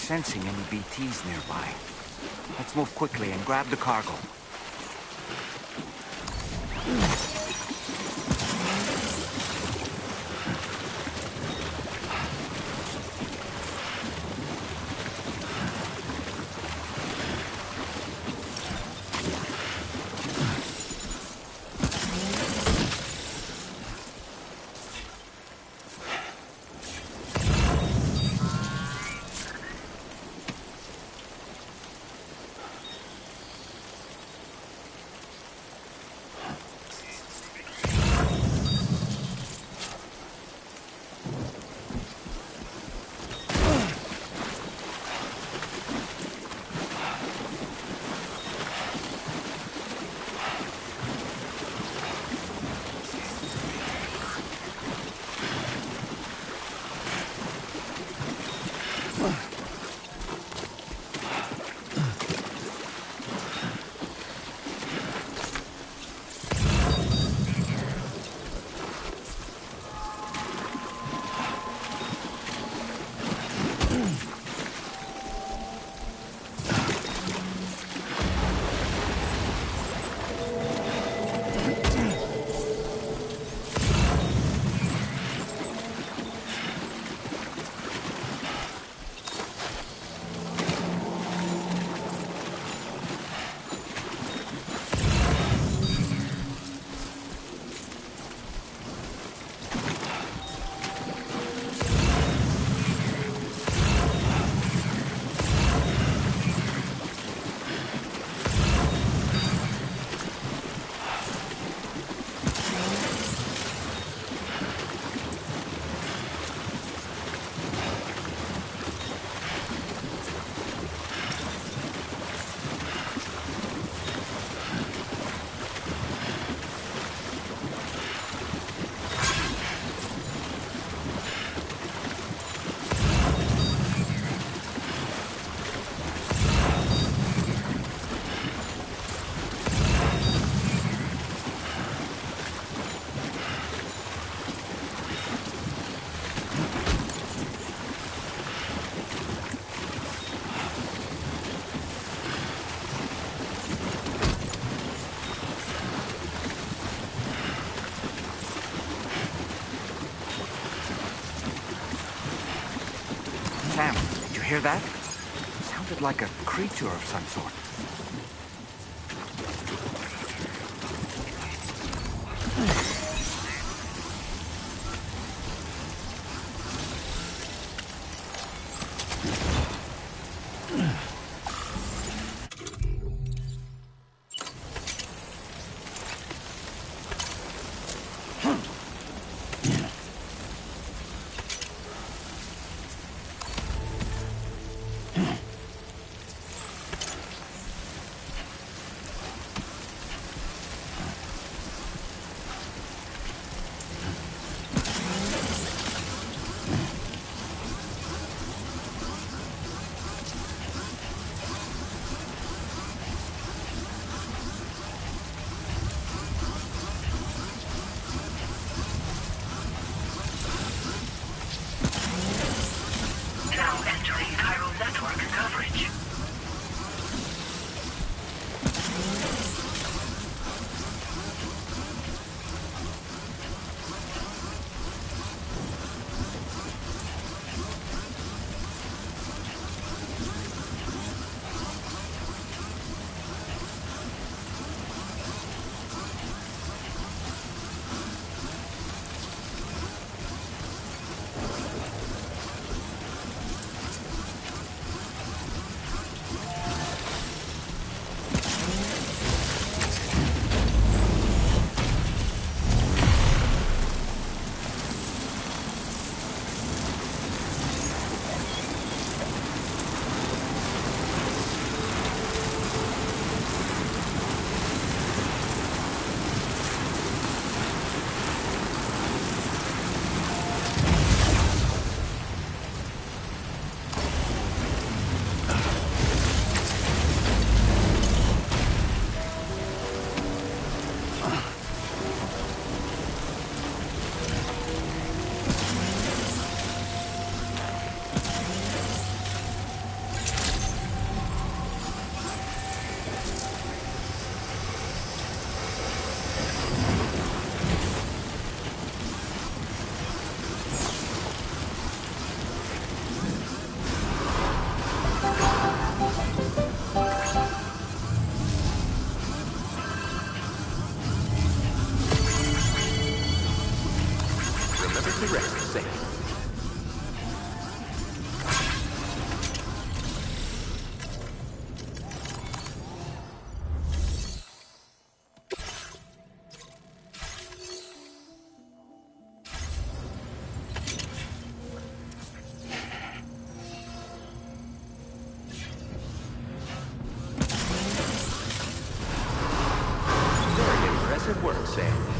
sensing any BTs nearby. Let's move quickly and grab the cargo. Sam, did you hear that? Sounded like a creature of some sort. perfectly rest, safe. Very impressive work, Sam.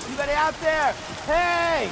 Anybody out there? Hey!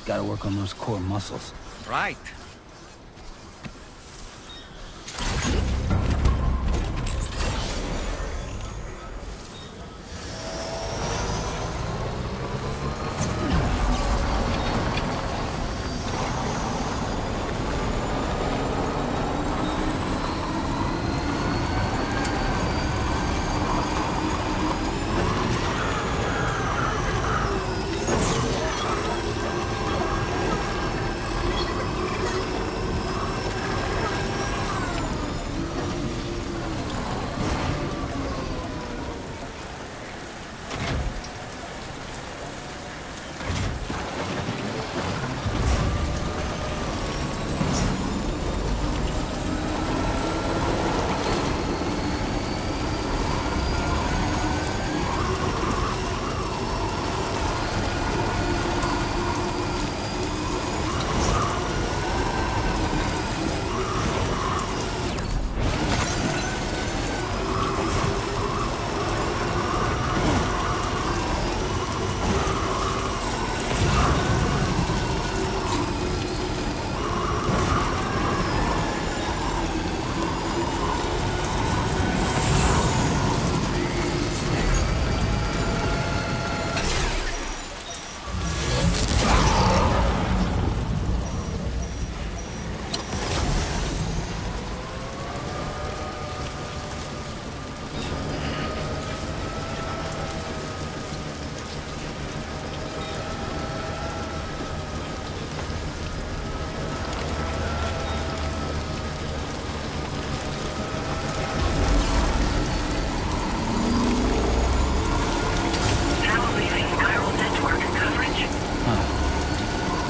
Gotta work on those core muscles. Right.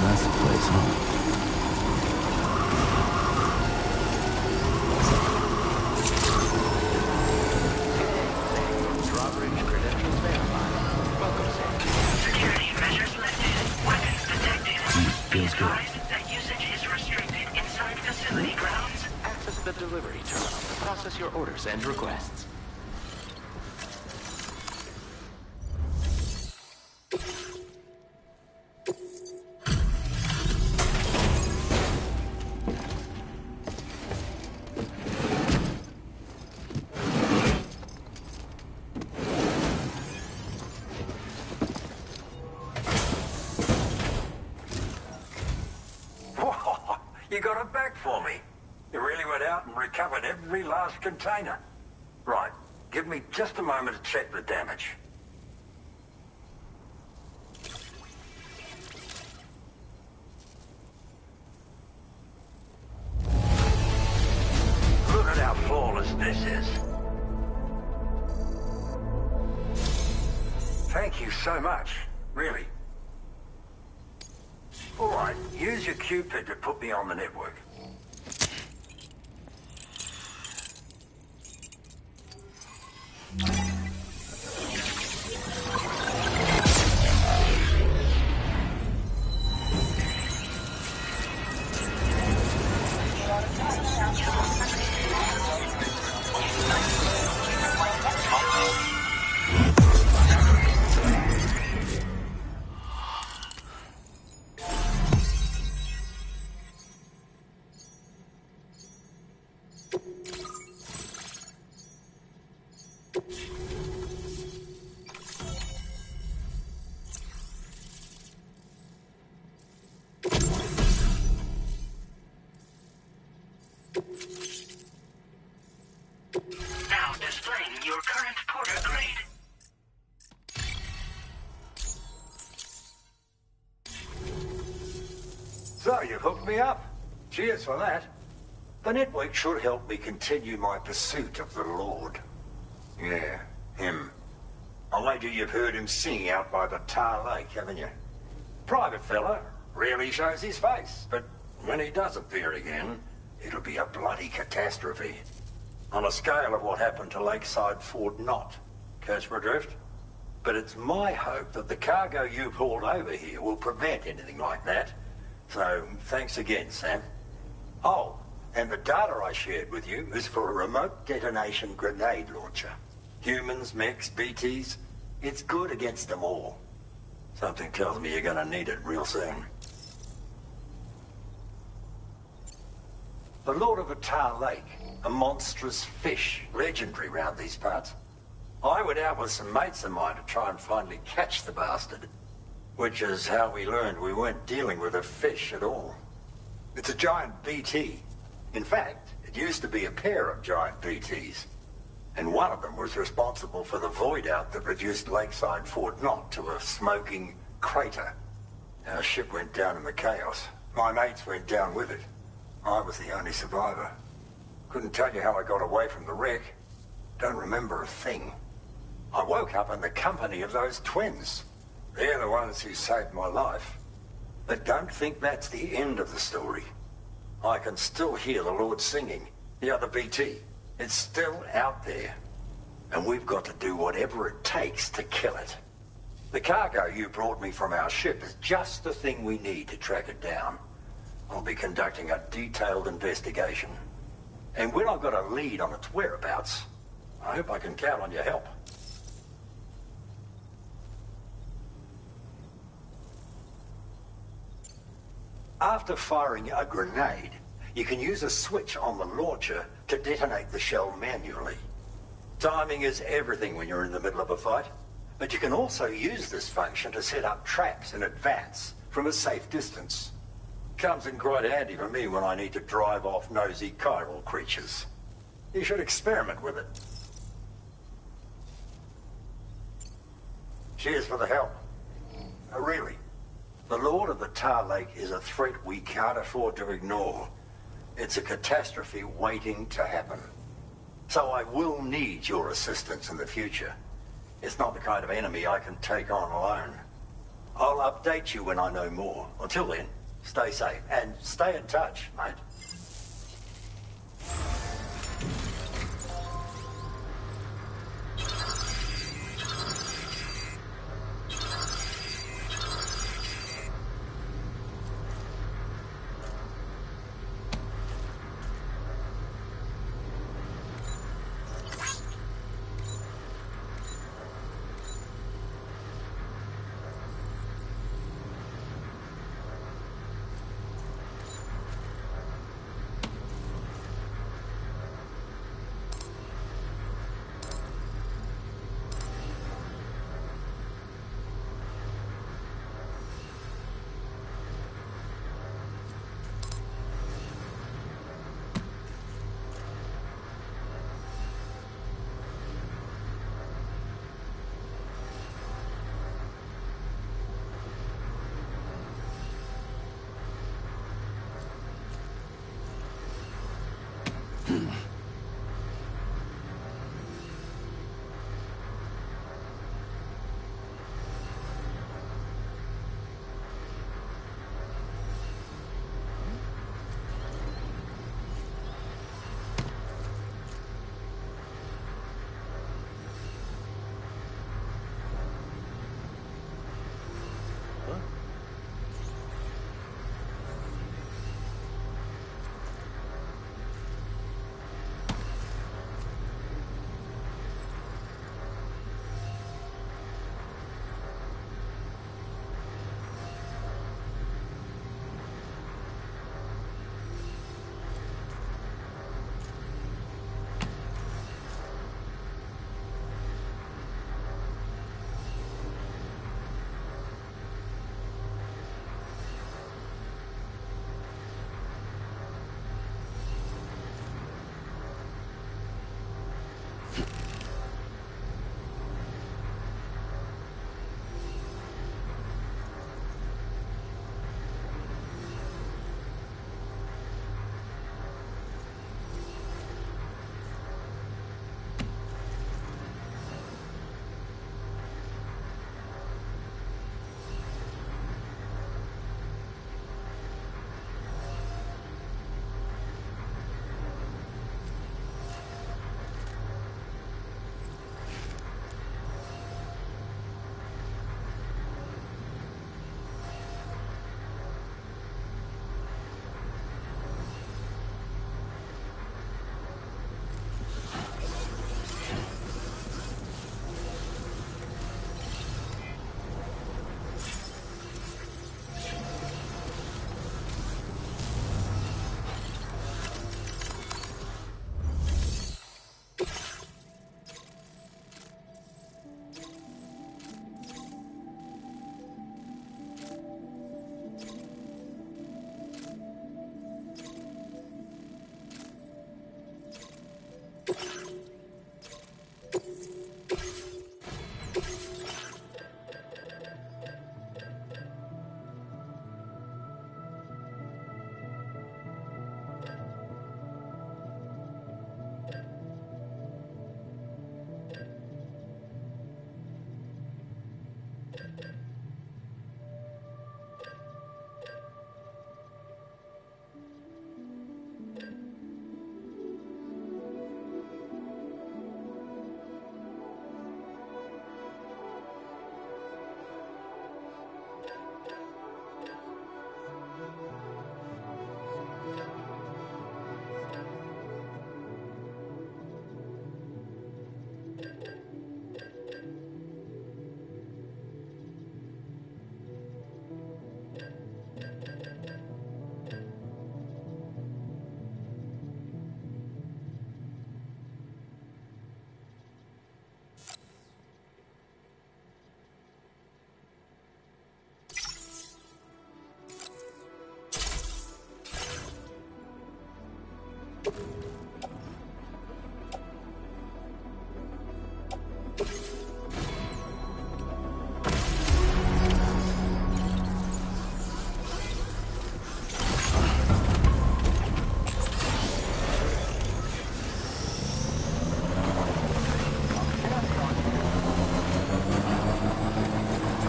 that's the place, huh? Drawbridge credentials verified. Welcome, Sam. Security measures lifted. Weapons detected. Be Feels good. advised that usage is restricted inside facility grounds. Access the delivery terminal to process your orders and requests. Whoa, you got it back for me. You really went out and recovered every last container. Right, give me just a moment to check the damage. Look at how flawless this is. Thank you so much, really. All right, use your Cupid to put me on the network. Now displaying your current porter grade. So, you've hooked me up. Cheers for that. The network should help me continue my pursuit of the Lord. Yeah, him. I wager you've heard him sing out by the Tar Lake, haven't you? Private fella, rarely shows his face, but when he does appear again, it'll be a bloody catastrophe. On a scale of what happened to Lakeside Fort Knott. Catch my drift? But it's my hope that the cargo you pulled over here will prevent anything like that. So, thanks again, Sam. Oh, and the data I shared with you is for a remote detonation grenade launcher. Humans, mechs, BTs, it's good against them all. Something tells me you're gonna need it real soon. The Lord of the Tar Lake, a monstrous fish, legendary round these parts. I went out with some mates of mine to try and finally catch the bastard. Which is how we learned we weren't dealing with a fish at all. It's a giant BT. In fact, it used to be a pair of giant BTs. And one of them was responsible for the void out that reduced Lakeside Fort Knott to a smoking crater. Our ship went down in the chaos. My mates went down with it. I was the only survivor. Couldn't tell you how I got away from the wreck. Don't remember a thing. I woke up in the company of those twins. They're the ones who saved my life. But don't think that's the end of the story. I can still hear the Lord singing, the other BT. It's still out there. And we've got to do whatever it takes to kill it. The cargo you brought me from our ship is just the thing we need to track it down. I'll be conducting a detailed investigation. And when I've got a lead on its whereabouts, I hope I can count on your help. After firing a grenade, you can use a switch on the launcher to detonate the shell manually. Timing is everything when you're in the middle of a fight, but you can also use this function to set up traps in advance from a safe distance. Comes in quite handy for me when I need to drive off nosy chiral creatures. You should experiment with it. Cheers for the help. Really. The Lord of the Tar Lake is a threat we can't afford to ignore. It's a catastrophe waiting to happen. So I will need your assistance in the future. It's not the kind of enemy I can take on alone. I'll update you when I know more. Until then, Stay safe and stay in touch, mate.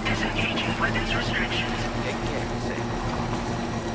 Disengaging weapons restrictions. Take care, Sam.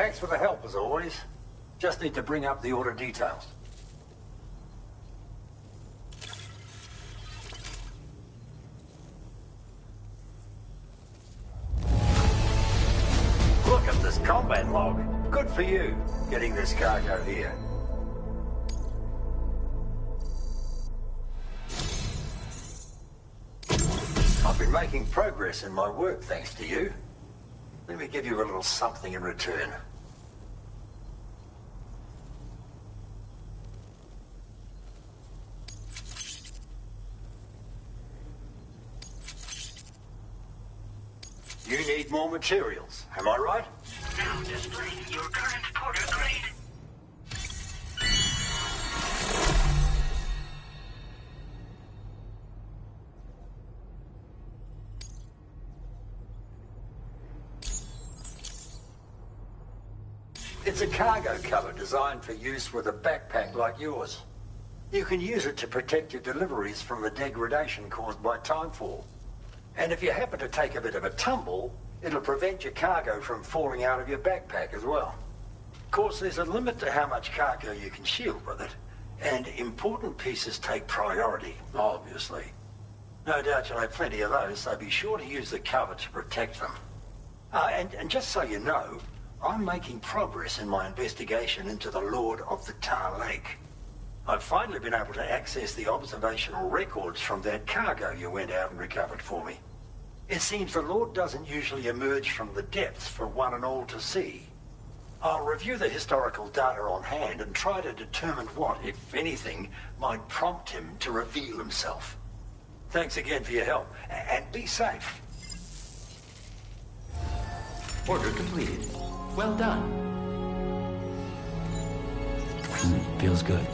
Thanks for the help, as always. Just need to bring up the order details. Look at this combat log. Good for you, getting this cargo here. I've been making progress in my work thanks to you. Let me give you a little something in return. You need more materials, am I right? Now displaying your current porter grade. It's a cargo cover designed for use with a backpack like yours. You can use it to protect your deliveries from the degradation caused by timefall. And if you happen to take a bit of a tumble, it'll prevent your cargo from falling out of your backpack as well. Of course, there's a limit to how much cargo you can shield with it, and important pieces take priority, obviously. No doubt you'll have plenty of those, so be sure to use the cover to protect them. And just so you know, I'm making progress in my investigation into the Lord of the Tar Lake. I've finally been able to access the observational records from that cargo you went out and recovered for me. It seems the Lord doesn't usually emerge from the depths for one and all to see. I'll review the historical data on hand and try to determine what, if anything, might prompt him to reveal himself. Thanks again for your help, and be safe. Order completed. Well done. Feels good.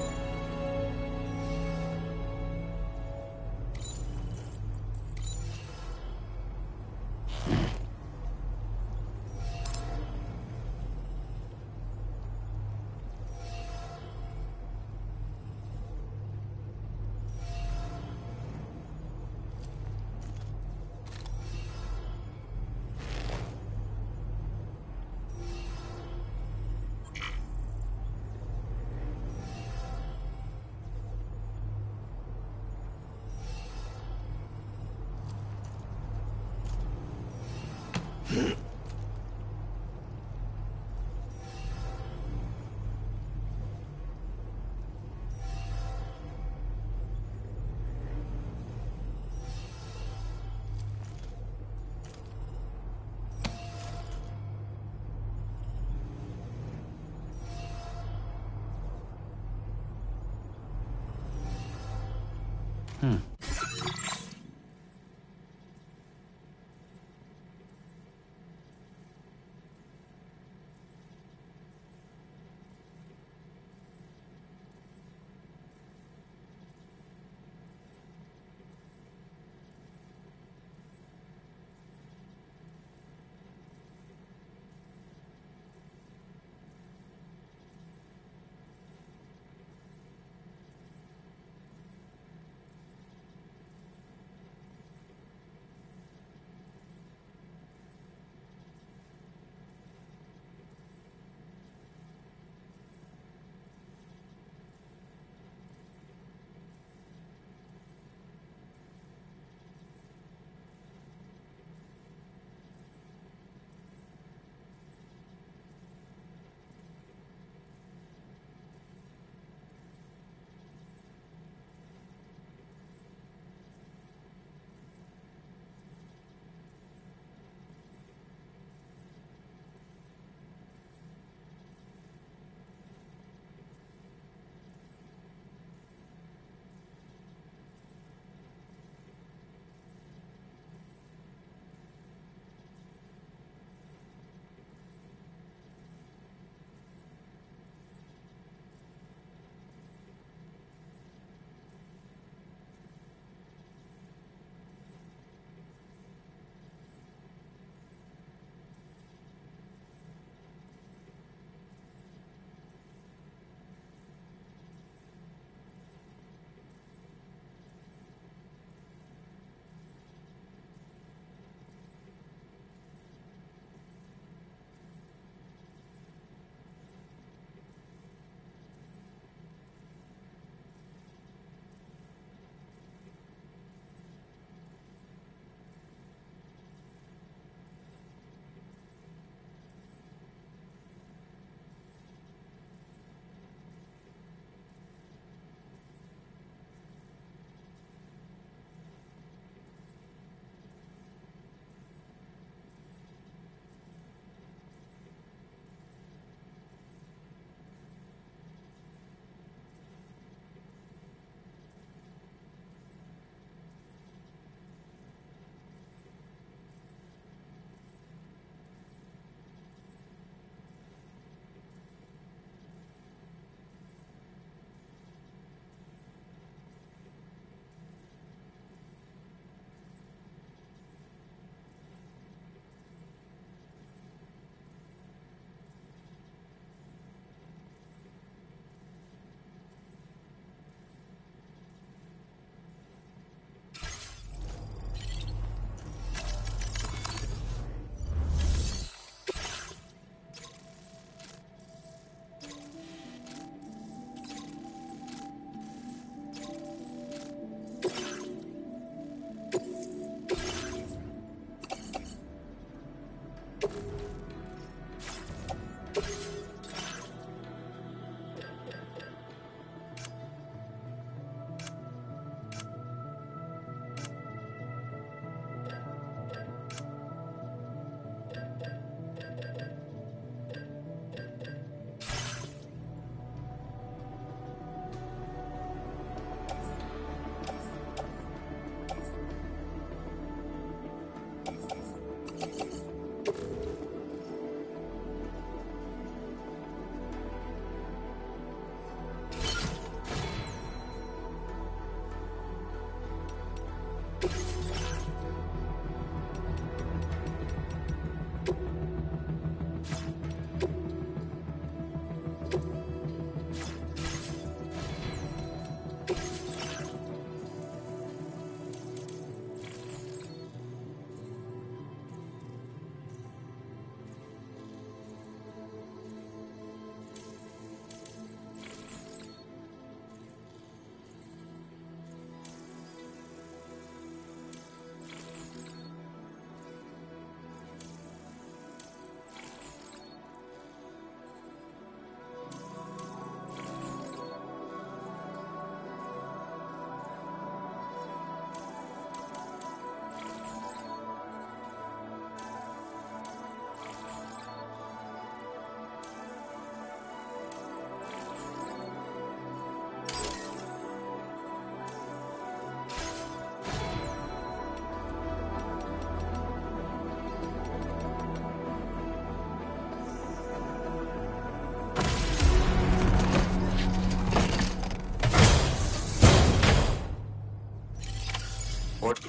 Order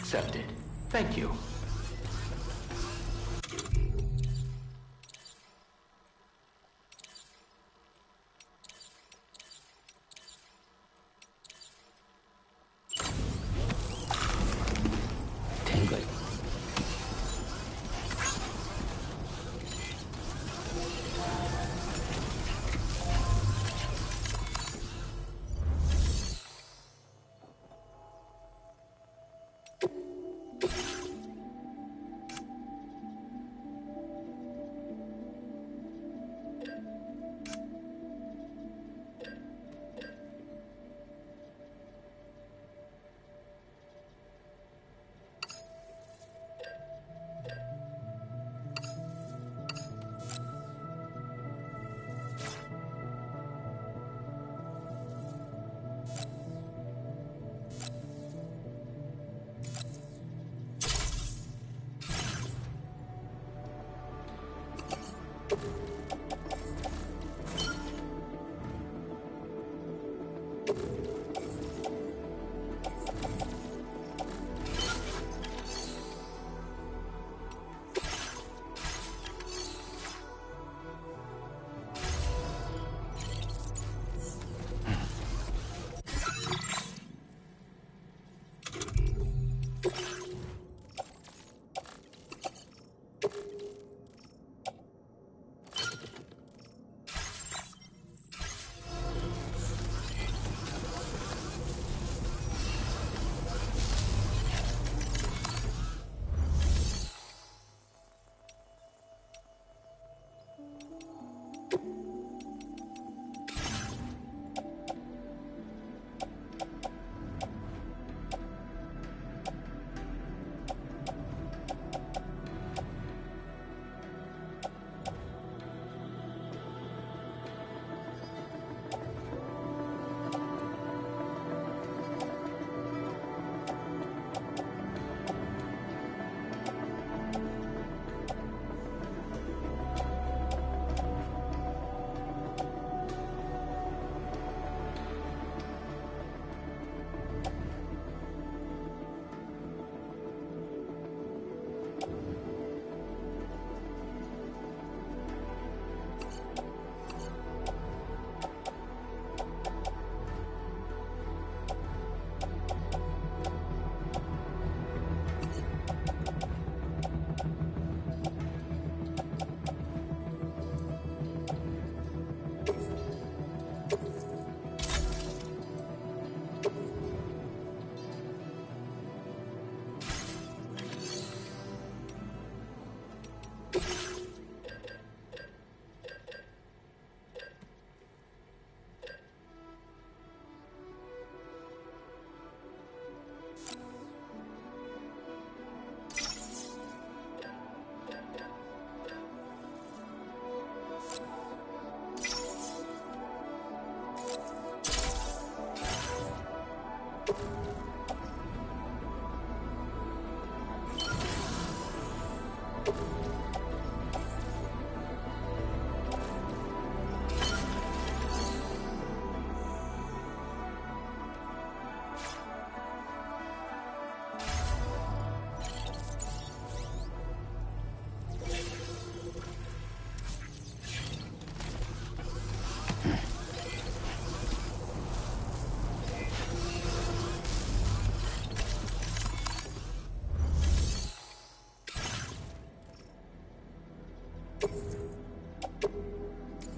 accepted. Thank you. Tingling.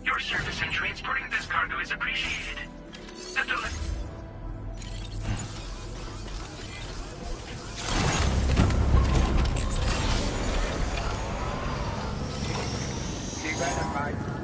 Your service in transporting this cargo is appreciated. The Keep at it, mate.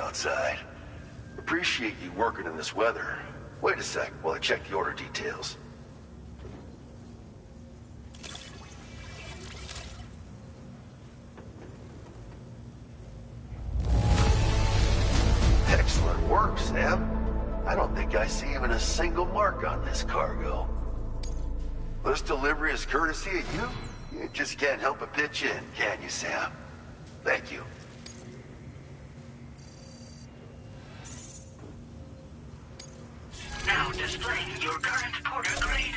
outside. Appreciate you working in this weather. Wait a sec while I check the order details. Excellent work, Sam. I don't think I see even a single mark on this cargo. This delivery is courtesy of you? You just can't help but pitch in, can you, Sam? Thank you. Now displaying your current porter grade.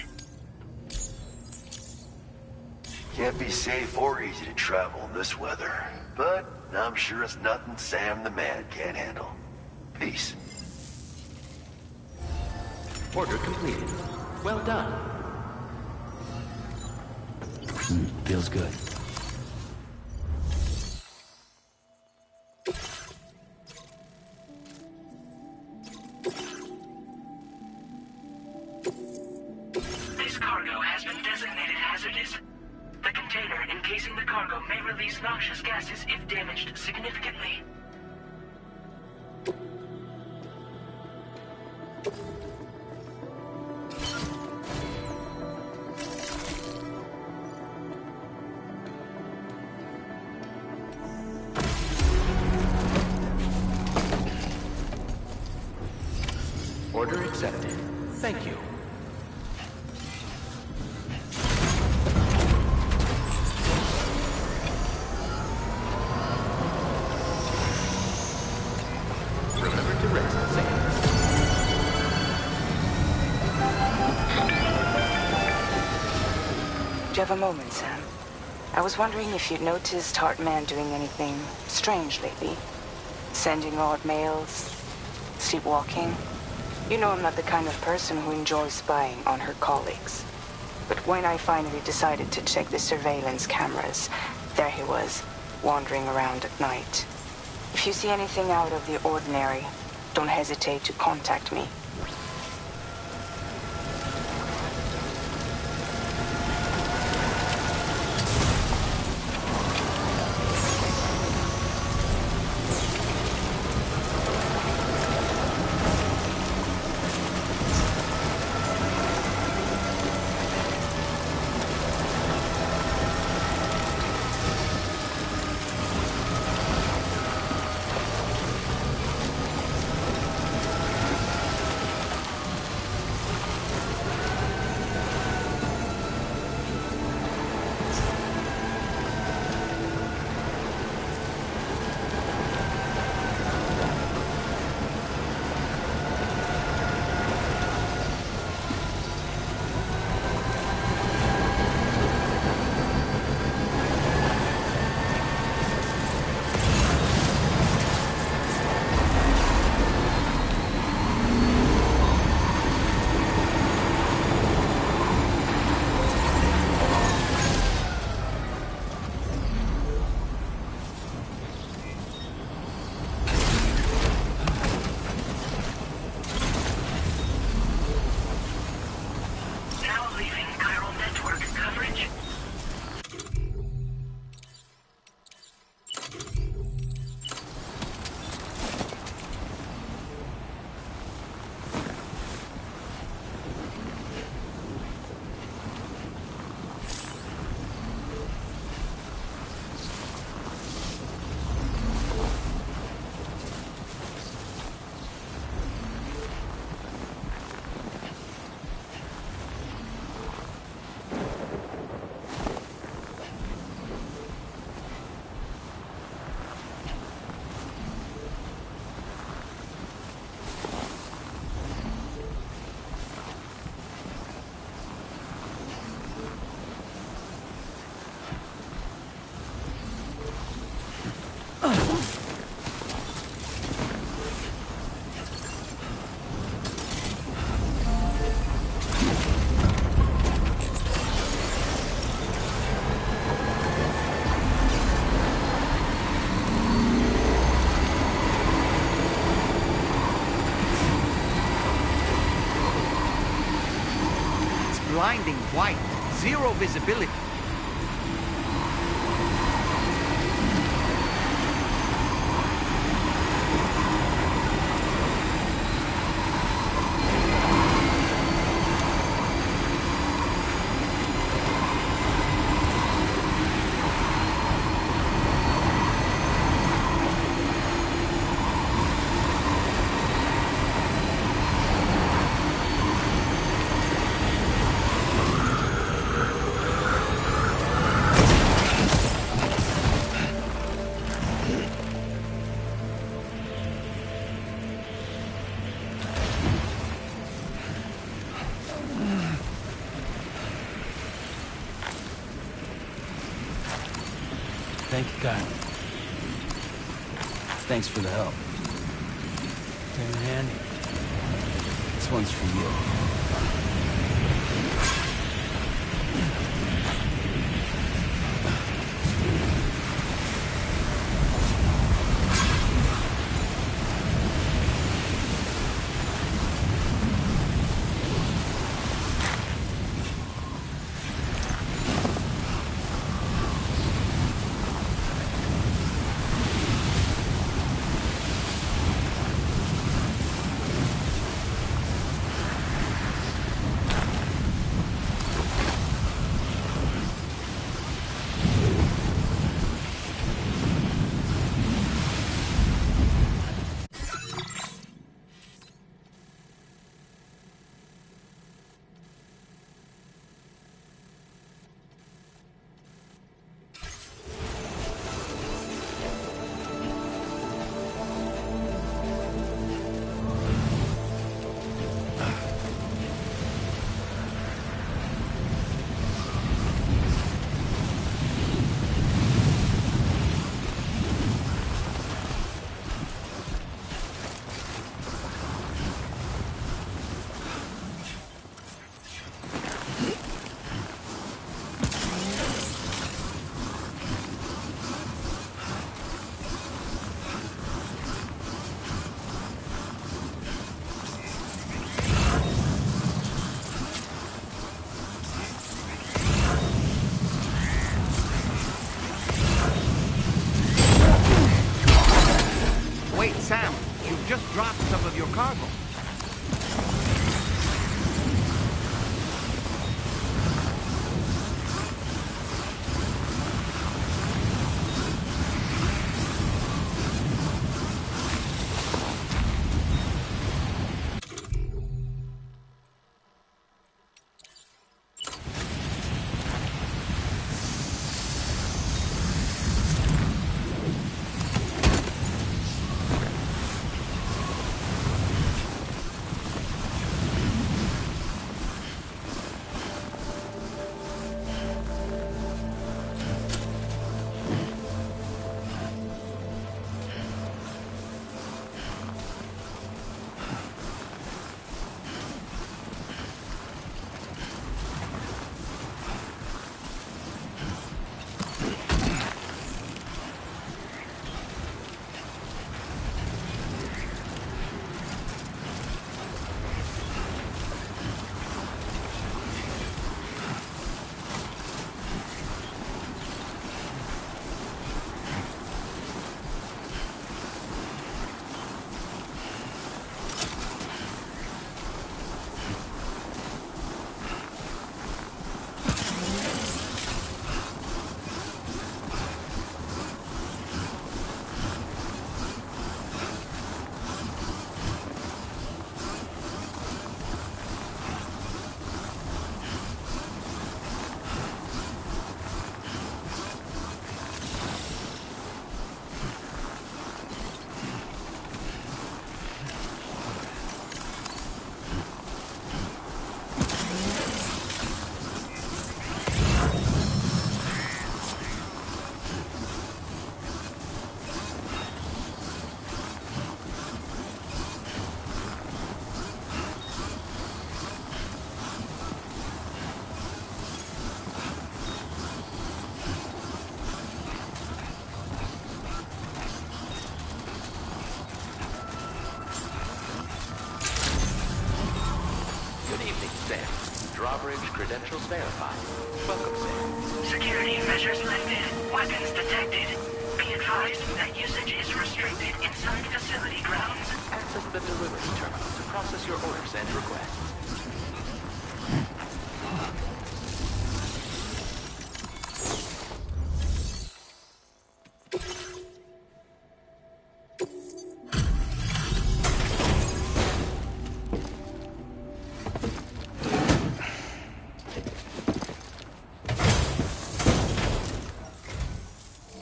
Can't be safe or easy to travel in this weather, but I'm sure it's nothing Sam the man can't handle. Peace. Order completed. Well done. Feels good. This cargo has been designated hazardous. The container encasing the cargo may release noxious gases if damaged significantly. Order accepted. Thank you. Remember to rest, Sam. Do you have a moment, Sam? I was wondering if you'd noticed Hartman doing anything strange lately. Sending odd mails, sleepwalking. You know I'm not the kind of person who enjoys spying on her colleagues. But when I finally decided to check the surveillance cameras, there he was, wandering around at night. If you see anything out of the ordinary, don't hesitate to contact me. Blinding white, zero visibility. Thank you kindly. Thanks for the help. Came in handy. This one's for you. Wait, Sam, you just dropped some of your cargo. Drawbridge credentials verified. Welcome, Sam. Security measures lifted. Weapons detected. Be advised that usage is restricted inside facility grounds. Access the delivery terminal to process your orders and requests.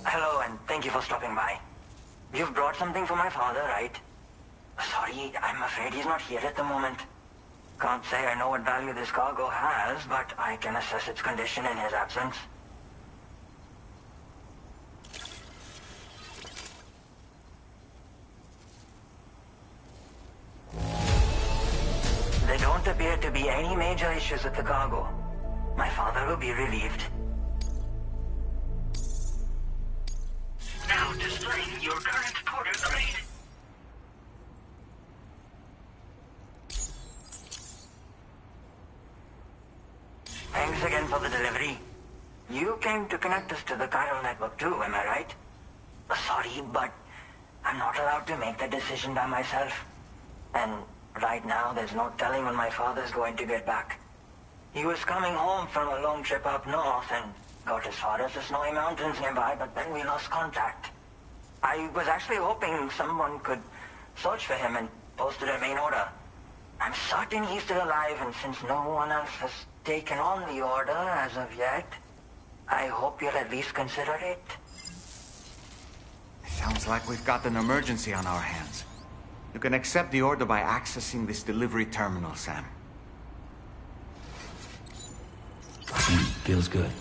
Hello, and thank you for stopping by. You've brought something for my father, right? Sorry, I'm afraid he's not here at the moment. Can't say I know what value this cargo has, but I can assess its condition in his absence. appear to be any major issues with the cargo. My father will be relieved. Now displaying your current porter grade. Thanks again for the delivery. You came to connect us to the chiral network too, am I right? Sorry, but I'm not allowed to make the decision by myself. And right now, there's no telling when my father's going to get back. He was coming home from a long trip up north and got as far as the snowy mountains nearby, but then we lost contact. I was actually hoping someone could search for him and posted a main order. I'm certain he's still alive, and since no one else has taken on the order as of yet, I hope you'll at least consider it. Sounds like we've got an emergency on our hands. You can accept the order by accessing this delivery terminal, Sam. Feels good.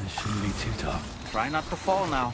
Shouldn't be too tough. Try not to fall now.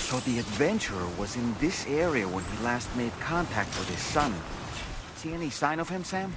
So the adventurer was in this area when he last made contact with his son. See any sign of him, Sam?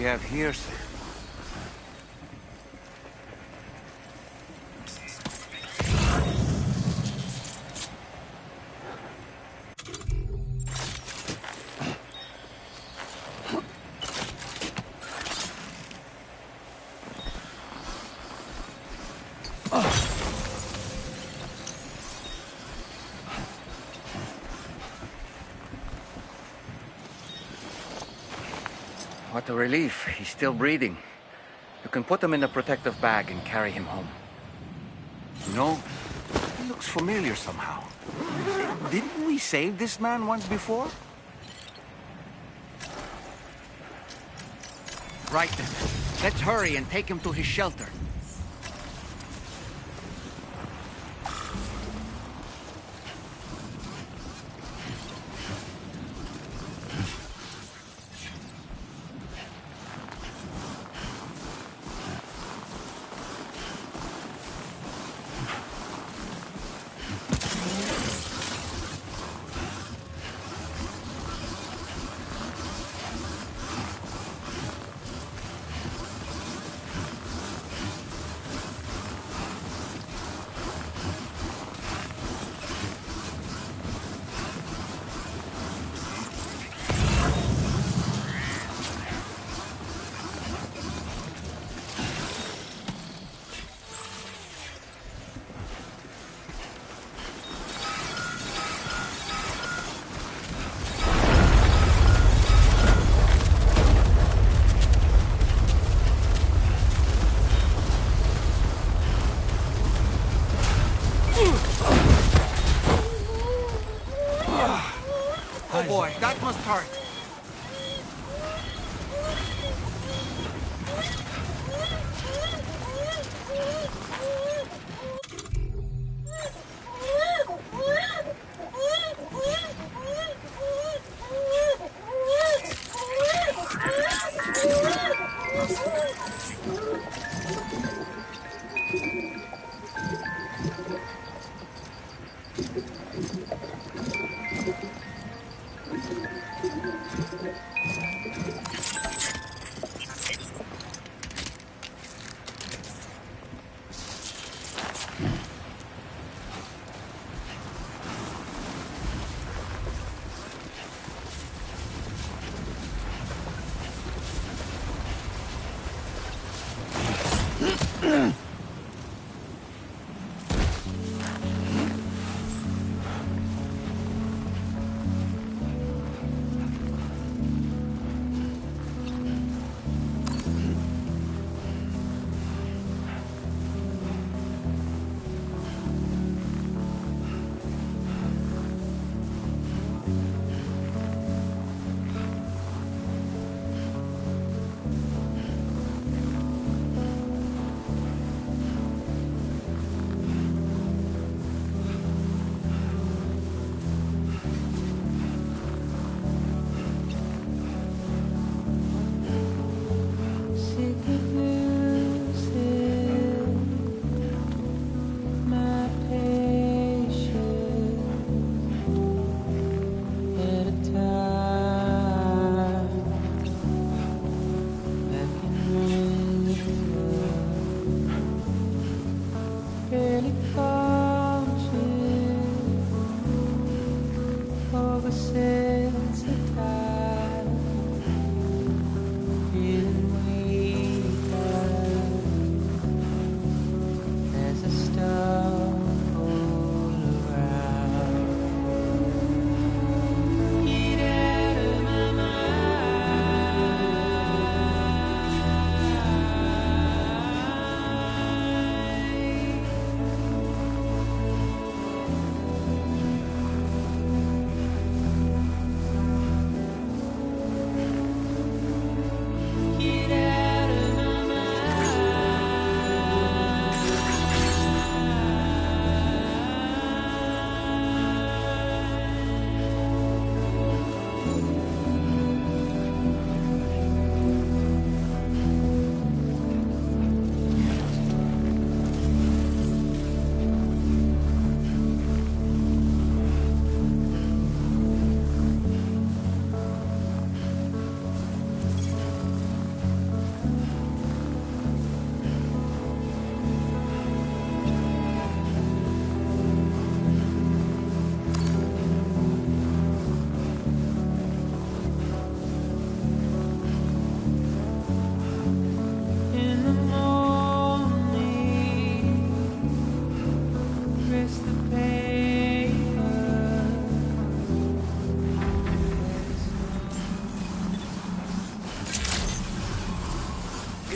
have here, sir? What a relief. He's still breathing. You can put him in a protective bag and carry him home. You know, he looks familiar somehow. Didn't we save this man once before? Right then. Let's hurry and take him to his shelter. Oh boy, that must hurt.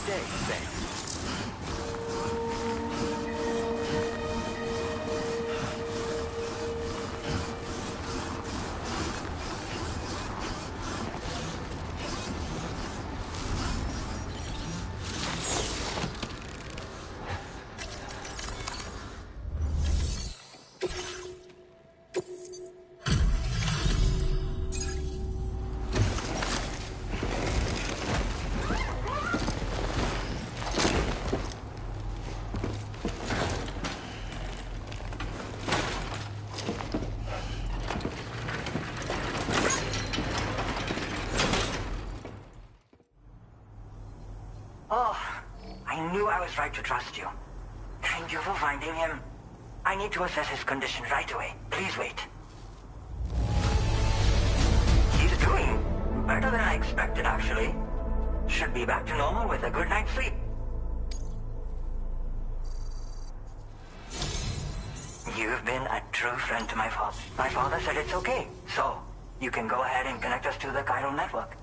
day, Sam. Oh, I knew I was right to trust you. Thank you for finding him. I need to assess his condition right away. Please wait. He's doing better than I expected, actually. Should be back to normal with a good night's sleep. You've been a true friend to my father. My father said it's okay, so you can go ahead and connect us to the chiral network.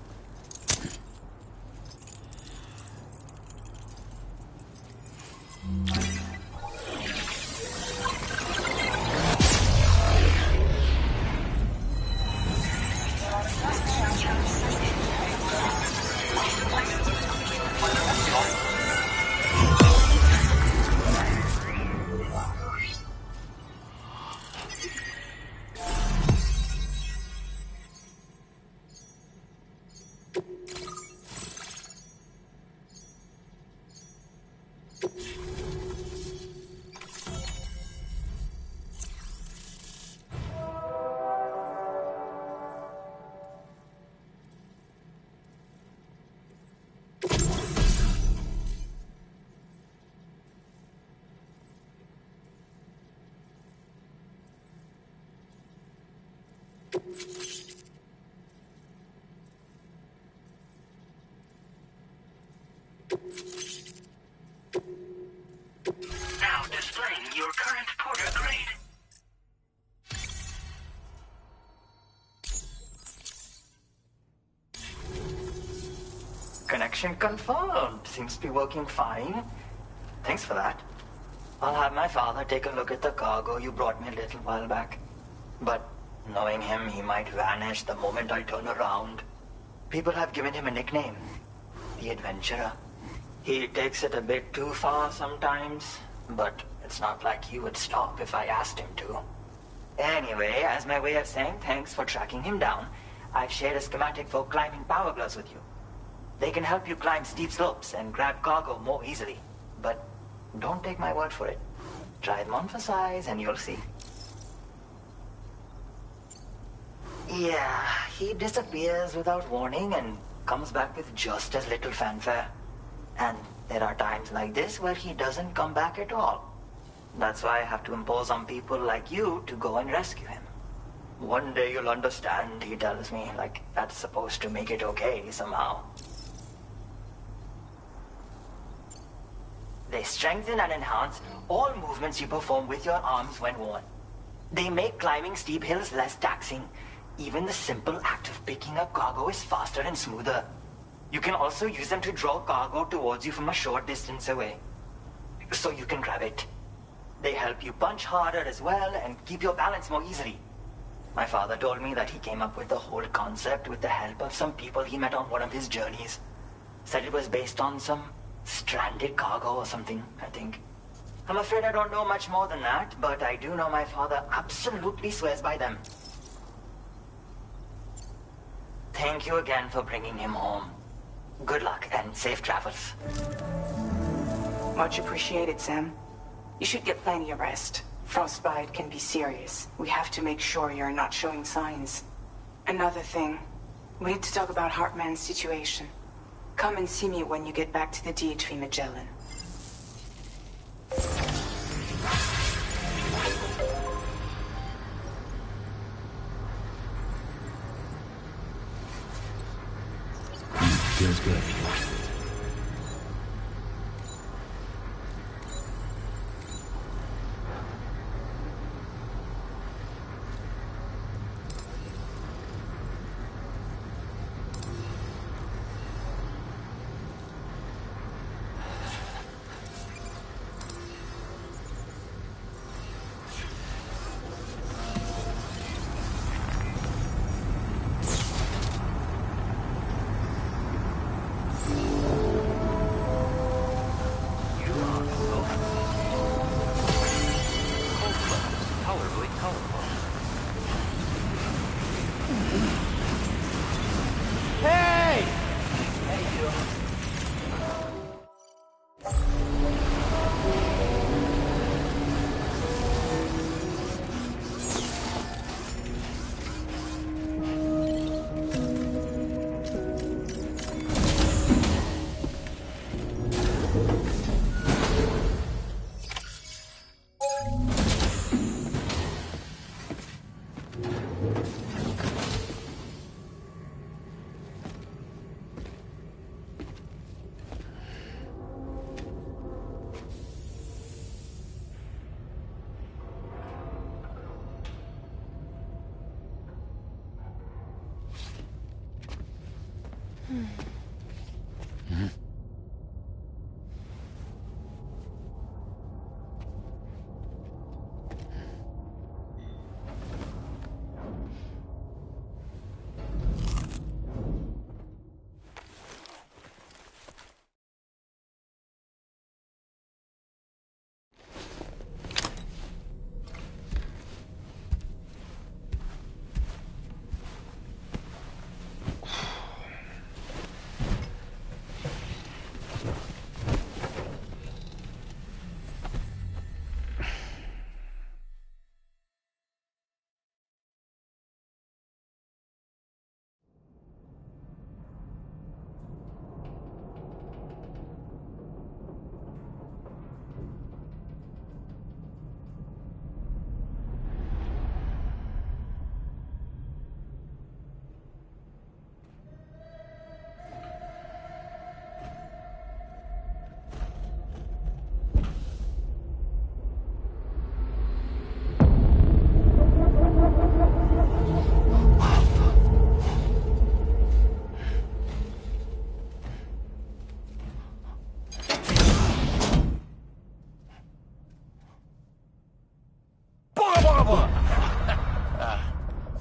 Now displaying your current porter grade. Connection confirmed. Seems to be working fine. Thanks for that. I'll have my father take a look at the cargo you brought me a little while back. But knowing him, he might vanish the moment I turn around. People have given him a nickname, the Adventurer. He takes it a bit too far sometimes, but it's not like he would stop if I asked him to. Anyway, as my way of saying thanks for tracking him down, I've shared a schematic for climbing power gloves with you. They can help you climb steep slopes and grab cargo more easily. But don't take my word for it. Try them on for size and you'll see. Yeah, he disappears without warning and comes back with just as little fanfare. And there are times like this where he doesn't come back at all. That's why I have to impose on people like you to go and rescue him. One day you'll understand, he tells me, like that's supposed to make it okay somehow. They strengthen and enhance all movements you perform with your arms when worn. They make climbing steep hills less taxing. Even the simple act of picking up cargo is faster and smoother. You can also use them to draw cargo towards you from a short distance away, so you can grab it. They help you punch harder as well and keep your balance more easily. My father told me that he came up with the whole concept with the help of some people he met on one of his journeys. Said it was based on some stranded cargo or something, I think. I'm afraid I don't know much more than that, but I do know my father absolutely swears by them. Thank you again for bringing him home. Good luck and safe travels. Much appreciated, Sam. You should get plenty of rest. Frostbite can be serious. We have to make sure you're not showing signs. Another thing, we need to talk about Hartman's situation. Come and see me when you get back to the DHV Magellan. Feels good.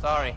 Sorry.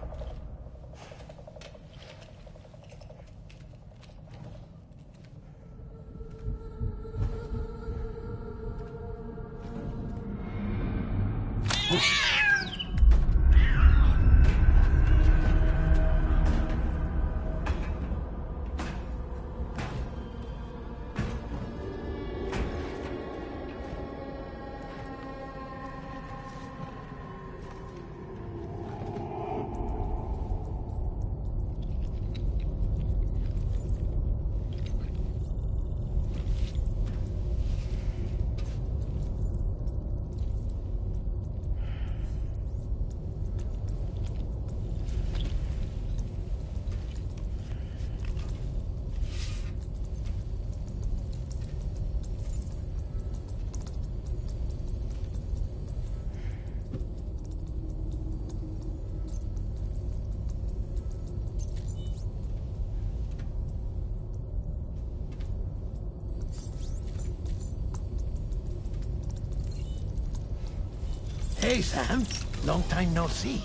Hey, Sam. Long time no see.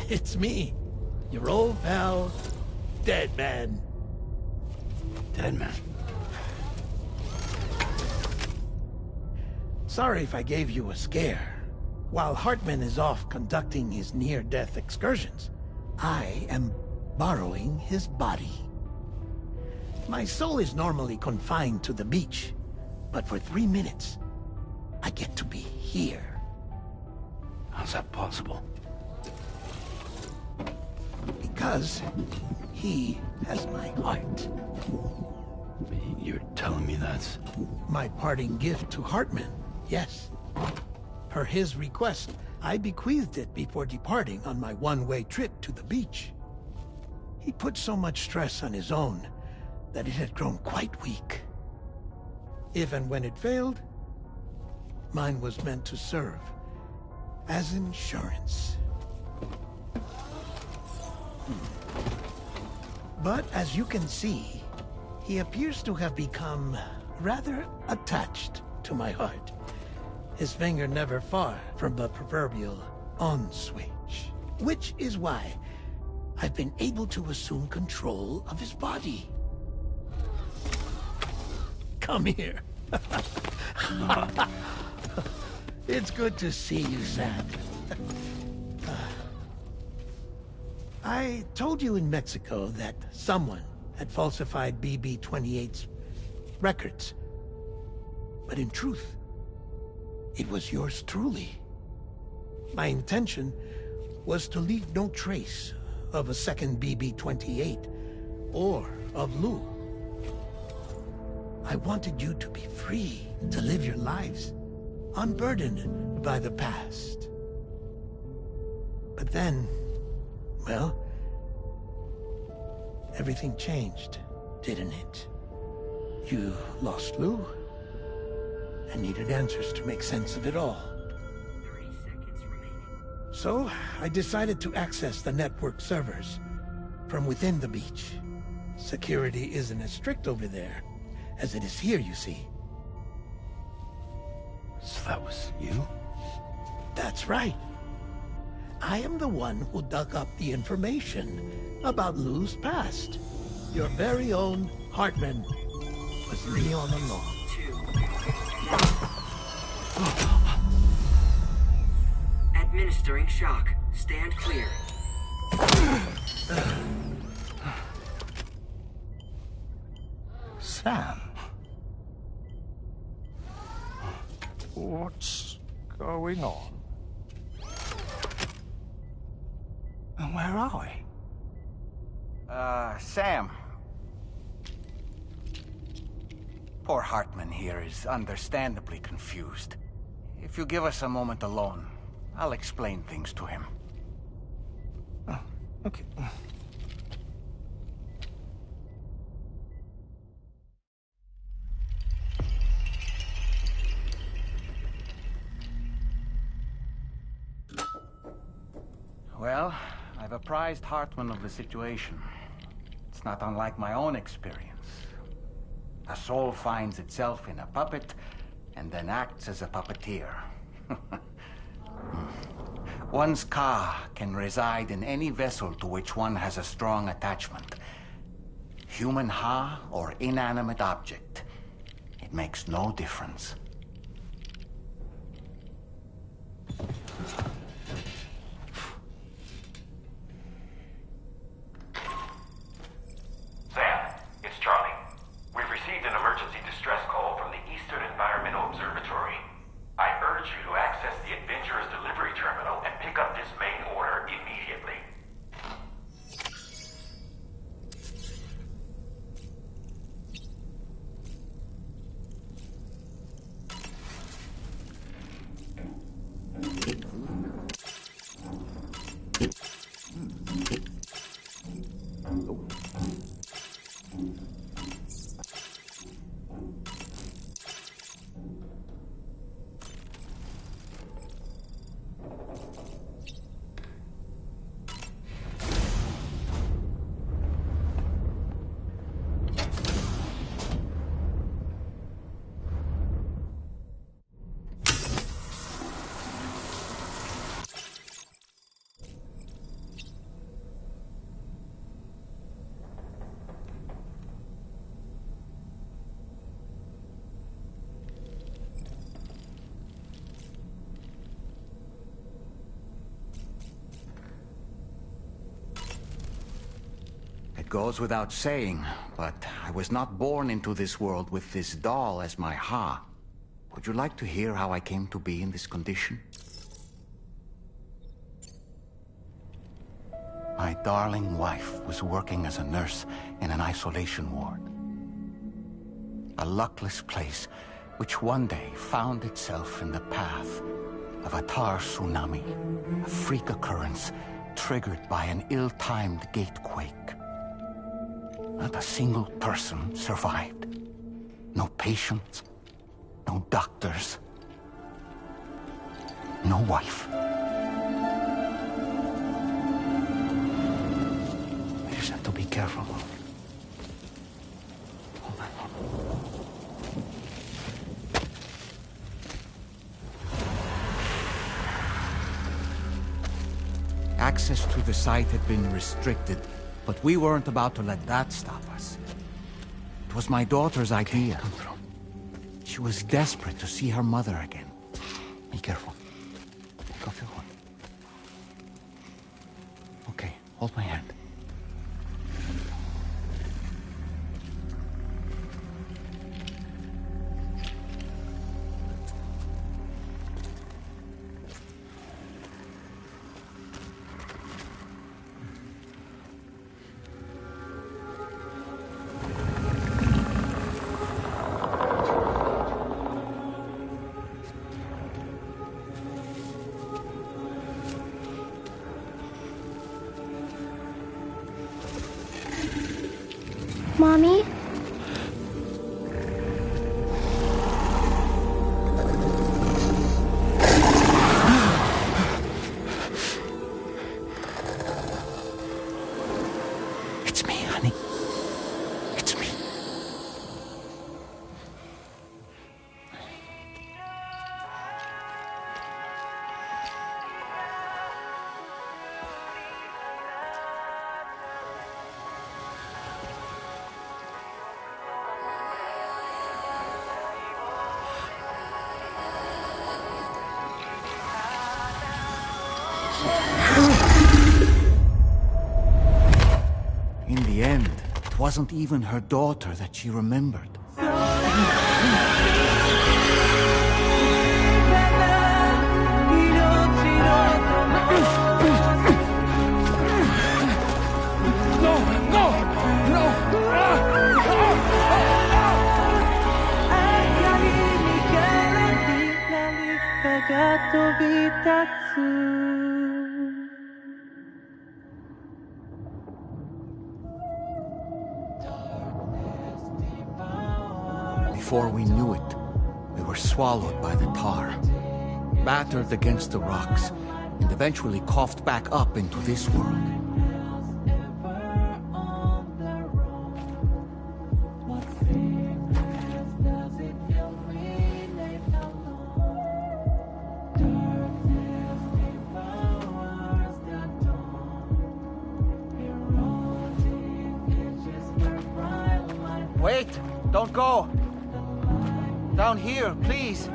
It's me, your old pal, Dead Man. Dead Man. Sorry if I gave you a scare. While Hartman is off conducting his near-death excursions, I am borrowing his body. My soul is normally confined to the beach, but for 3 minutes, I get to be here. How's that possible? Because he has my heart. You're telling me that's... My parting gift to Hartman, yes. Per his request, I bequeathed it before departing on my one-way trip to the beach. He put so much stress on his own that it had grown quite weak. If and when it failed, mine was meant to serve as insurance. But as you can see, he appears to have become rather attached to my heart. His finger never far from the proverbial on switch. Which is why I've been able to assume control of his body. Come here. It's good to see you, Sam. I told you in Mexico that someone had falsified BB-28's records. But in truth, it was yours truly. My intention was to leave no trace of a second BB-28 or of Lou. I wanted you to be free to live your lives, unburdened by the past. But then, well, everything changed, didn't it? You lost Lou, and needed answers to make sense of it all. So, I decided to access the network servers from within the beach. Security isn't as strict over there as it is here, you see. So that was you? That's right. I am the one who dug up the information about Lou's past. Your very own Hartman was me all along. Administering shock. Stand clear. Sam? What's going on? And where are we? Sam. Poor Hartman here is understandably confused. If you give us a moment alone, I'll explain things to him. Oh, okay. Well, I've apprised Hartman of the situation. It's not unlike my own experience. A soul finds itself in a puppet, and then acts as a puppeteer. One's ka can reside in any vessel to which one has a strong attachment. Human ha or inanimate object. It makes no difference. Sam, it's Charlie. We've received an emergency distress call from the Eastern Environmental Observatory. I urge you to access the Adventurer's delivery terminal and pick up this main order immediately. It goes without saying, but I was not born into this world with this doll as my ha. Would you like to hear how I came to be in this condition? My darling wife was working as a nurse in an isolation ward. A luckless place which one day found itself in the path of a tar tsunami, a freak occurrence triggered by an ill-timed gatequake. Not a single person survived. No patients, no doctors, no wife. We just have to be careful. Hold on. Access to the site had been restricted, but we weren't about to let that stop us. It was my daughter's idea. Come through. She was desperate to see her mother again. Be careful. Go feel one. Okay, hold my hand. Mommy? the end, it wasn't even her daughter that she remembered. Before we knew it, we were swallowed by the tar, battered against the rocks, and eventually coughed back up into this world. Wait! Don't go! Down here, please!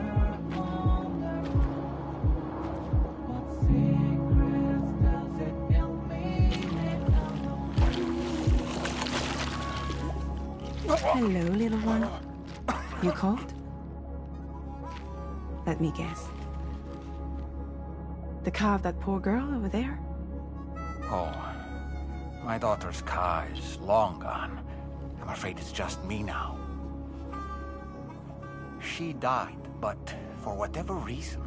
Hello, little one. You cold? Let me guess. The car of that poor girl over there? Oh, my daughter's car is long gone. I'm afraid it's just me now. She died, but for whatever reason,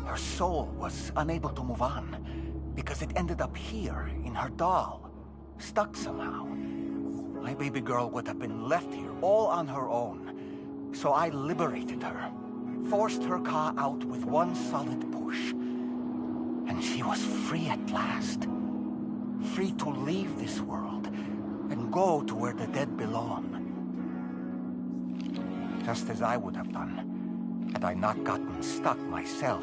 her soul was unable to move on, because it ended up here, in her doll, stuck somehow. My baby girl would have been left here all on her own, so I liberated her, forced her car out with one solid push, and she was free at last. Free to leave this world and go to where the dead belong. Just as I would have done, had I not gotten stuck myself.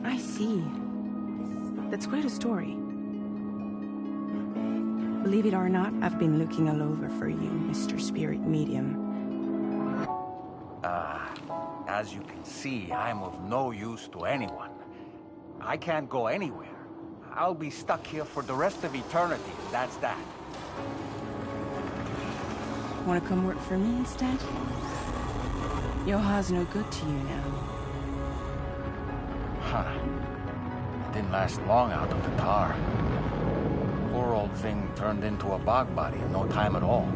I see. That's quite a story. Believe it or not, I've been looking all over for you, Mr. Spirit Medium. As you can see, I'm of no use to anyone. I can't go anywhere. I'll be stuck here for the rest of eternity, and that's that. Want to come work for me instead? Yoha's no good to you now. Huh. It didn't last long out of the tar. Poor old thing turned into a bog body in no time at all.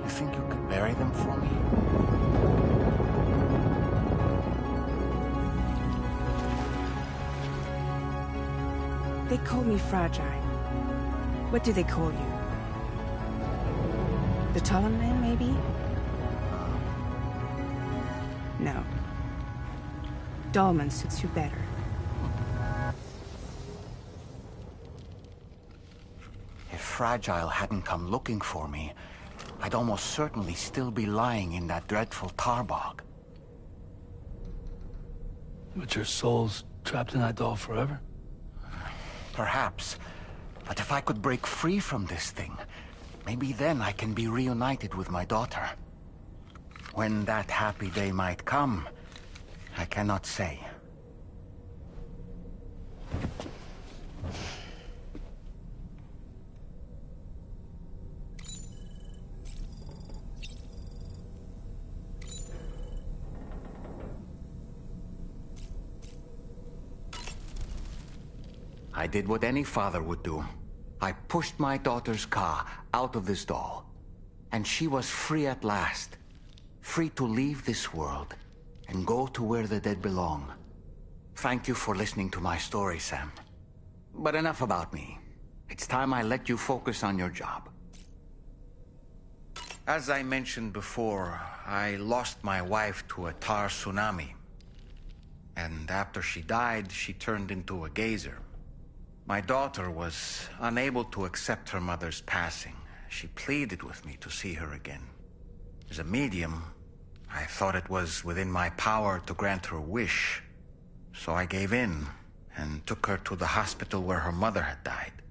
You think you could bury them for me? They call me fragile. What do they call you? The Talon Man, maybe? No. Dolman suits you better. If Fragile hadn't come looking for me, I'd almost certainly still be lying in that dreadful tar bog. But your soul's trapped in that doll forever? Perhaps. But if I could break free from this thing, maybe then I can be reunited with my daughter. When that happy day might come, I cannot say. I did what any father would do. I pushed my daughter's car out of this doll. And she was free at last. Free to leave this world and go to where the dead belong. Thank you for listening to my story, Sam. But enough about me. It's time I let you focus on your job. As I mentioned before, I lost my wife to a tar tsunami. And after she died, she turned into a geyser. My daughter was unable to accept her mother's passing. She pleaded with me to see her again. As a medium, I thought it was within my power to grant her wish. So I gave in and took her to the hospital where her mother had died.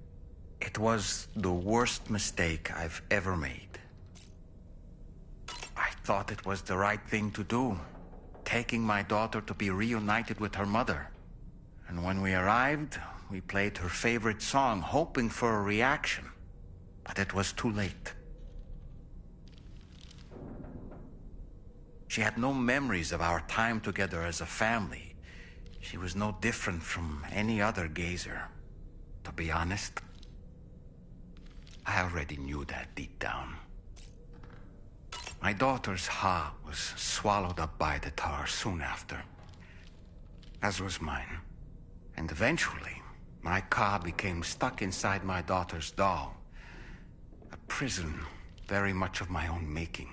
It was the worst mistake I've ever made. thought it was the right thing to do, taking my daughter to be reunited with her mother. And when we arrived, we played her favorite song, hoping for a reaction. But it was too late. She had no memories of our time together as a family. She was no different from any other gazer. To be honest, I already knew that deep down. My daughter's heart was swallowed up by the tar soon after, as was mine. And eventually, my car became stuck inside my daughter's doll. A prison very much of my own making.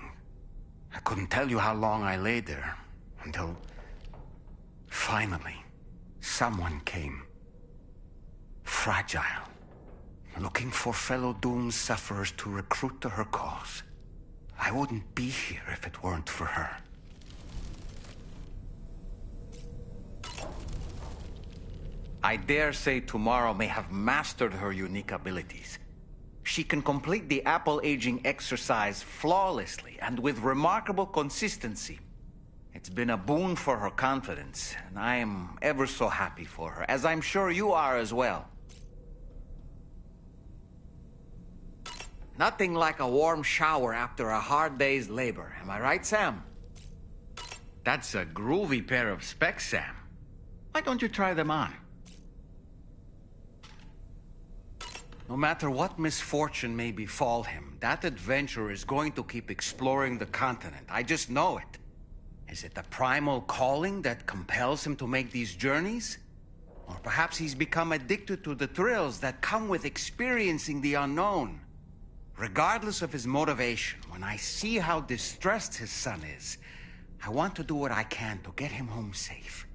I couldn't tell you how long I lay there, until finally, someone came. Fragile, looking for fellow doomed sufferers to recruit to her cause. I wouldn't be here if it weren't for her. I dare say tomorrow may have mastered her unique abilities. She can complete the apple aging exercise flawlessly and with remarkable consistency. It's been a boon for her confidence, and I am ever so happy for her, as I'm sure you are as well. Nothing like a warm shower after a hard day's labor, am I right, Sam? That's a groovy pair of specs, Sam. Why don't you try them on? No matter what misfortune may befall him, that adventurer is going to keep exploring the continent. I just know it. Is it the primal calling that compels him to make these journeys? Or perhaps he's become addicted to the thrills that come with experiencing the unknown. Regardless of his motivation, when I see how distressed his son is, I want to do what I can to get him home safe.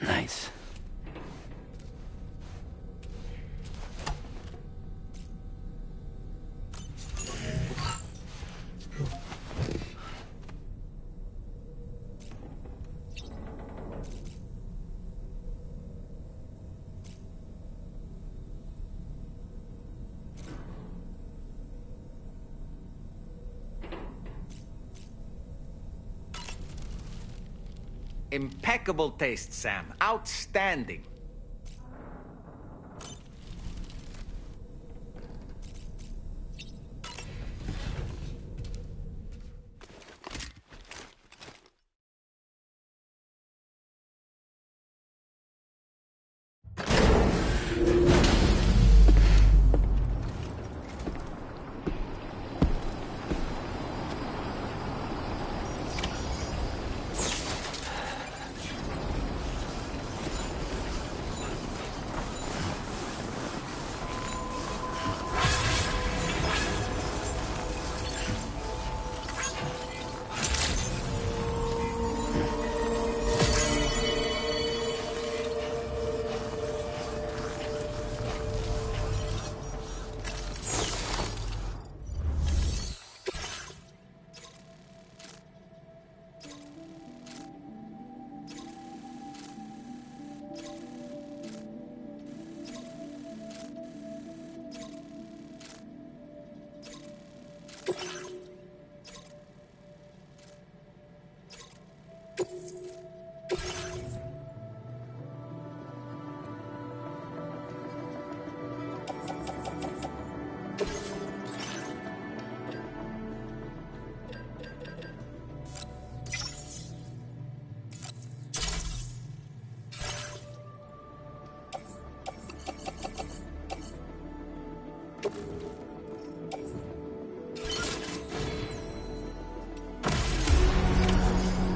Nice. Impeccable taste, Sam. Outstanding.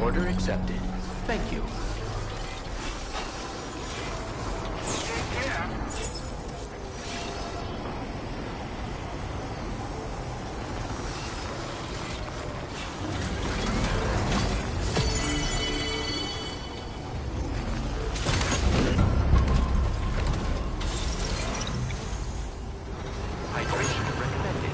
Order accepted. Thank you. Hydration recommended.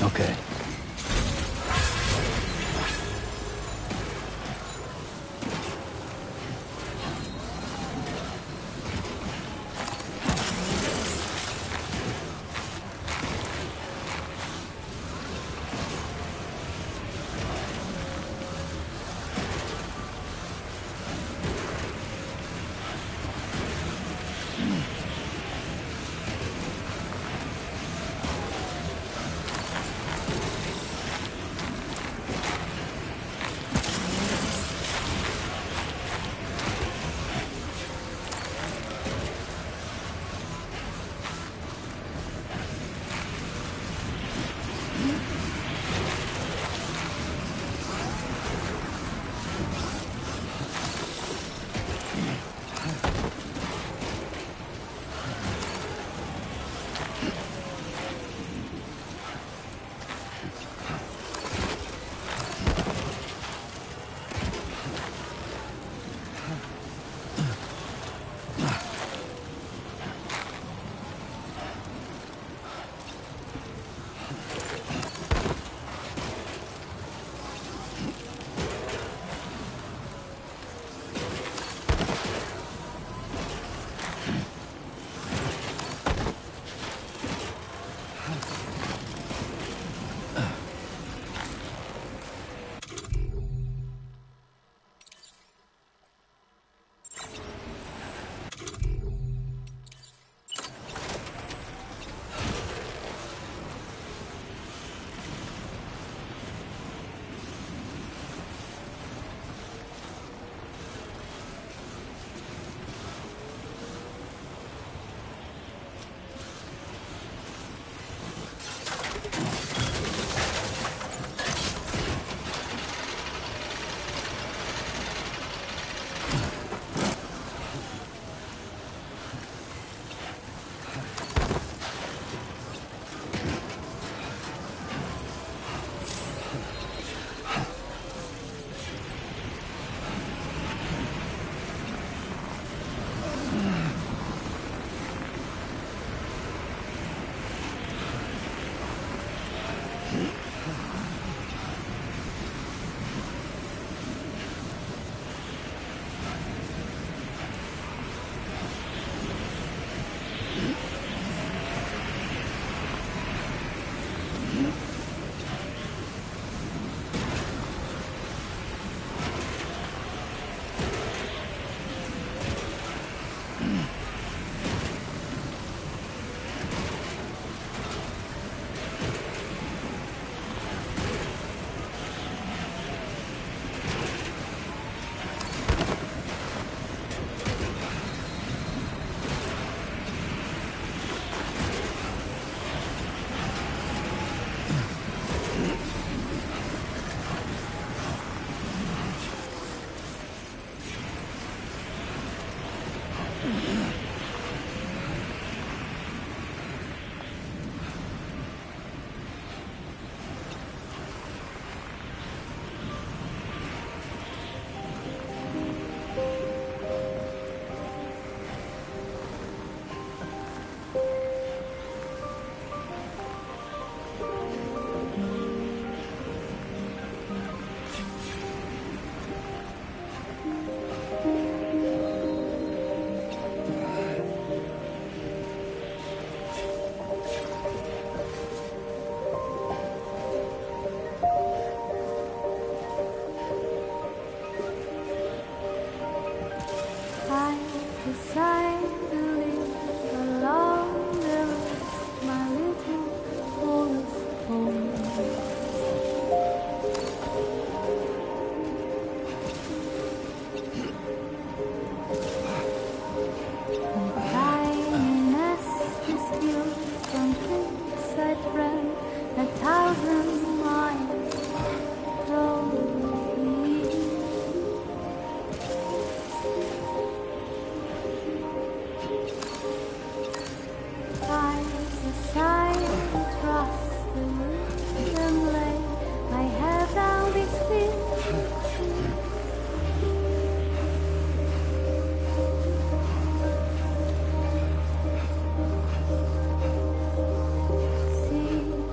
Okay.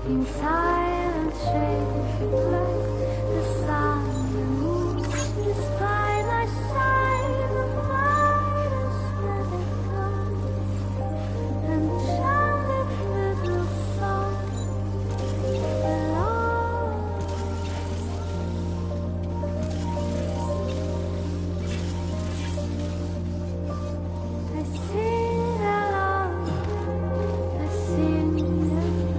In silent shade, like the sun and moon is by my side, the light is spreading and chanted little songs alone. I sing along, I sing along.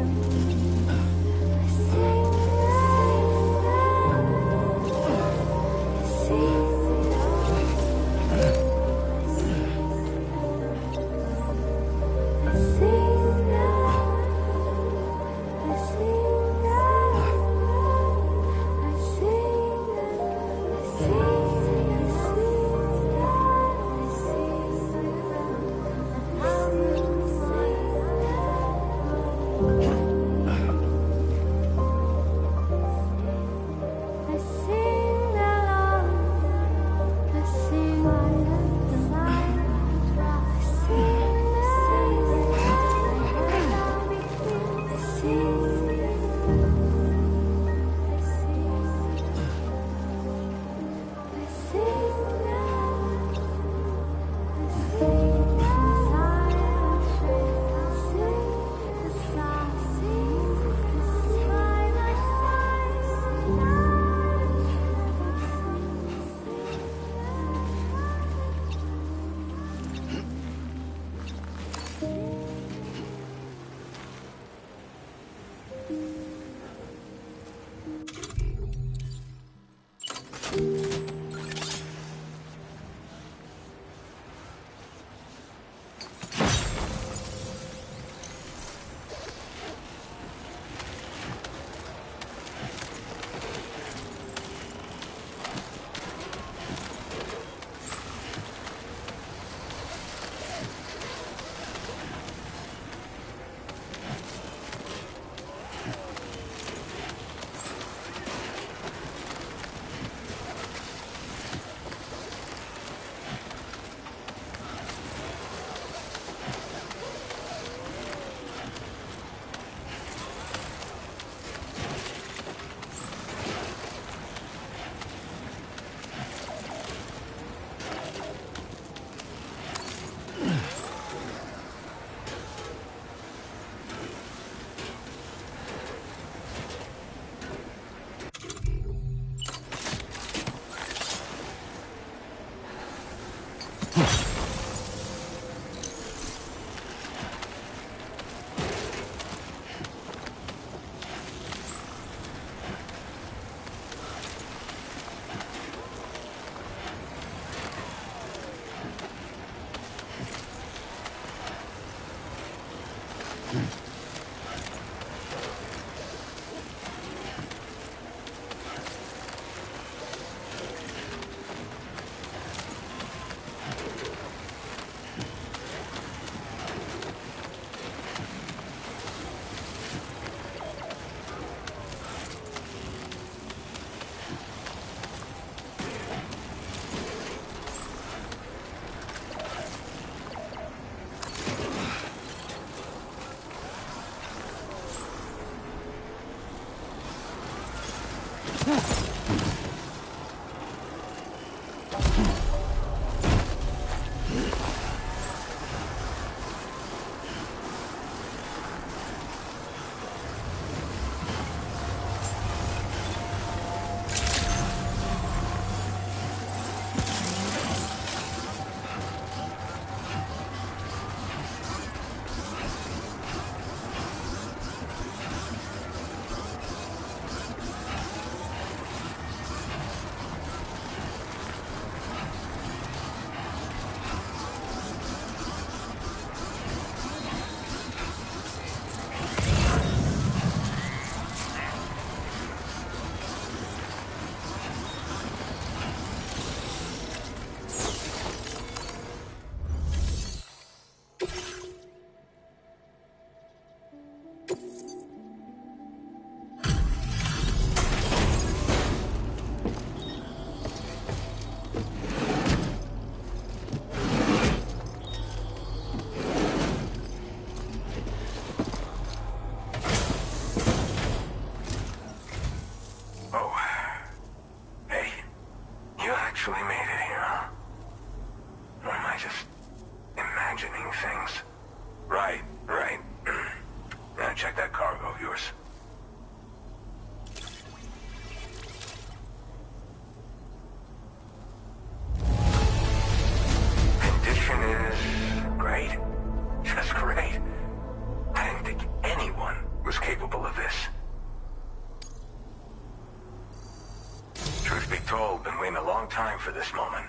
for this moment,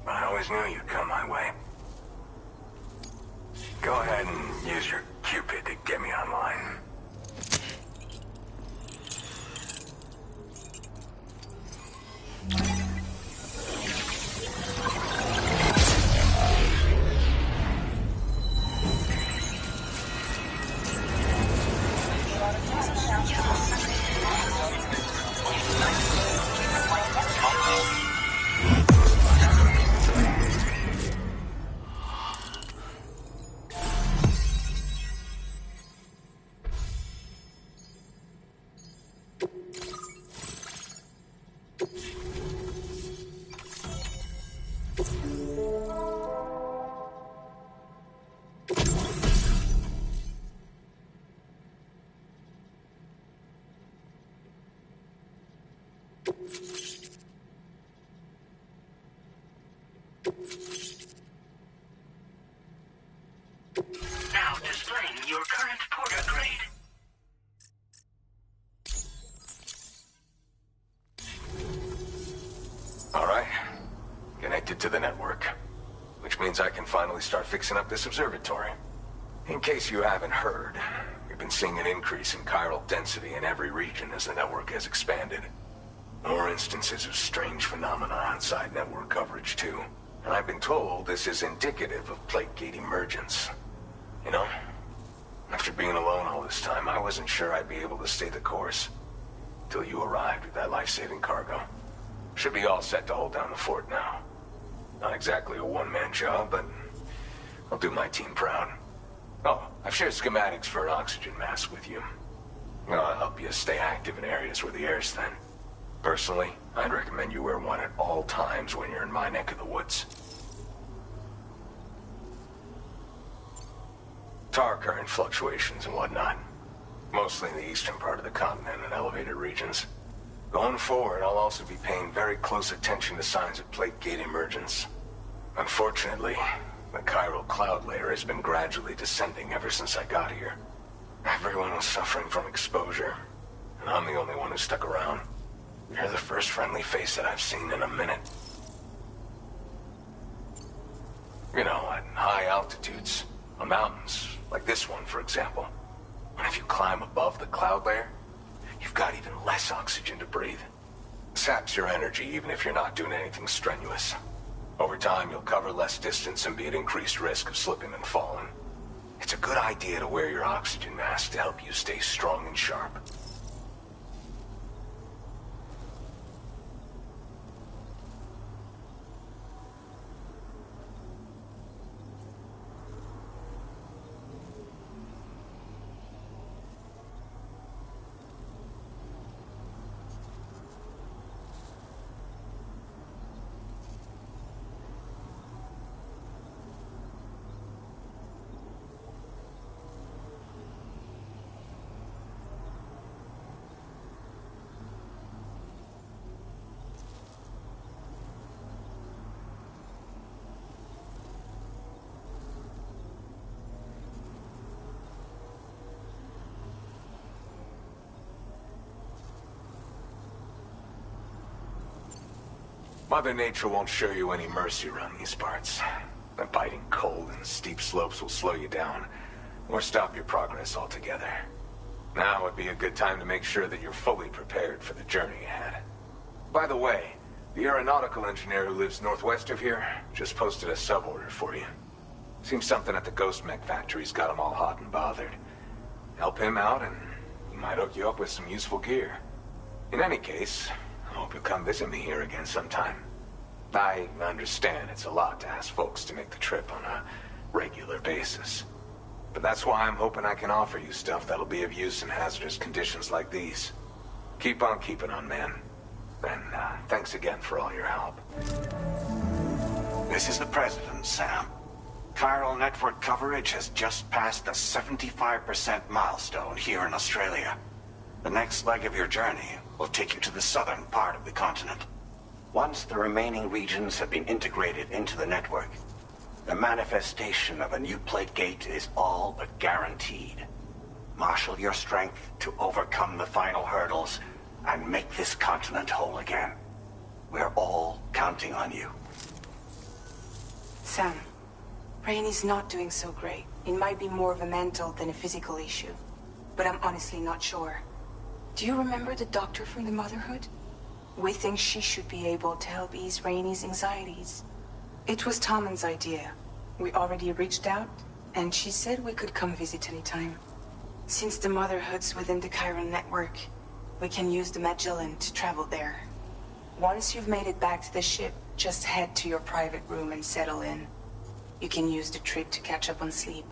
but I always knew you'd come my way. Go ahead and use your Cupid to get me online. Now displaying your current porter grade. Alright. Connected to the network. Which means I can finally start fixing up this observatory. In case you haven't heard, we've been seeing an increase in chiral density in every region as the network has expanded. More instances of strange phenomena outside network coverage, too. And I've been told this is indicative of plate gate emergence. You know, after being alone all this time, I wasn't sure I'd be able to stay the course. Till you arrived with that life-saving cargo. Should be all set to hold down the fort now. Not exactly a one-man job, but I'll do my team proud. Oh, I've shared schematics for an oxygen mask with you. I'll help you stay active in areas where the air's thin. Personally, I'd recommend you wear one at all times when you're in my neck of the woods. Tar current fluctuations and whatnot. Mostly in the eastern part of the continent and elevated regions. Going forward, I'll also be paying very close attention to signs of plate gate emergence. Unfortunately, the chiral cloud layer has been gradually descending ever since I got here. Everyone was suffering from exposure, and I'm the only one who stuck around. You're the first friendly face that I've seen in a minute. You know, at high altitudes, on mountains, like this one, for example. And if you climb above the cloud layer, you've got even less oxygen to breathe. Saps your energy even if you're not doing anything strenuous. Over time, you'll cover less distance and be at increased risk of slipping and falling. It's a good idea to wear your oxygen mask to help you stay strong and sharp. Mother Nature won't show you any mercy around these parts. The biting cold and steep slopes will slow you down, or stop your progress altogether. Now would be a good time to make sure that you're fully prepared for the journey ahead. By the way, the aeronautical engineer who lives northwest of here just posted a sub-order for you. Seems something at the Ghost Mech factory's got him all hot and bothered. Help him out and he might hook you up with some useful gear. In any case, I hope you'll come visit me here again sometime. I understand it's a lot to ask folks to make the trip on a regular basis. But that's why I'm hoping I can offer you stuff that'll be of use in hazardous conditions like these. Keep on keeping on, man. And thanks again for all your help. This is the President, Sam. Chiral network coverage has just passed the 75% milestone here in Australia. The next leg of your journey will take you to the southern part of the continent. Once the remaining regions have been integrated into the network, the manifestation of a new plate gate is all but guaranteed. Marshal your strength to overcome the final hurdles and make this continent whole again. We're all counting on you. Sam, Rainey's not doing so great. It might be more of a mental than a physical issue. But I'm honestly not sure. Do you remember the doctor from the Motherhood? We think she should be able to help ease Rainey's anxieties. It was Tommen's idea. We already reached out, and she said we could come visit anytime. Since the Motherhood's within the Chiron network, we can use the Magellan to travel there. Once you've made it back to the ship, just head to your private room and settle in. You can use the trip to catch up on sleep.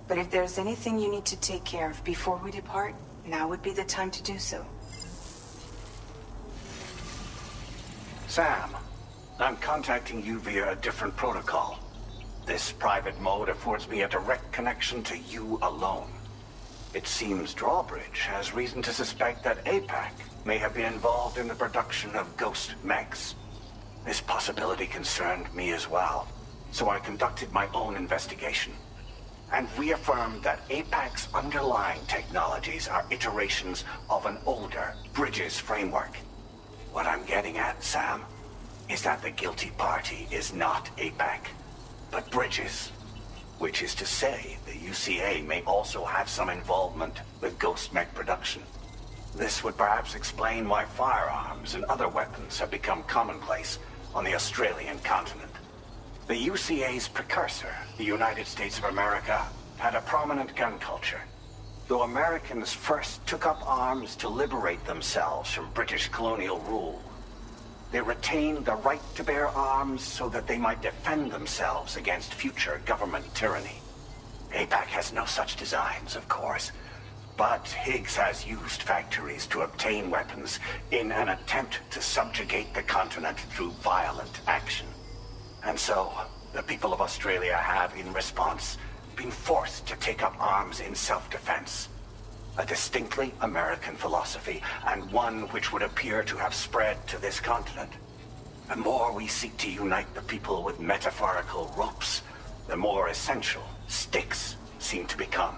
But if there's anything you need to take care of before we depart, now would be the time to do so. Sam, I'm contacting you via a different protocol. This private mode affords me a direct connection to you alone. It seems Drawbridge has reason to suspect that APAC may have been involved in the production of ghost mechs. This possibility concerned me as well, so I conducted my own investigation and reaffirmed that APAC's underlying technologies are iterations of an older Bridges framework. What I'm getting at, Sam, is that the guilty party is not APAC, but Bridges. Which is to say, the UCA may also have some involvement with ghost mech production. This would perhaps explain why firearms and other weapons have become commonplace on the Australian continent. The UCA's precursor, the United States of America, had a prominent gun culture. Though Americans first took up arms to liberate themselves from British colonial rule, they retained the right to bear arms so that they might defend themselves against future government tyranny. APAC has no such designs, of course, but Higgs has used factories to obtain weapons in an attempt to subjugate the continent through violent action. And so, the people of Australia have, in response, been forced to take up arms in self-defense. A distinctly American philosophy, and one which would appear to have spread to this continent. The more we seek to unite the people with metaphorical ropes, the more essential sticks seem to become.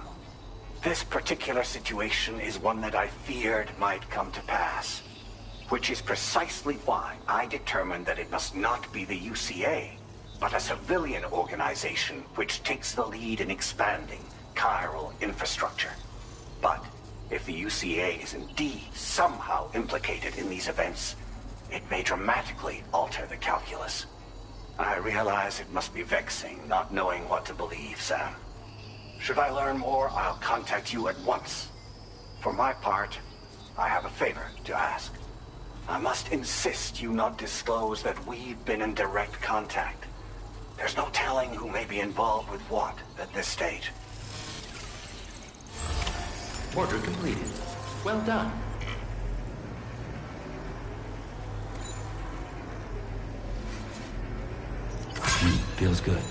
This particular situation is one that I feared might come to pass, which is precisely why I determined that it must not be the UCA, but a civilian organization which takes the lead in expanding chiral infrastructure. But if the UCA is indeed somehow implicated in these events, it may dramatically alter the calculus. I realize it must be vexing not knowing what to believe, Sam. Should I learn more, I'll contact you at once. For my part, I have a favor to ask. I must insist you not disclose that we've been in direct contact. There's no telling who may be involved with what at this stage. Order completed. Well done. Feels good.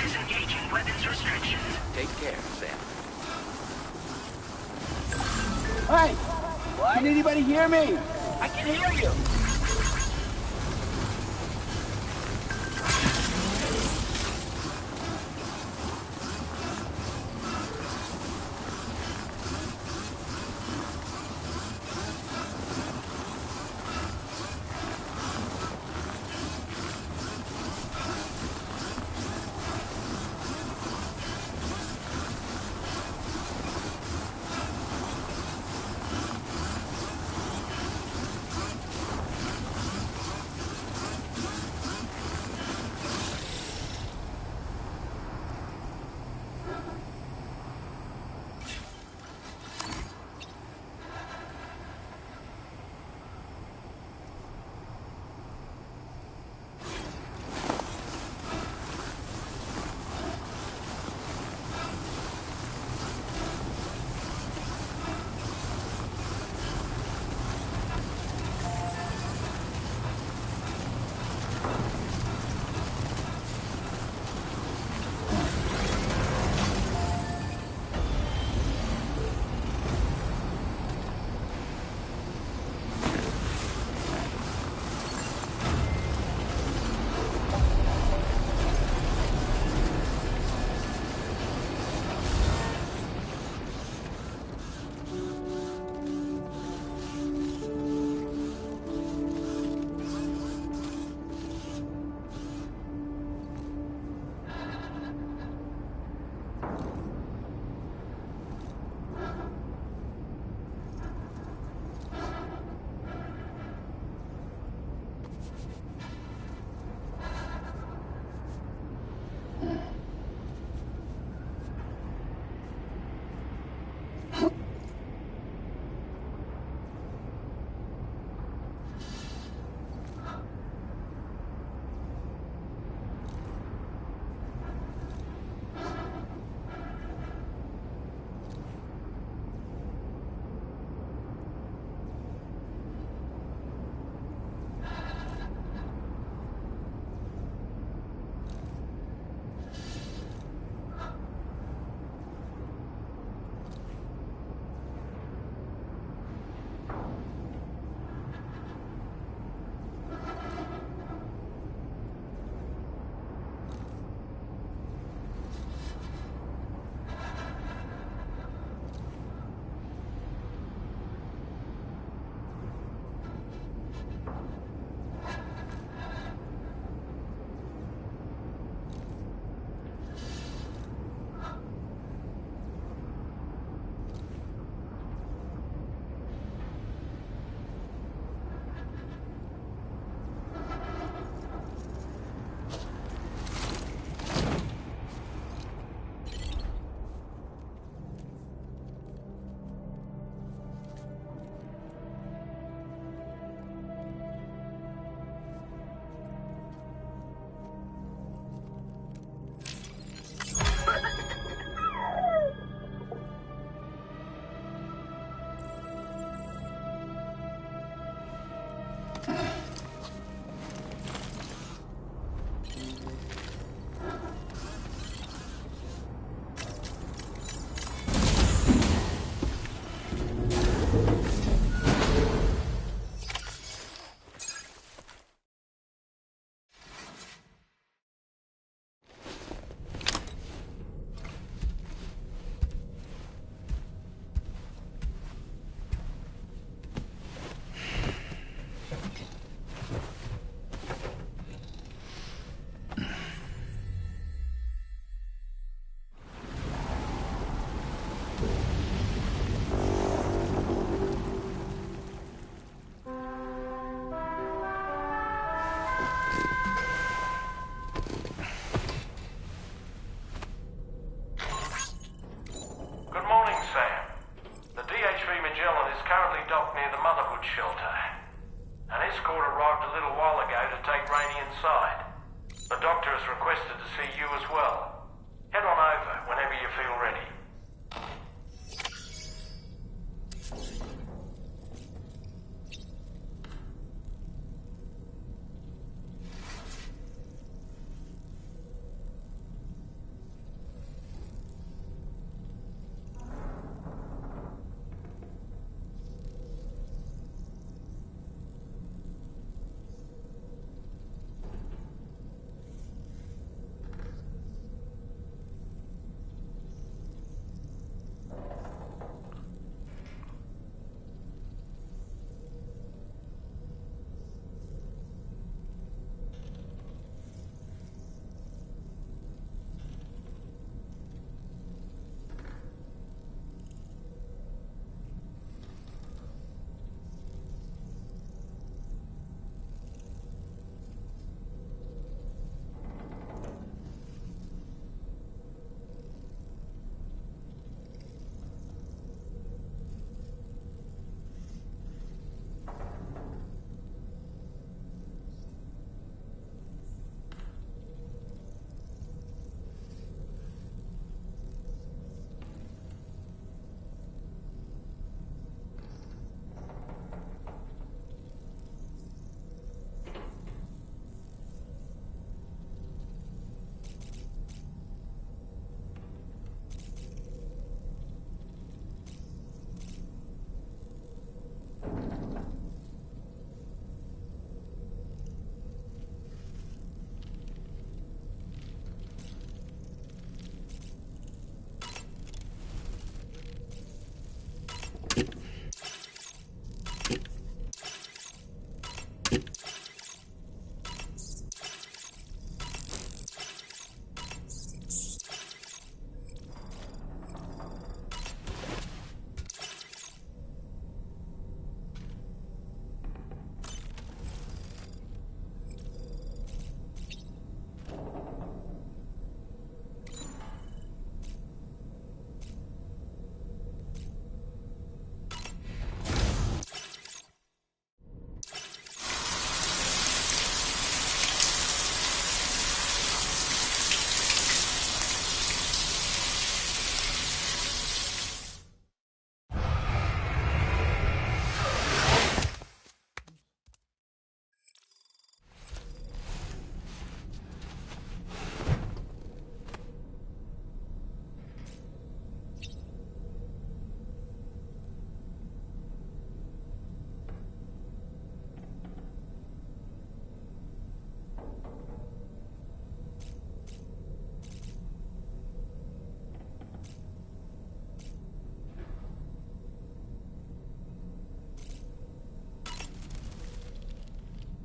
Disengaging weapons restrictions. Take care, Sam. Hey! Can anybody hear me? I can hear you! Good morning, Sam. The DH3 Magellan is currently docked near the Motherhood shelter. An escort arrived a little while ago to take Rainey inside. The doctor has requested to see you as well. Head on over whenever you feel ready.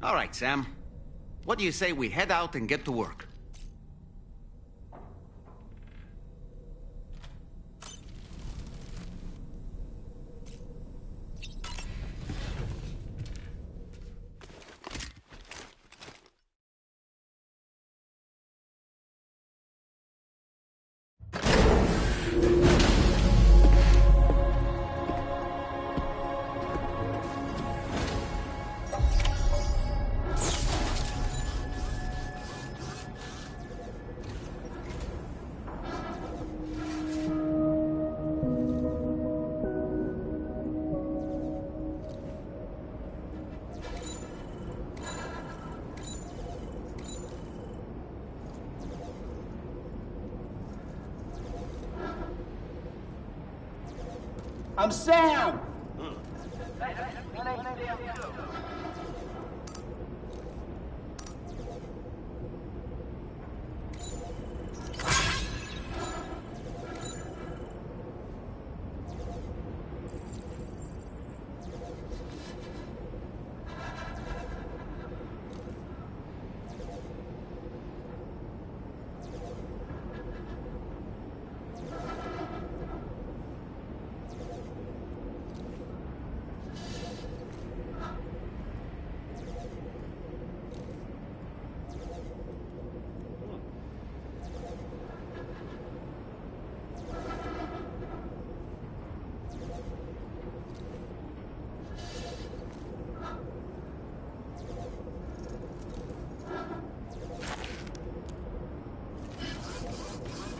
All right, Sam. What do you say we head out and get to work? I'm Sam!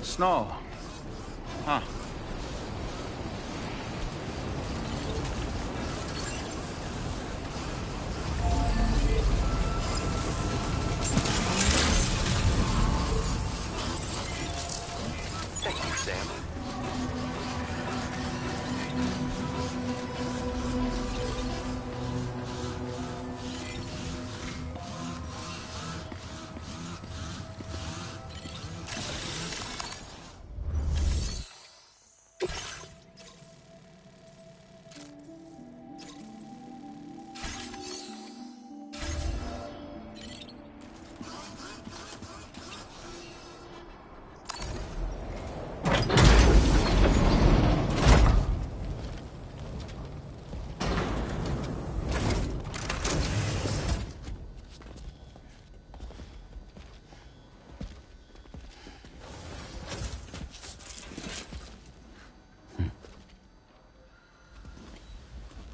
Snow. Huh. Thank you, Sam.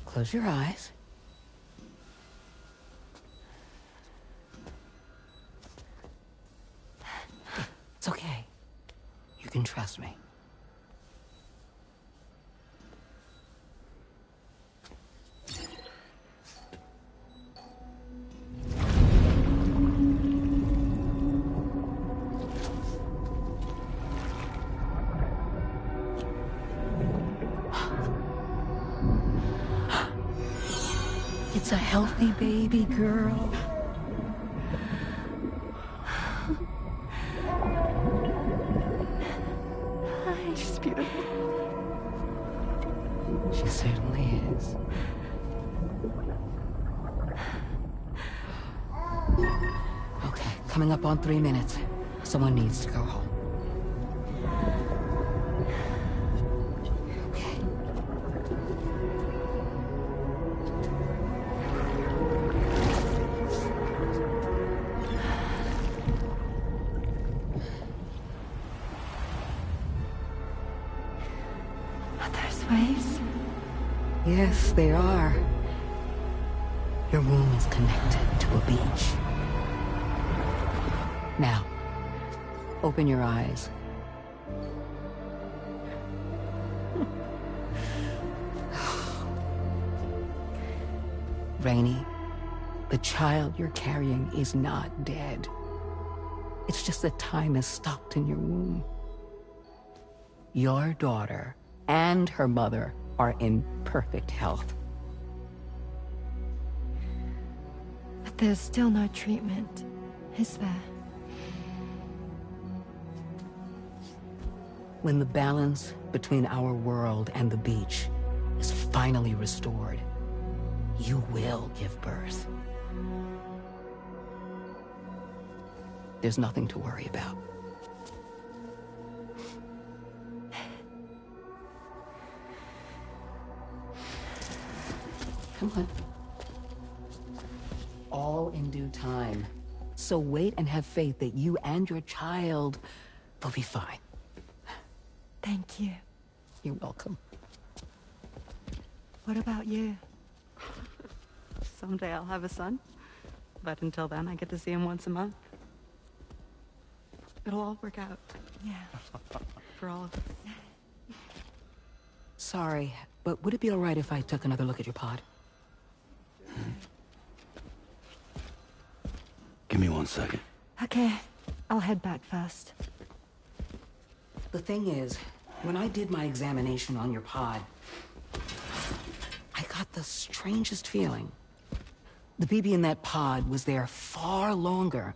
Close your eyes. It's okay. You can trust me. It's a healthy baby girl. She's beautiful. She certainly is. Okay, coming up on 3 minutes. Someone needs to go home. Waves? Yes, they are. Your womb is connected to a beach. Now, open your eyes. Rainey, the child you're carrying is not dead. It's just that time has stopped in your womb. Your daughter and her mother are in perfect health. But there's still no treatment, is there? When the balance between our world and the beach is finally restored, you will give birth. There's nothing to worry about. Come on. All in due time. So wait and have faith that you and your child will be fine. Thank you. You're welcome. What about you? Someday I'll have a son. But until then, I get to see him once a month. It'll all work out. Yeah. For all of us. Sorry, but would it be all right if I took another look at your pod? Give me 1 second. Okay, I'll head back first. The thing is, when I did my examination on your pod, I got the strangest feeling. The BB in that pod was there far longer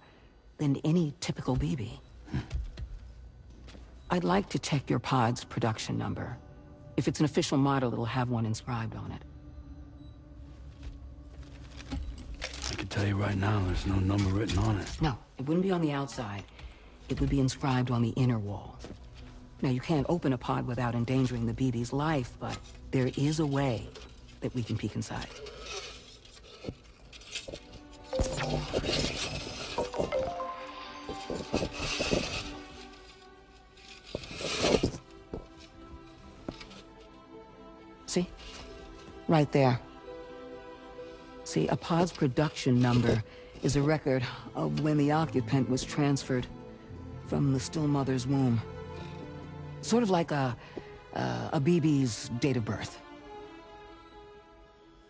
than any typical BB. I'd like to check your pod's production number. If it's an official model, it'll have one inscribed on it. I can tell you right now, there's no number written on it. No, it wouldn't be on the outside. It would be inscribed on the inner wall. Now, you can't open a pod without endangering the BB's life, but there is a way that we can peek inside. See? Right there. See, a pod's production number is a record of when the occupant was transferred from the still mother's womb. Sort of like a BB's date of birth.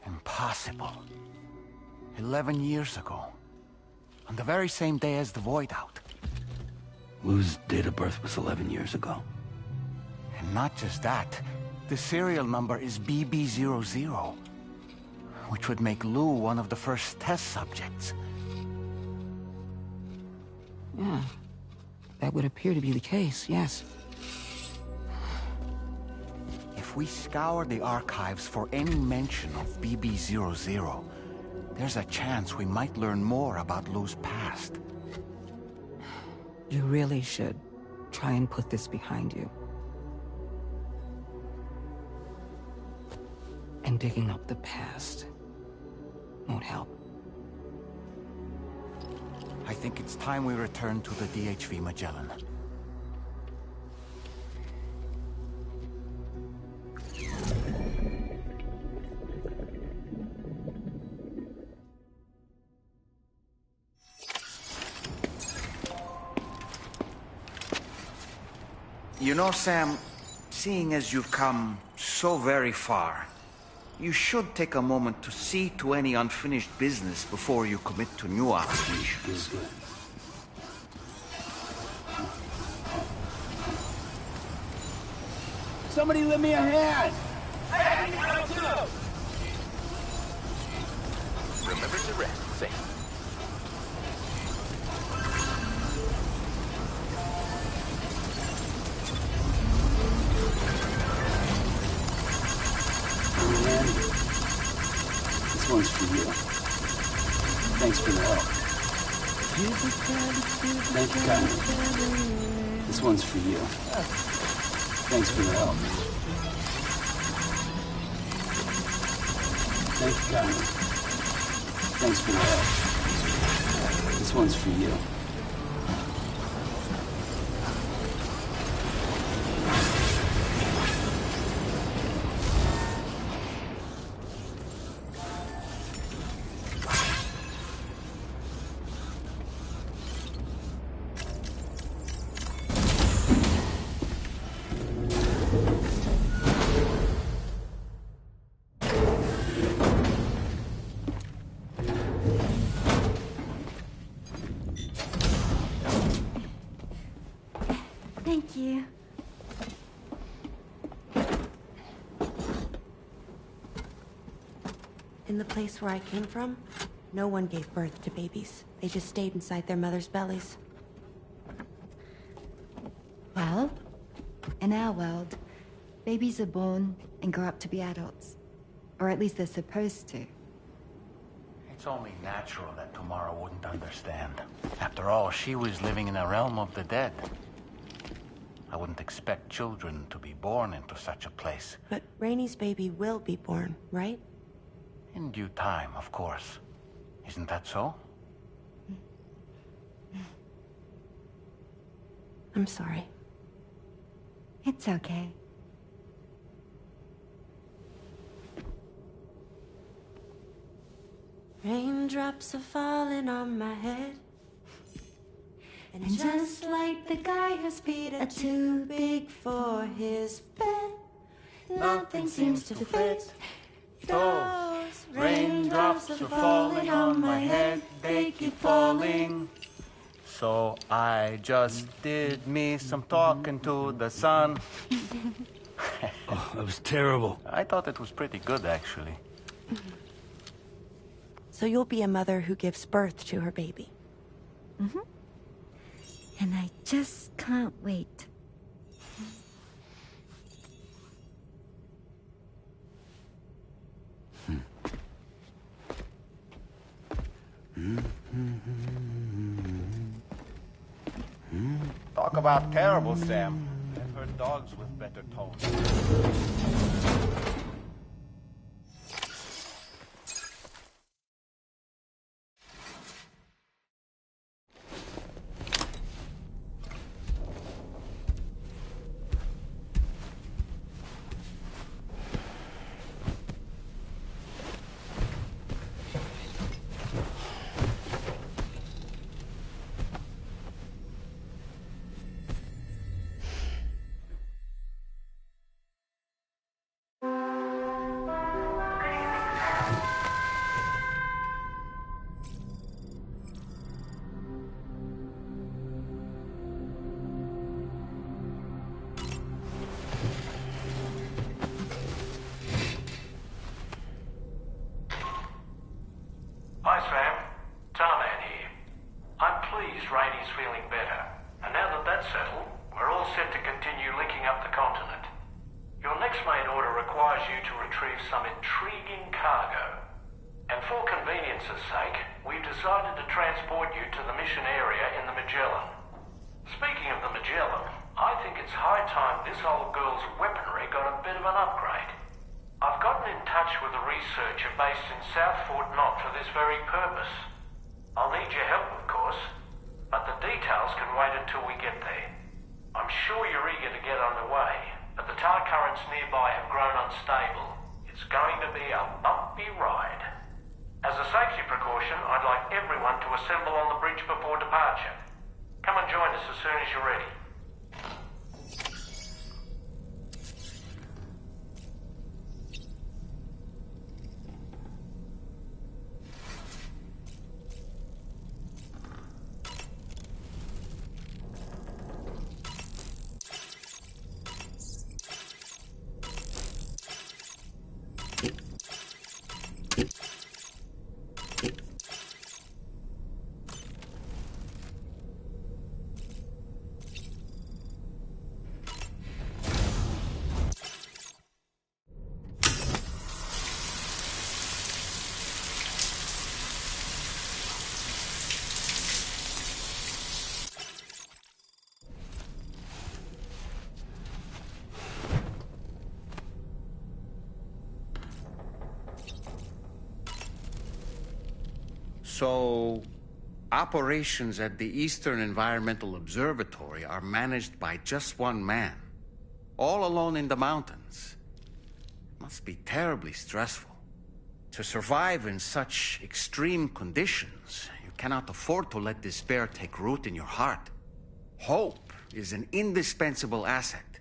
Impossible. 11 years ago. On the very same day as the Void Out. Lou's date of birth was 11 years ago. And not just that. The serial number is BB00. Which would make Lou one of the first test subjects. Yeah. That would appear to be the case, yes. If we scour the archives for any mention of BB00, there's a chance we might learn more about Lou's past. You really should try and put this behind you. And digging up the past won't help. I think it's time we return to the DHV Magellan. You know, Sam, seeing as you've come so very far, you should take a moment to see to any unfinished business before you commit to new obligations. Somebody lend me a hand! Remember to rest, Sam. This one's for you. Thanks for the help. Thank you, kindly. This one's for you. Thanks for the help. Thank you, kindly. Thanks for the help. This one's for you. Thank you. In the place where I came from, no one gave birth to babies. They just stayed inside their mother's bellies. Well, in our world, babies are born and grow up to be adults. Or at least they're supposed to. It's only natural that Tamara wouldn't understand. After all, she was living in a realm of the dead. I wouldn't expect children to be born into such a place. But Rainey's baby will be born, right? In due time, of course. Isn't that so? I'm sorry. It's okay. Raindrops are falling on my head. And just like the guy whose feet are too big for his bed, nothing seems to fit. Those raindrops are falling on my head, they keep falling. So I just did me some talking to the sun. Oh, that was terrible. I thought it was pretty good, actually. So you'll be a mother who gives birth to her baby. Mm-hmm. And I just can't wait. Talk about terrible, Sam. I've heard dogs with better tones. Hi, Sam. Tarman here. I'm pleased Rainey's feeling better. And now that that's settled, we're all set to continue linking up the continent. Your next main order requires you to retrieve some intriguing cargo. And for convenience's sake, we've decided to transport you to the mission area in the Magellan. Speaking of the Magellan, I think it's high time this old girl's weaponry got a bit of an upgrade. I've gotten in touch with a researcher based in South Fort Knott for this very purpose. I'll need your help, of course, but the details can wait until we get there. I'm sure you're eager to get underway, but the tar currents nearby have grown unstable. It's going to be a bumpy ride. As a safety precaution, I'd like everyone to assemble on the bridge before departure. Come and join us as soon as you're ready. So, operations at the Eastern Environmental Observatory are managed by just one man, all alone in the mountains. Must be terribly stressful. To survive in such extreme conditions, you cannot afford to let despair take root in your heart. Hope is an indispensable asset.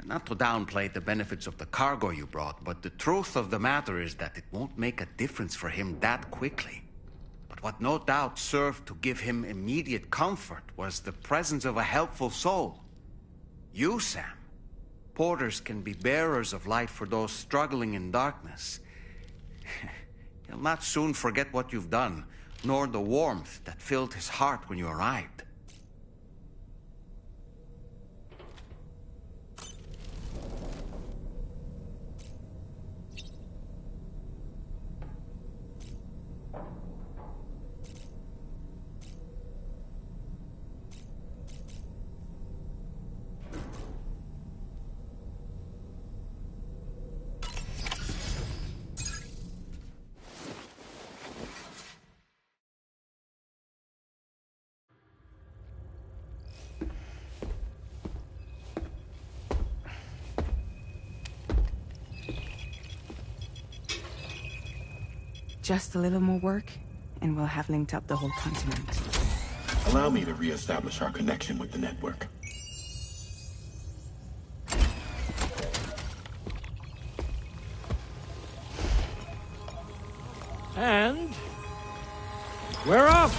Not to downplay the benefits of the cargo you brought, but the truth of the matter is that it won't make a difference for him that quickly. But what no doubt served to give him immediate comfort was the presence of a helpful soul. You, Sam. Porters can be bearers of light for those struggling in darkness. He'll not soon forget what you've done, nor the warmth that filled his heart when you arrived. Just a little more work, and we'll have linked up the whole continent. Allow me to reestablish our connection with the network. And we're off!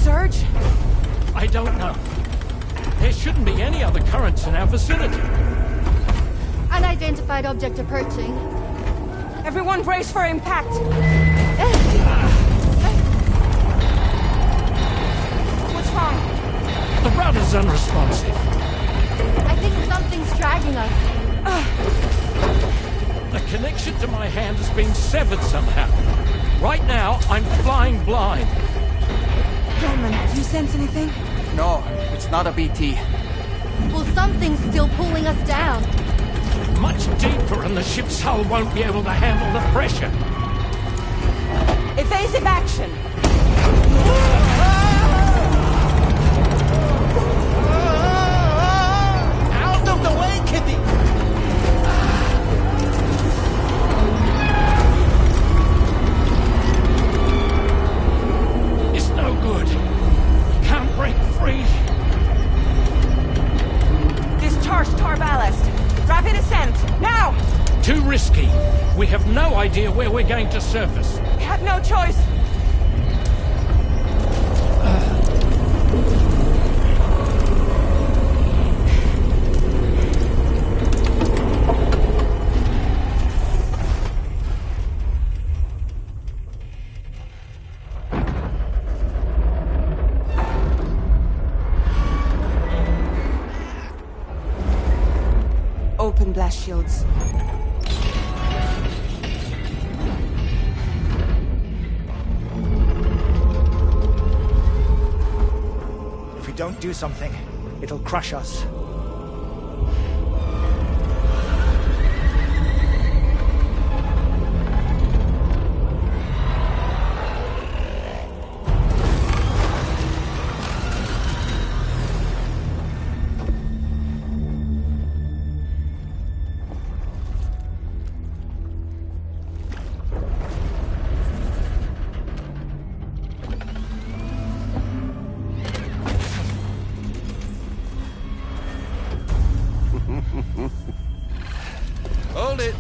surge? I don't know. There shouldn't be any other currents in our vicinity. Unidentified object approaching. Everyone brace for impact. What's wrong? The rudder's unresponsive. I think something's dragging us. The connection to my hand has been severed somehow. Right now, I'm flying blind. Norman, do you sense anything? No, it's not a BT. Well, something's still pulling us down. Much deeper and the ship's hull won't be able to handle the pressure. Evasive action! Out of the way, Kitty! It's no good. Can't break free. Discharge tar ballast. Rapid ascent, now! Too risky. We have no idea where we're going to surface. We have no choice. Open blast shields. If we don't do something, it'll crush us. Hold it.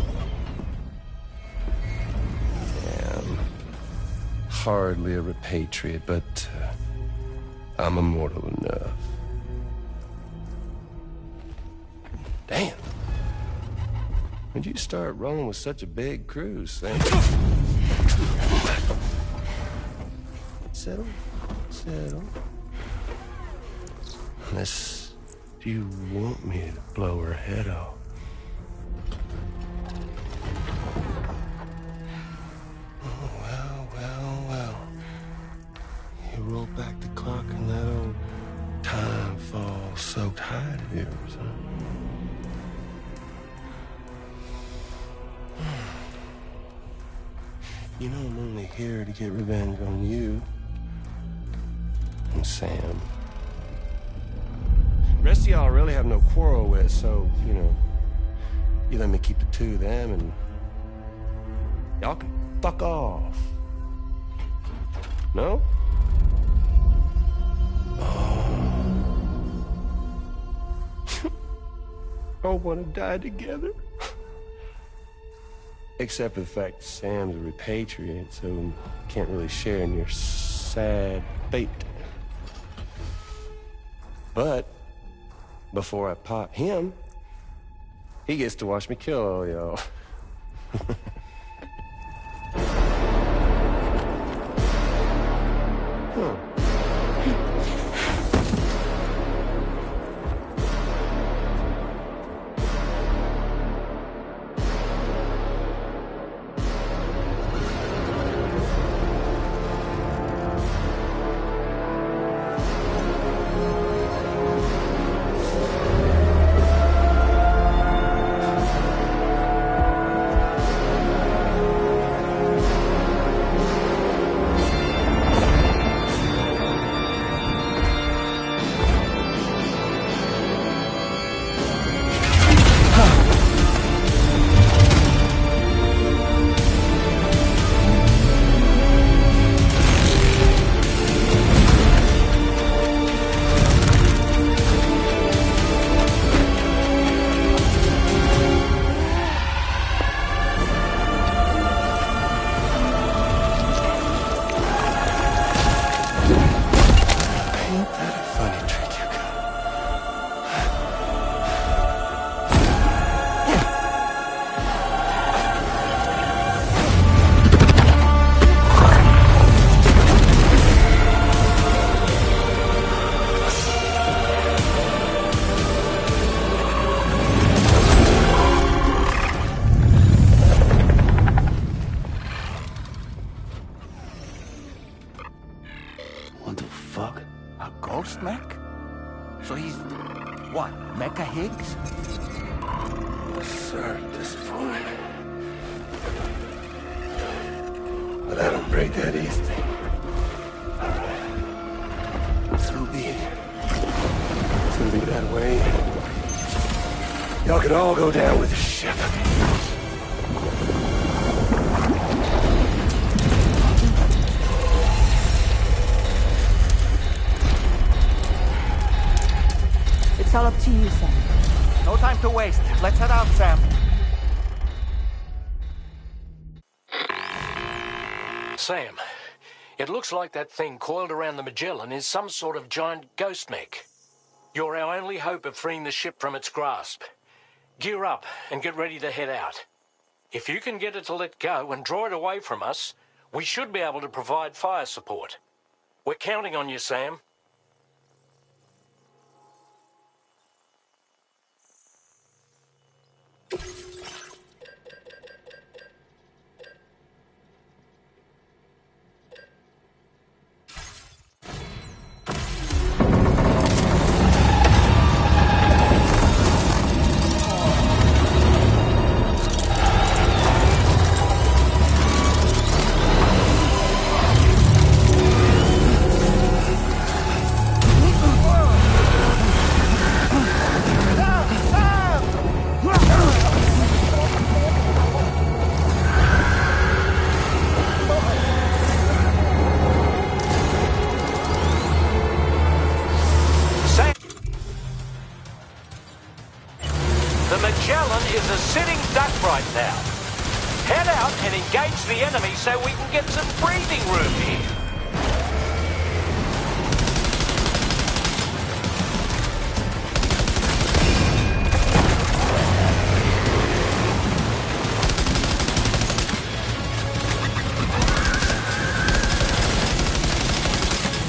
Damn. Hardly a repatriate, but I'm immortal enough. Damn. When'd you start rolling with such a big crew, Sam? Settle. Settle. Unless you want me to blow her head off. Oh, well. You roll back the clock and that old time fall soaked hide of yours, huh? You know I'm only here to get revenge on you and Sam. The rest of y'all I really have no quarrel with, so, you know, you let me keep the two of them and y'all can fuck off. No? All want to die together. Except for the fact that Sam's a repatriate, so can't really share in your sad fate. But before I pop him, he gets to watch me kill all y'all. Ghost mech? So he's... what, Mecha Higgs? Sir, at this point. But I don't break that easy. So be it. It's gonna be that way. Y'all could all go down with the ship. It's all up to you, Sam. No time to waste. Let's head out, Sam. Sam, it looks like that thing coiled around the Magellan is some sort of giant ghost mech. You're our only hope of freeing the ship from its grasp. Gear up and get ready to head out. If you can get it to let go and draw it away from us, we should be able to provide fire support. We're counting on you, Sam. The Magellan is a sitting duck right now. Head out and engage the enemy so we can get some breathing room here.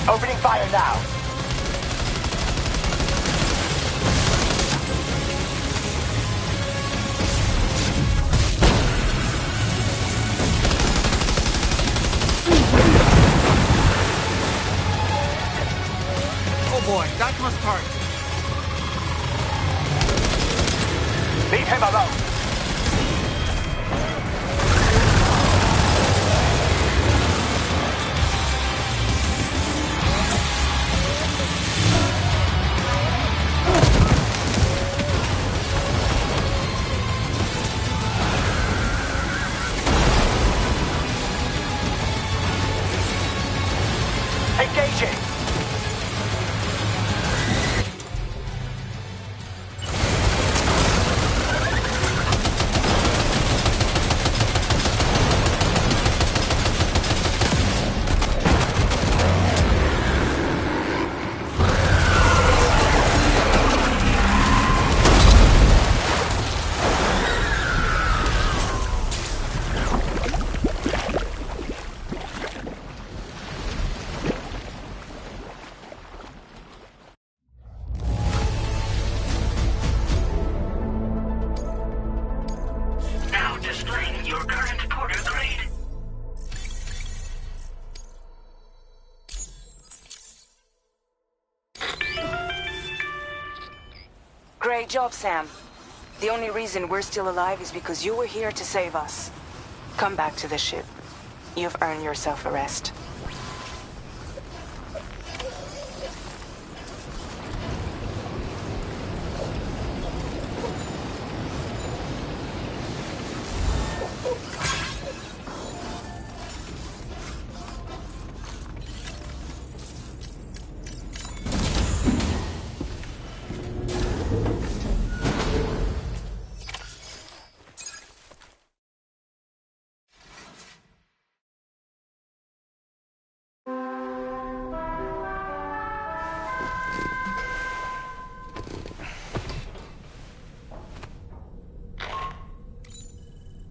Opening fire now. Oh boy, that must hurt. Leave him alone. Engaging. Now displaying your current Porter grade. Great job, Sam. The only reason we're still alive is because you were here to save us. Come back to the ship. You've earned yourself a rest.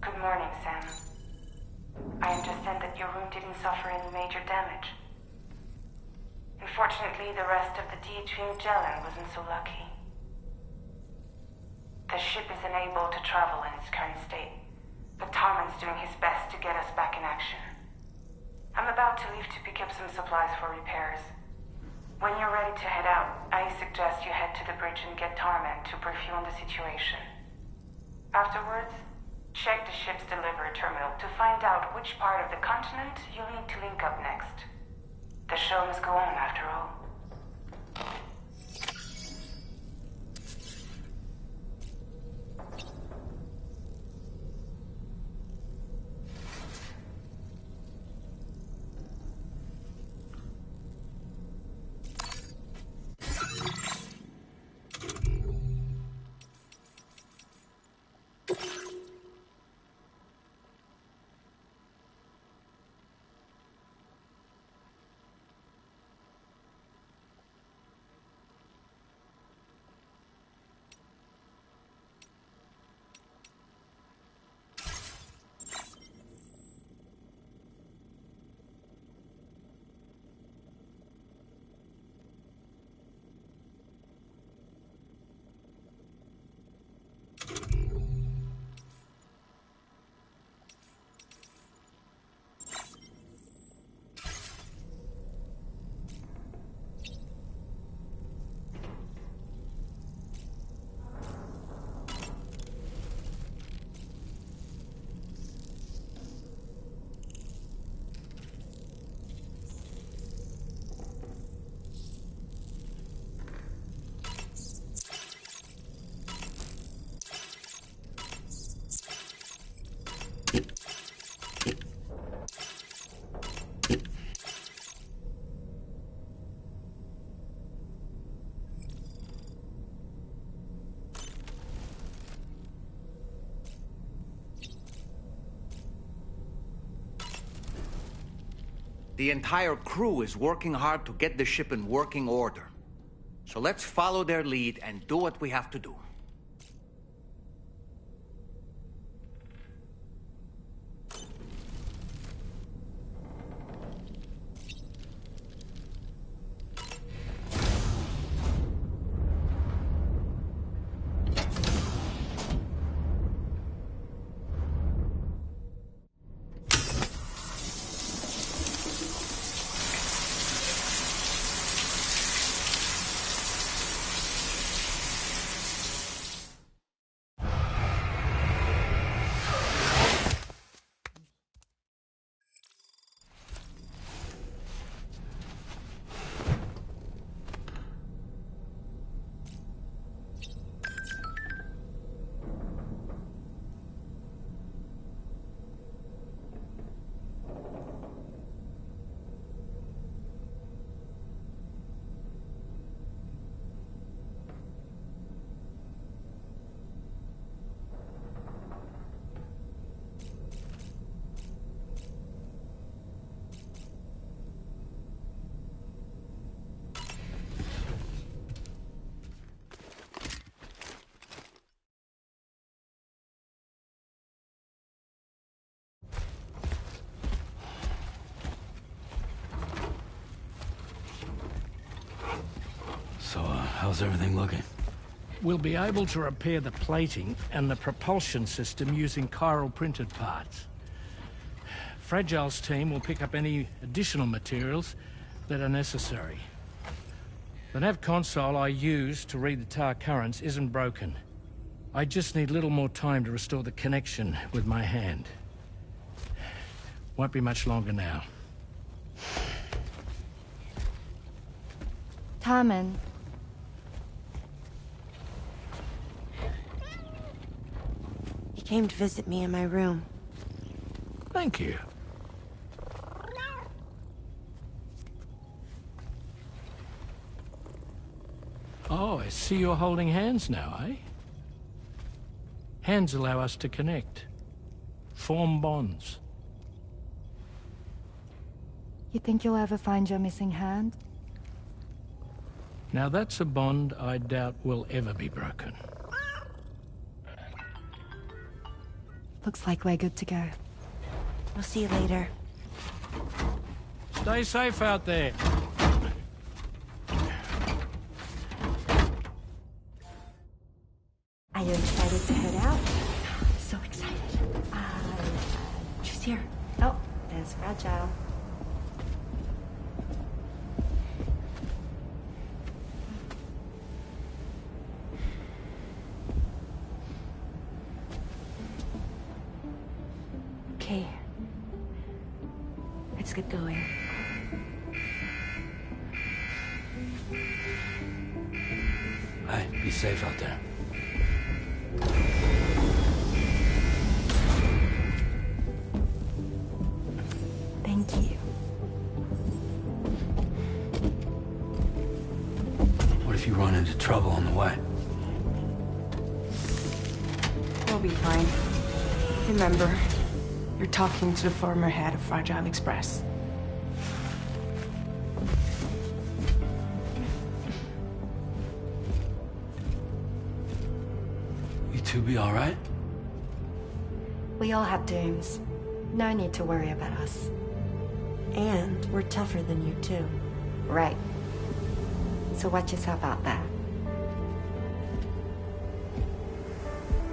Good morning, Sam. I understand that your room didn't suffer any major damage. Unfortunately, the rest of the DHV Magellan wasn't so lucky. The ship is unable to travel in its current state, but Tarman's doing his best to get us back in action. I'm about to leave to pick up some supplies for repairs. When you're ready to head out, I suggest you head to the bridge and get Tarman to brief you on the situation. Afterwards, check the ship's delivery terminal to find out which part of the continent you'll need to link up next. The show must go on, after all. The entire crew is working hard to get the ship in working order. So let's follow their lead and do what we have to do. So, how's everything looking? We'll be able to repair the plating and the propulsion system using chiral printed parts. Fragile's team will pick up any additional materials that are necessary. The nav console I use to read the tar currents isn't broken. I just need a little more time to restore the connection with my hand. Won't be much longer now. Tarman. He came to visit me in my room. Thank you. Oh, I see you're holding hands now, eh? Hands allow us to connect. Form bonds. You think you'll ever find your missing hand? Now that's a bond I doubt will ever be broken. Looks like we're good to go. We'll see you later. Stay safe out there. Are you excited to head out? So excited. She's here. Oh, there's Fragile. get going. Hey, be safe out there. Thank you. What if you run into trouble on the way? We'll be fine. Remember, you're talking to the former head of Fragile Express. You two be all right? We all have dooms. No need to worry about us. And we're tougher than you, too. Right. So watch yourself out there.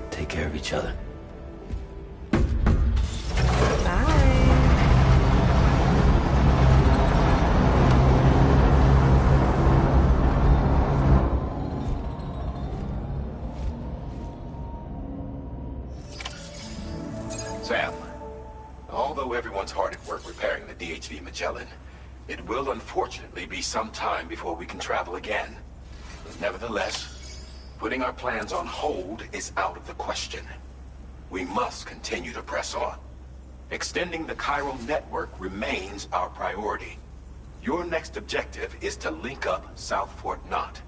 Take care of each other. Sam, although everyone's hard at work repairing the DHV Magellan, it will unfortunately be some time before we can travel again. Nevertheless, putting our plans on hold is out of the question. We must continue to press on. Extending the chiral network remains our priority. Your next objective is to link up South Fort Knot.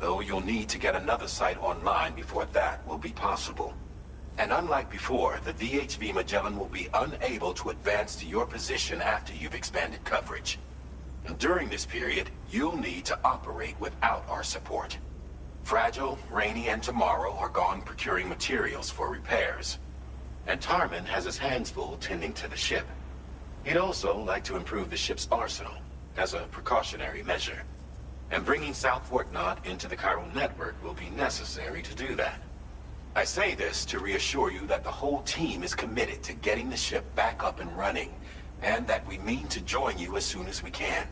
Though you'll need to get another site online before that will be possible. And unlike before, the DHV Magellan will be unable to advance to your position after you've expanded coverage. During this period, you'll need to operate without our support. Fragile, Rainy, and Tomorrow are gone procuring materials for repairs. And Tarman has his hands full tending to the ship. He'd also like to improve the ship's arsenal, as a precautionary measure. And bringing South Fort Knot into the chiral network will be necessary to do that. I say this to reassure you that the whole team is committed to getting the ship back up and running, and that we mean to join you as soon as we can.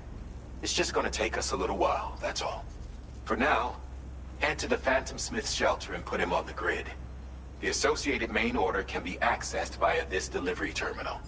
It's just gonna take us a little while, that's all. For now, head to the Phantom Smith shelter and put him on the grid. The associated main order can be accessed via this delivery terminal.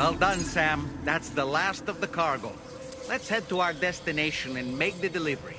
Well done, Sam. That's the last of the cargo. Let's head to our destination and make the delivery.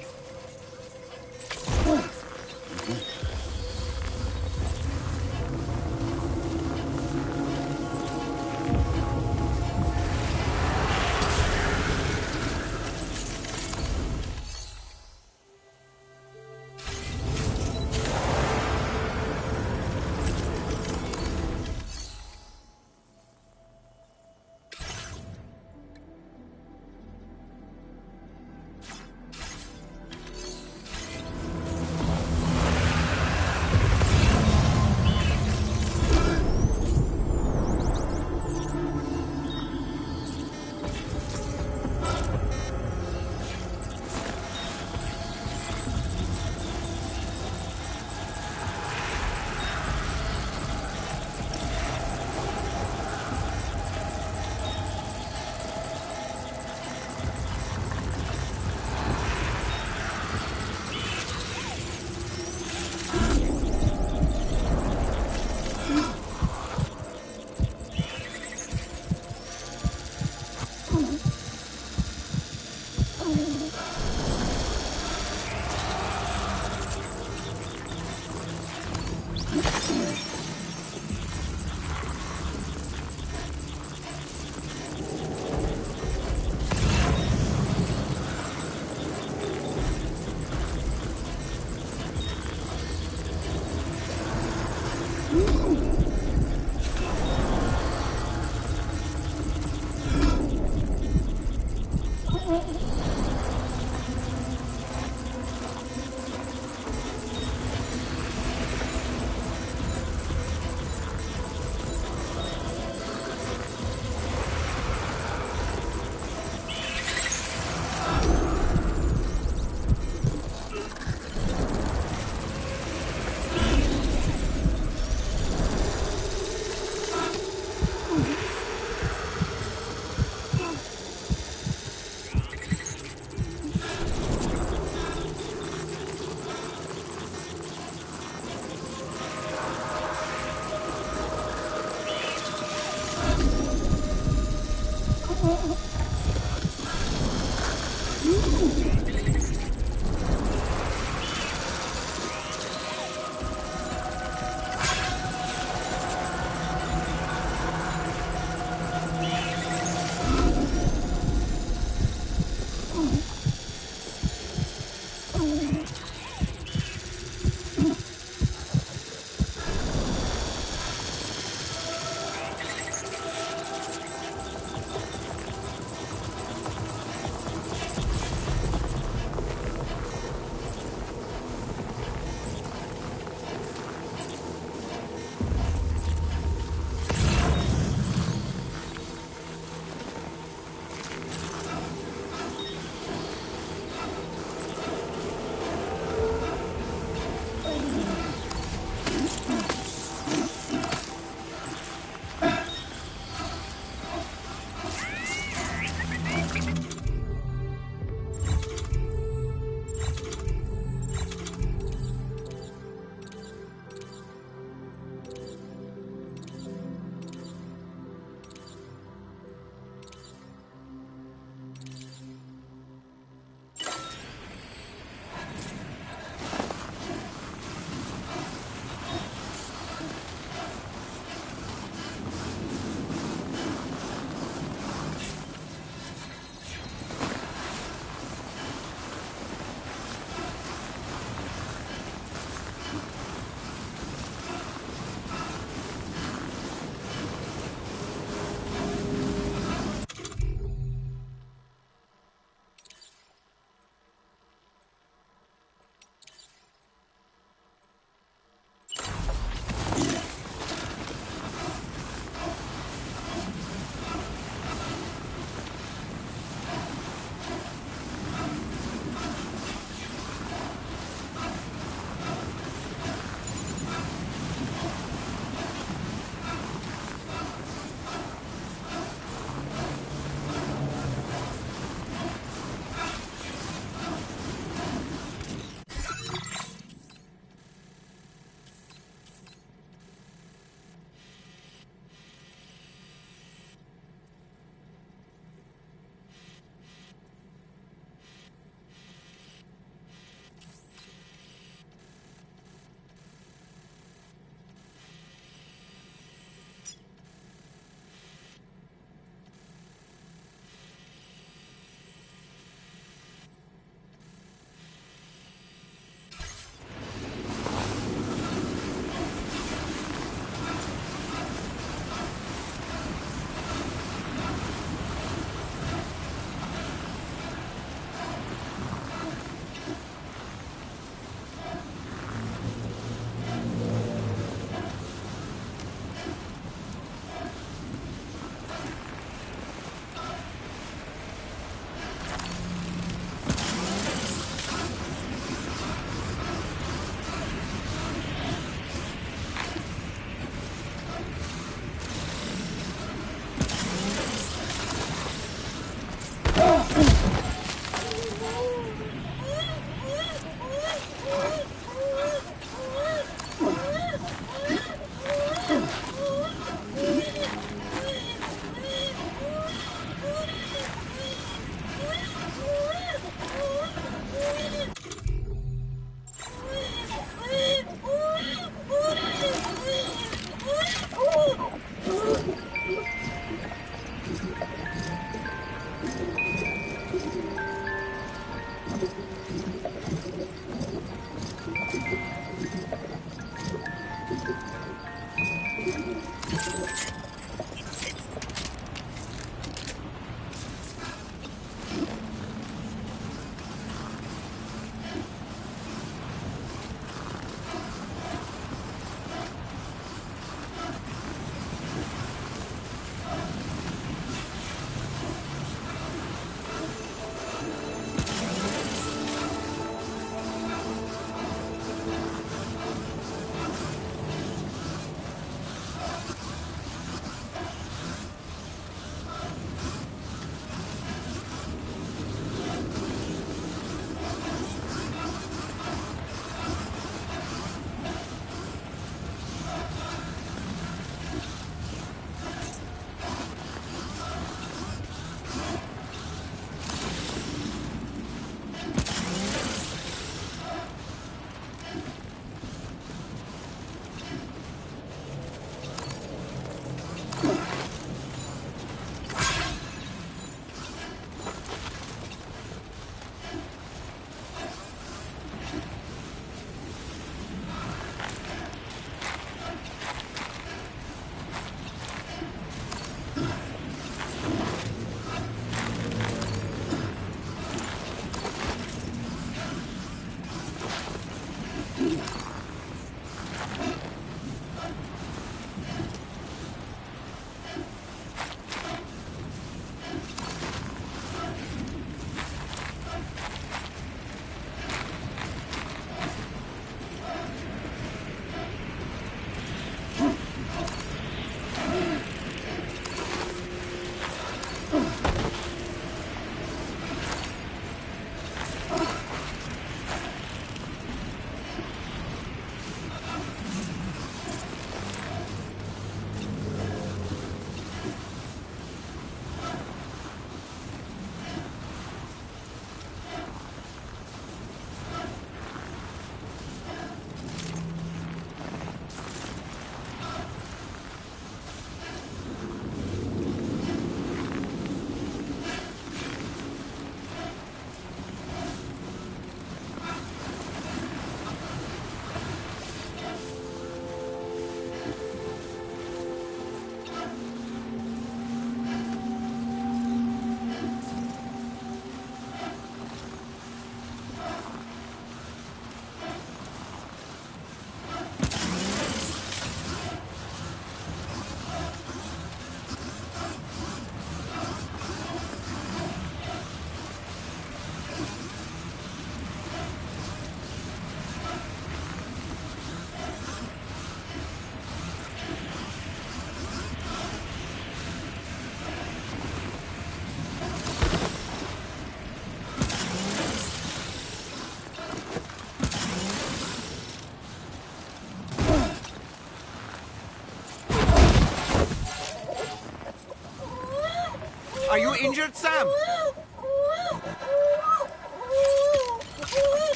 injured, Sam?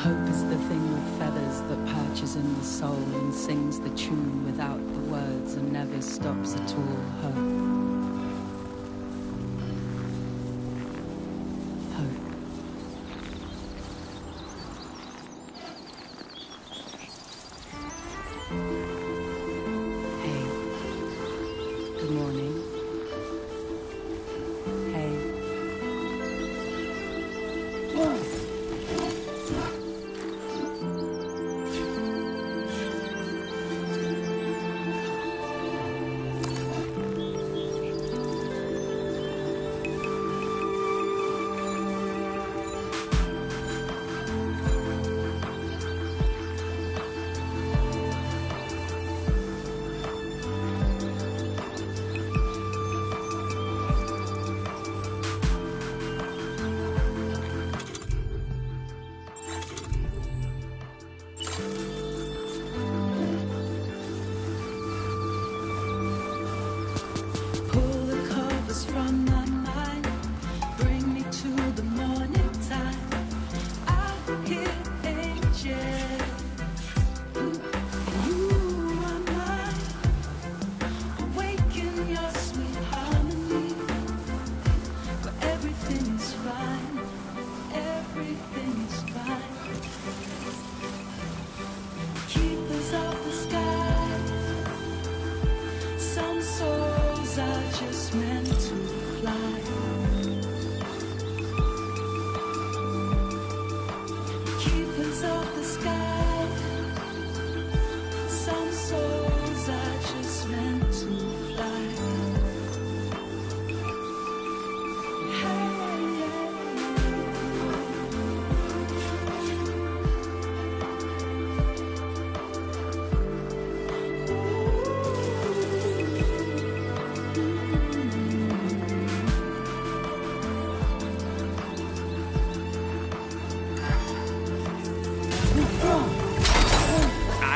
Hope is the thing with feathers that perches in the soul and sings the tune without the words and never stops at all. Hope.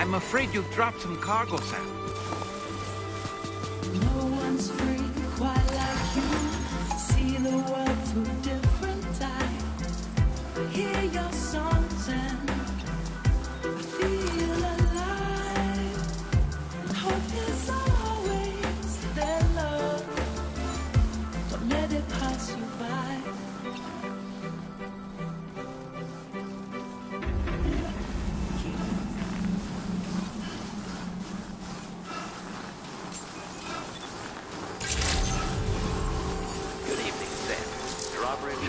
I'm afraid you've dropped some cargo, Sam. No one's free quite like you. See the world through different eyes. Hear your songs and I feel alive. Hope is always there, love. Don't let it pass you by.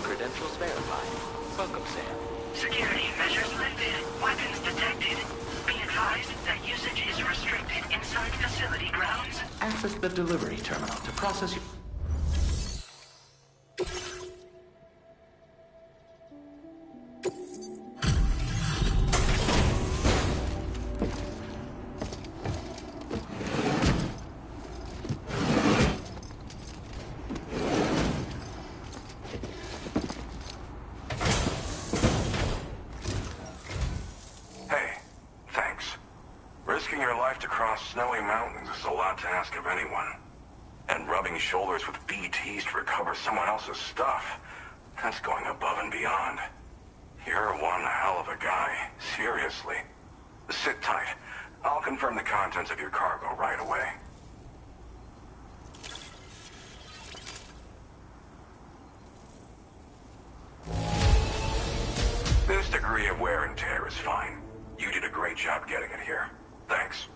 Credentials verified. Welcome, Sam. Security measures lifted. Weapons detected. Be advised that usage is restricted inside facility grounds. Access the delivery terminal to process your... Snowy mountains is a lot to ask of anyone. And rubbing shoulders with BTs to recover someone else's stuff, that's going above and beyond. You're one hell of a guy, seriously. Sit tight. I'll confirm the contents of your cargo right away. This degree of wear and tear is fine. You did a great job getting it here. Thanks.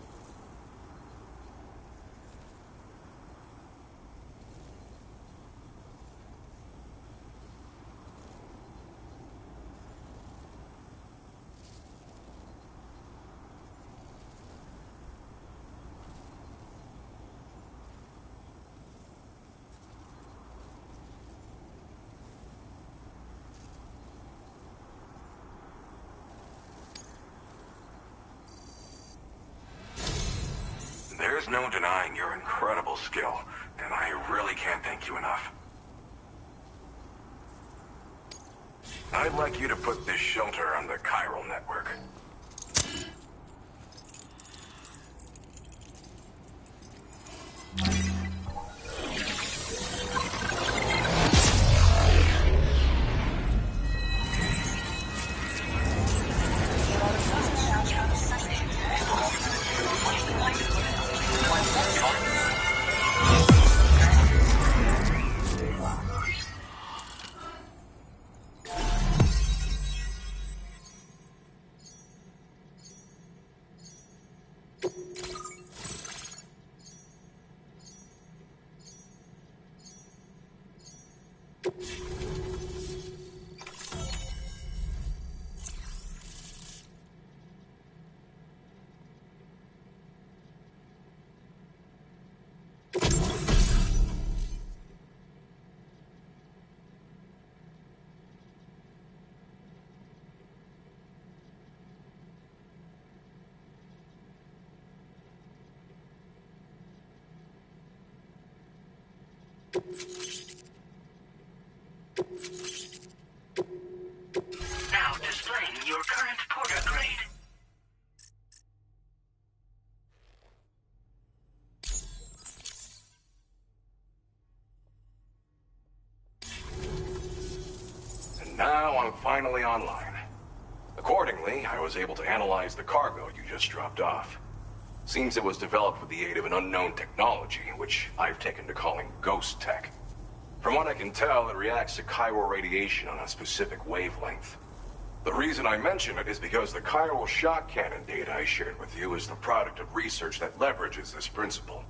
There's no denying your incredible skill, and I really can't thank you enough. I'd like you to put this shelter on the chiral network. Now displaying your current porter grade. And now I'm finally online. Accordingly, I was able to analyze the cargo you just dropped off. Seems it was developed with the aid of an unknown technology, which I've taken to calling ghost tech. From what I can tell, it reacts to chiral radiation on a specific wavelength. The reason I mention it is because the chiral shock cannon data I shared with you is the product of research that leverages this principle.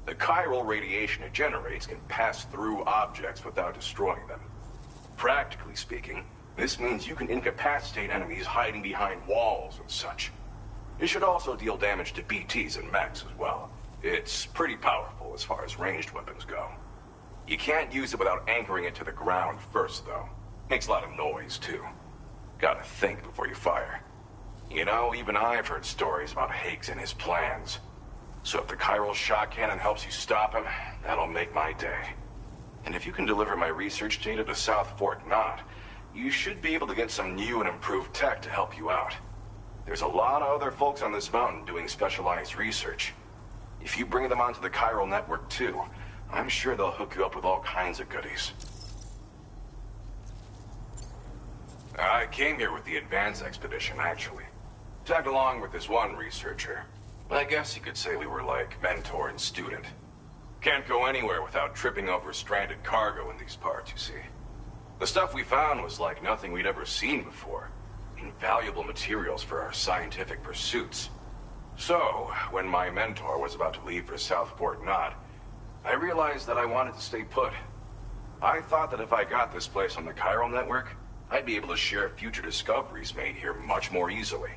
The chiral radiation it generates can pass through objects without destroying them. Practically speaking, this means you can incapacitate enemies hiding behind walls and such. It should also deal damage to BTs and mechs as well. It's pretty powerful as far as ranged weapons go. You can't use it without anchoring it to the ground first, though. Makes a lot of noise, too. Gotta think before you fire. You know, even I've heard stories about Higgs and his plans. So if the chiral shock cannon helps you stop him, that'll make my day. And if you can deliver my research data to South Fort Knott, you should be able to get some new and improved tech to help you out. There's a lot of other folks on this mountain doing specialized research. If you bring them onto the chiral network too, I'm sure they'll hook you up with all kinds of goodies. I came here with the advance expedition, actually. Tagged along with this one researcher. I guess you could say we were like mentor and student. Can't go anywhere without tripping over stranded cargo in these parts, you see. The stuff we found was like nothing we'd ever seen before. Invaluable materials for our scientific pursuits. So, when my mentor was about to leave for South Fort Knot, I realized that I wanted to stay put. I thought that if I got this place on the chiral network, I'd be able to share future discoveries made here much more easily.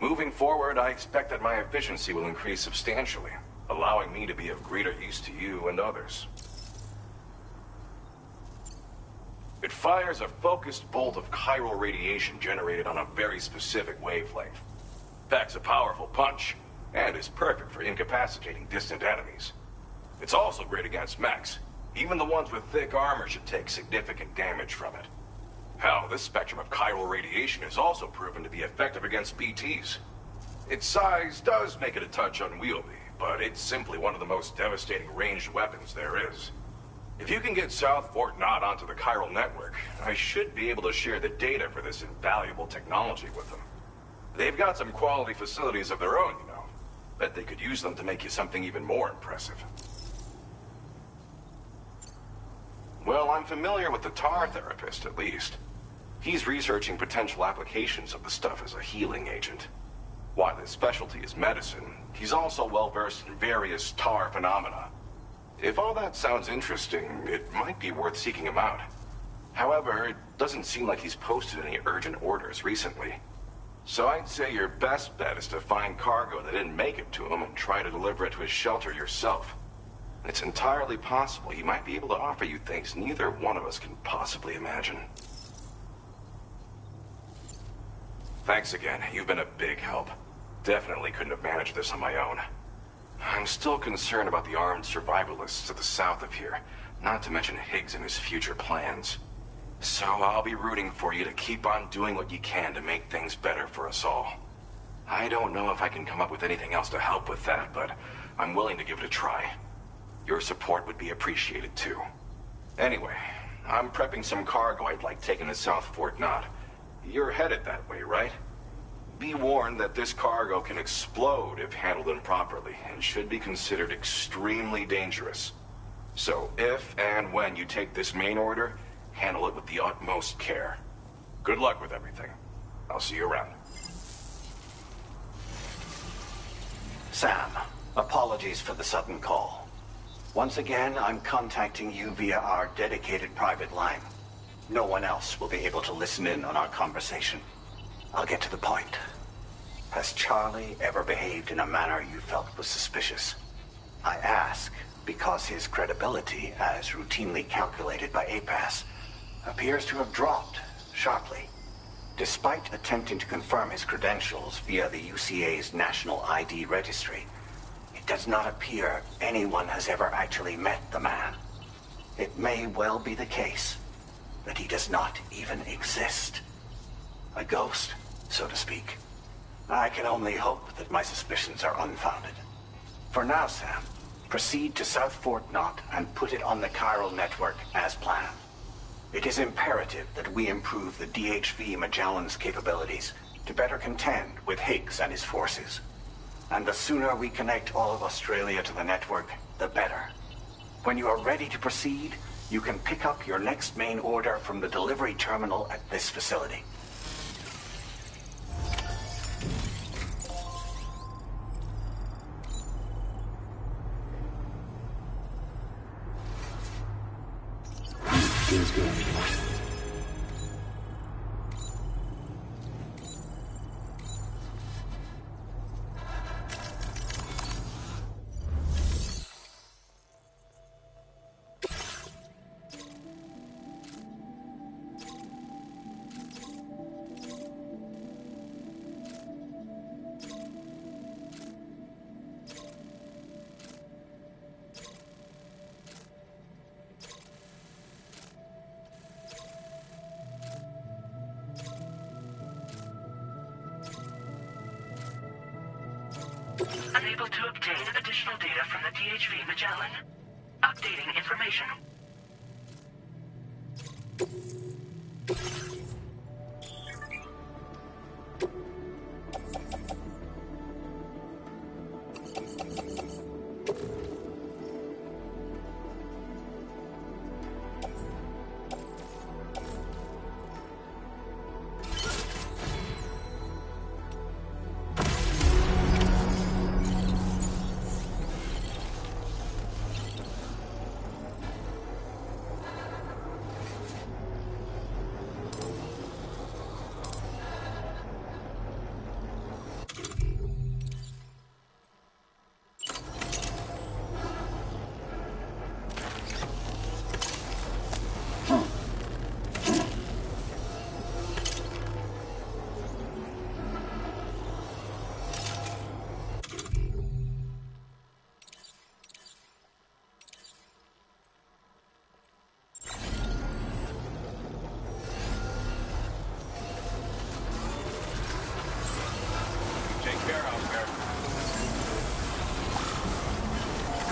Moving forward, I expect that my efficiency will increase substantially, allowing me to be of greater use to you and others. It fires a focused bolt of chiral radiation generated on a very specific wavelength. Packs a powerful punch, and is perfect for incapacitating distant enemies. It's also great against mechs. Even the ones with thick armor should take significant damage from it. Hell, this spectrum of chiral radiation is also proven to be effective against BTs. Its size does make it a touch unwieldy, but it's simply one of the most devastating ranged weapons there is. If you can get South Fort Knot onto the chiral network, I should be able to share the data for this invaluable technology with them. They've got some quality facilities of their own, you know. Bet they could use them to make you something even more impressive. Well, I'm familiar with the tar therapist, at least. He's researching potential applications of the stuff as a healing agent. While his specialty is medicine, he's also well-versed in various tar phenomena. If all that sounds interesting, it might be worth seeking him out. However, it doesn't seem like he's posted any urgent orders recently. So I'd say your best bet is to find cargo that didn't make it to him and try to deliver it to his shelter yourself. It's entirely possible he might be able to offer you things neither one of us can possibly imagine. Thanks again. You've been a big help. Definitely couldn't have managed this on my own. I'm still concerned about the armed survivalists to the south of here, not to mention Higgs and his future plans. So I'll be rooting for you to keep on doing what you can to make things better for us all. I don't know if I can come up with anything else to help with that, but I'm willing to give it a try. Your support would be appreciated too. Anyway, I'm prepping some cargo I'd like taken to South Fort Knot. You're headed that way, right? Be warned that this cargo can explode if handled improperly, and should be considered extremely dangerous. So if and when you take this main order, handle it with the utmost care. Good luck with everything. I'll see you around. Sam, apologies for the sudden call. Once again, I'm contacting you via our dedicated private line. No one else will be able to listen in on our conversation. I'll get to the point. Has Charlie ever behaved in a manner you felt was suspicious? I ask because his credibility, as routinely calculated by APAS, appears to have dropped sharply. Despite attempting to confirm his credentials via the UCA's National ID Registry, it does not appear anyone has ever actually met the man. It may well be the case that he does not even exist. A ghost, so to speak. I can only hope that my suspicions are unfounded. For now, Sam, proceed to South Fort Knot and put it on the chiral network as planned. It is imperative that we improve the DHV Magellan's capabilities to better contend with Higgs and his forces. And the sooner we connect all of Australia to the network, the better. When you are ready to proceed, you can pick up your next main order from the delivery terminal at this facility. Let's go. Unable to obtain additional data from the DHV Magellan. Updating information.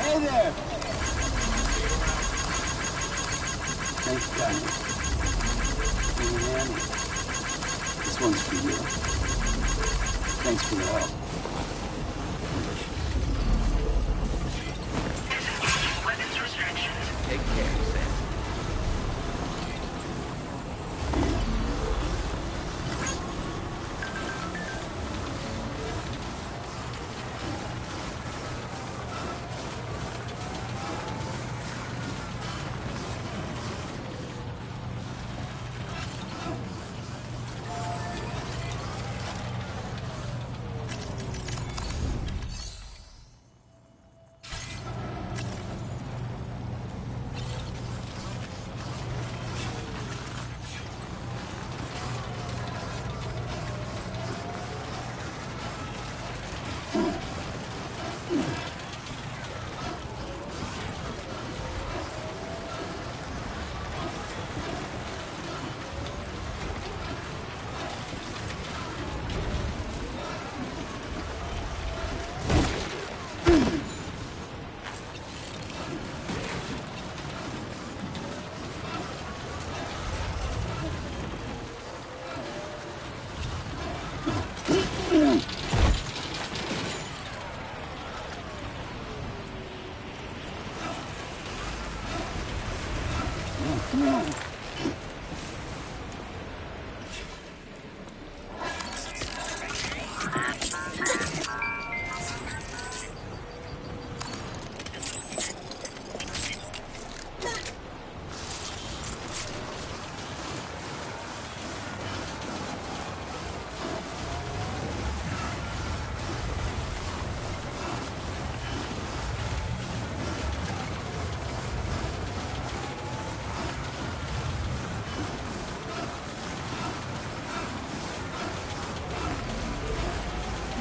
Hey there! Nice guy. Hey, Annie. This one's for you. Thanks for the help. Disengaging weapons restrictions. Take care, Sam.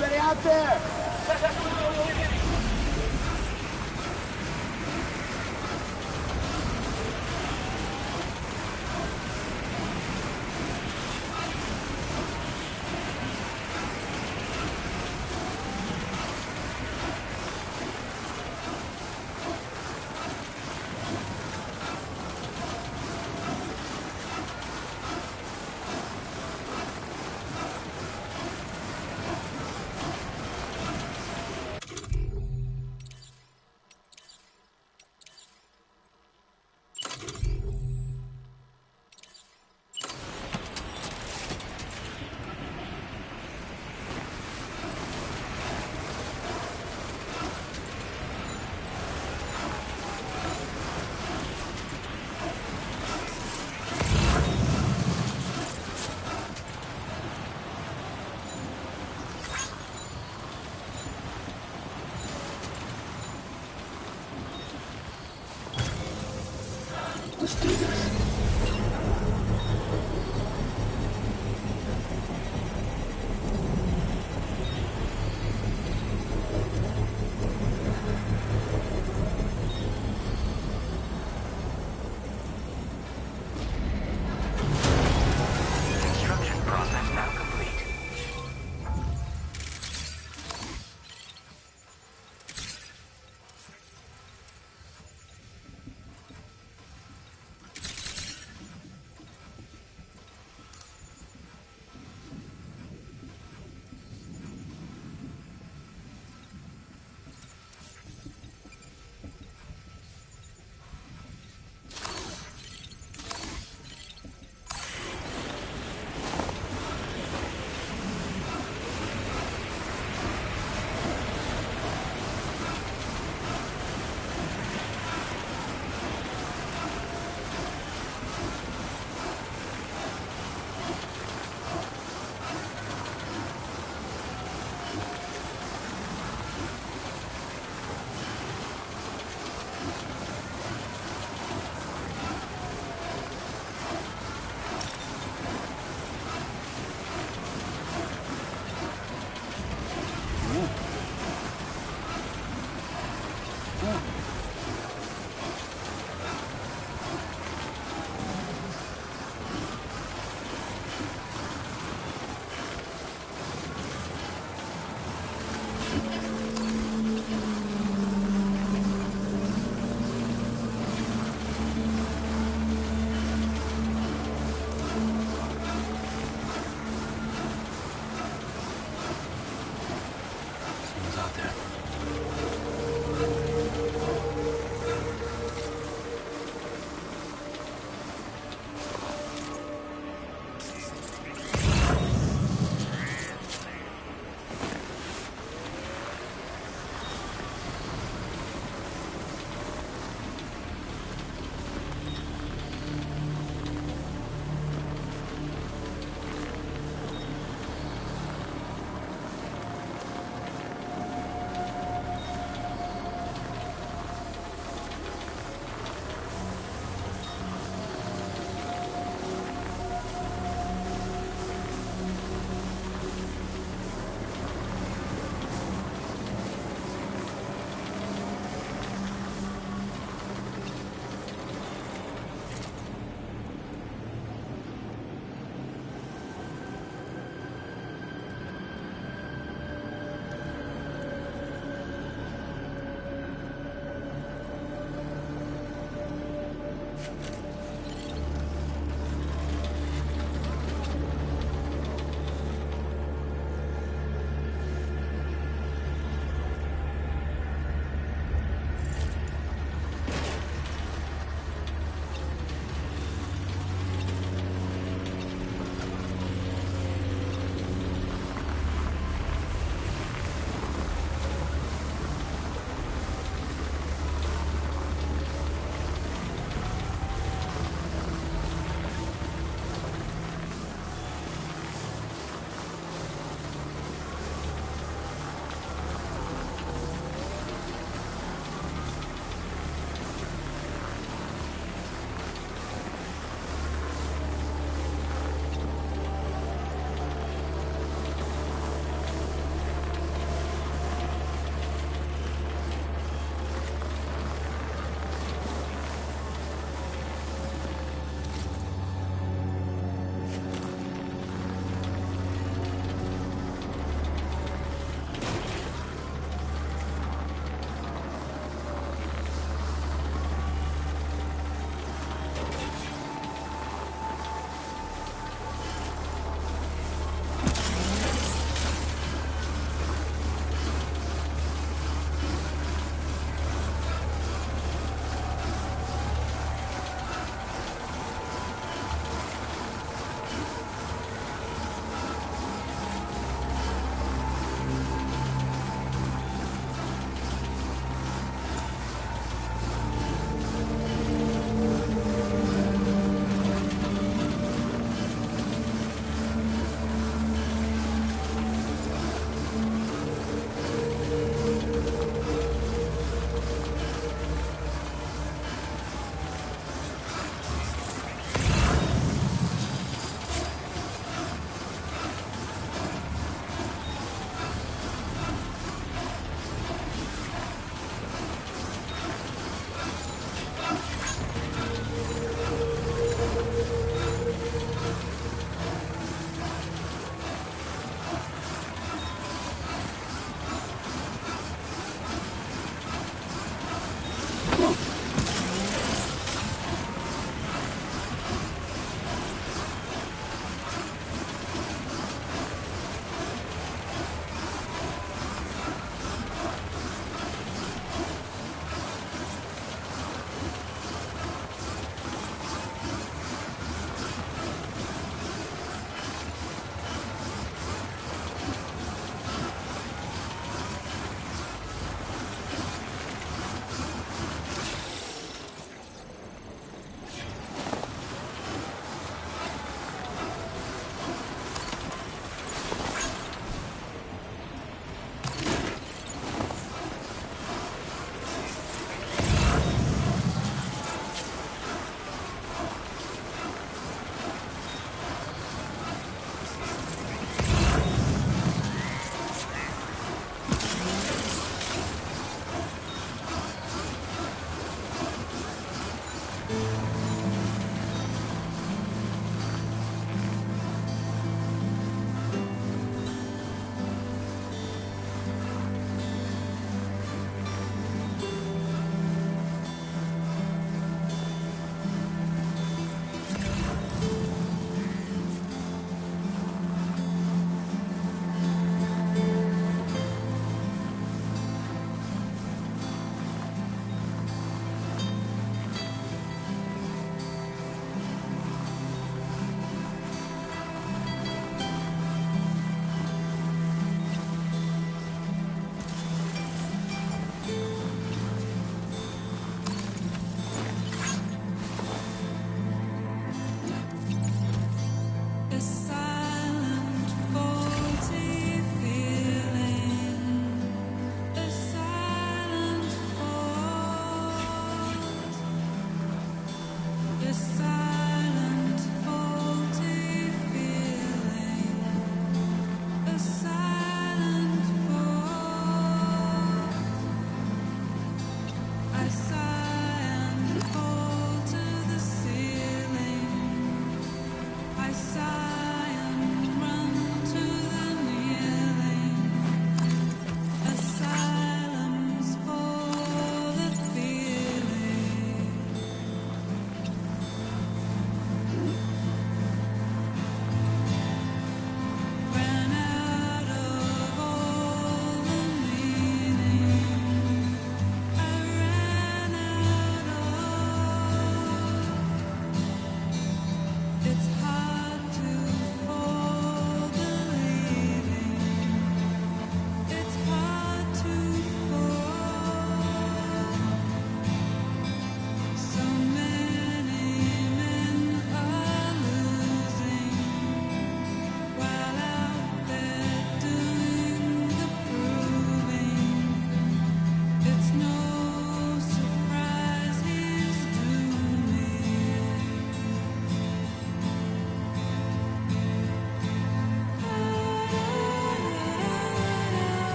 Anybody out there? out there.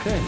Okay.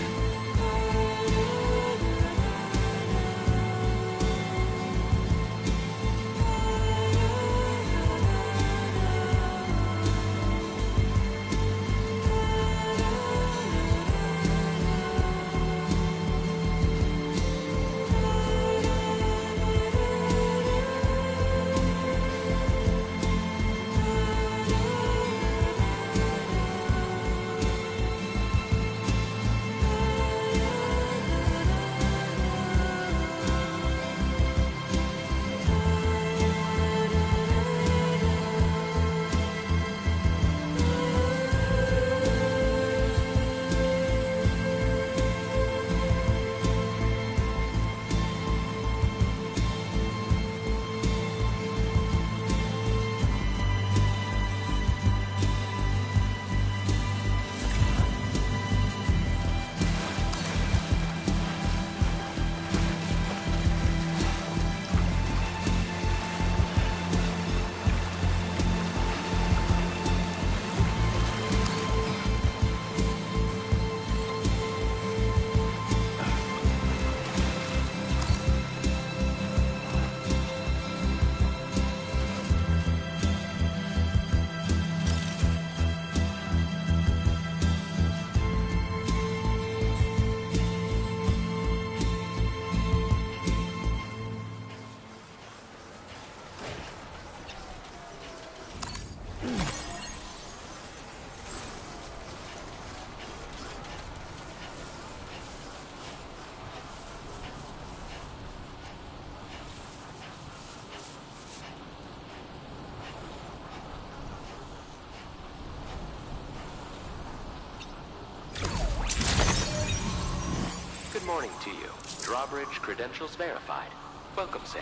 Good morning to you. Drawbridge credentials verified. Welcome, Sam.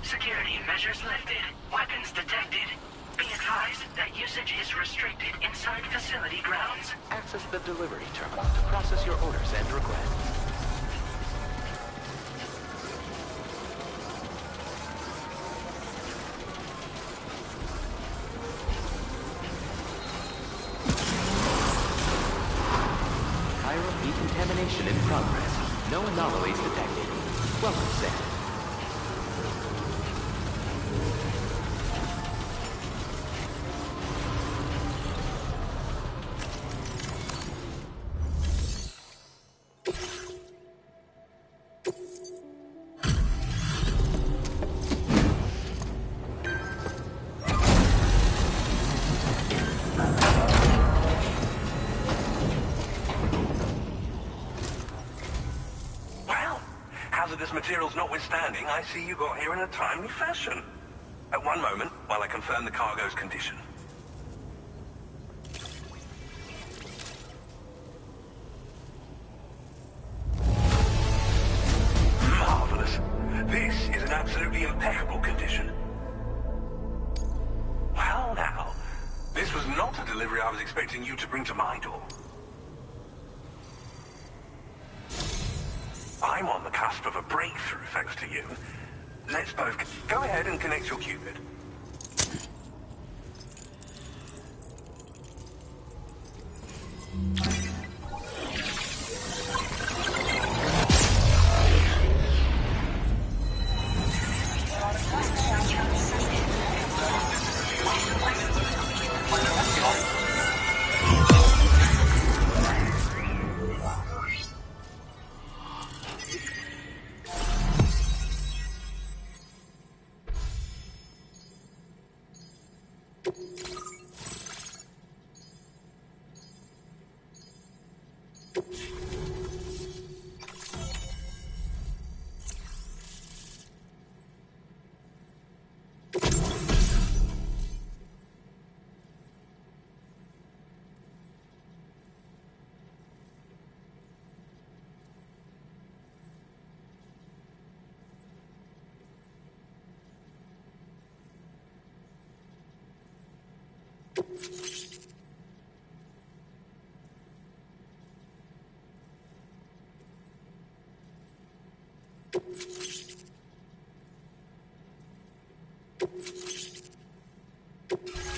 Security measures lifted. Weapons detected. Be advised that usage is restricted inside facility grounds. Access the delivery terminal to process your orders and requests. Chiral decontamination in progress. No anomalies detected. Welcome, Sam. Hazardous materials notwithstanding, I see you got here in a timely fashion. At one moment, while I confirm the cargo's condition. Marvelous. This is in absolutely impeccable condition. Well now, this was not a delivery I was expecting you to bring to my door. I'm on the cusp of a breakthrough, thanks to you. Let's both go ahead and connect your Cupid.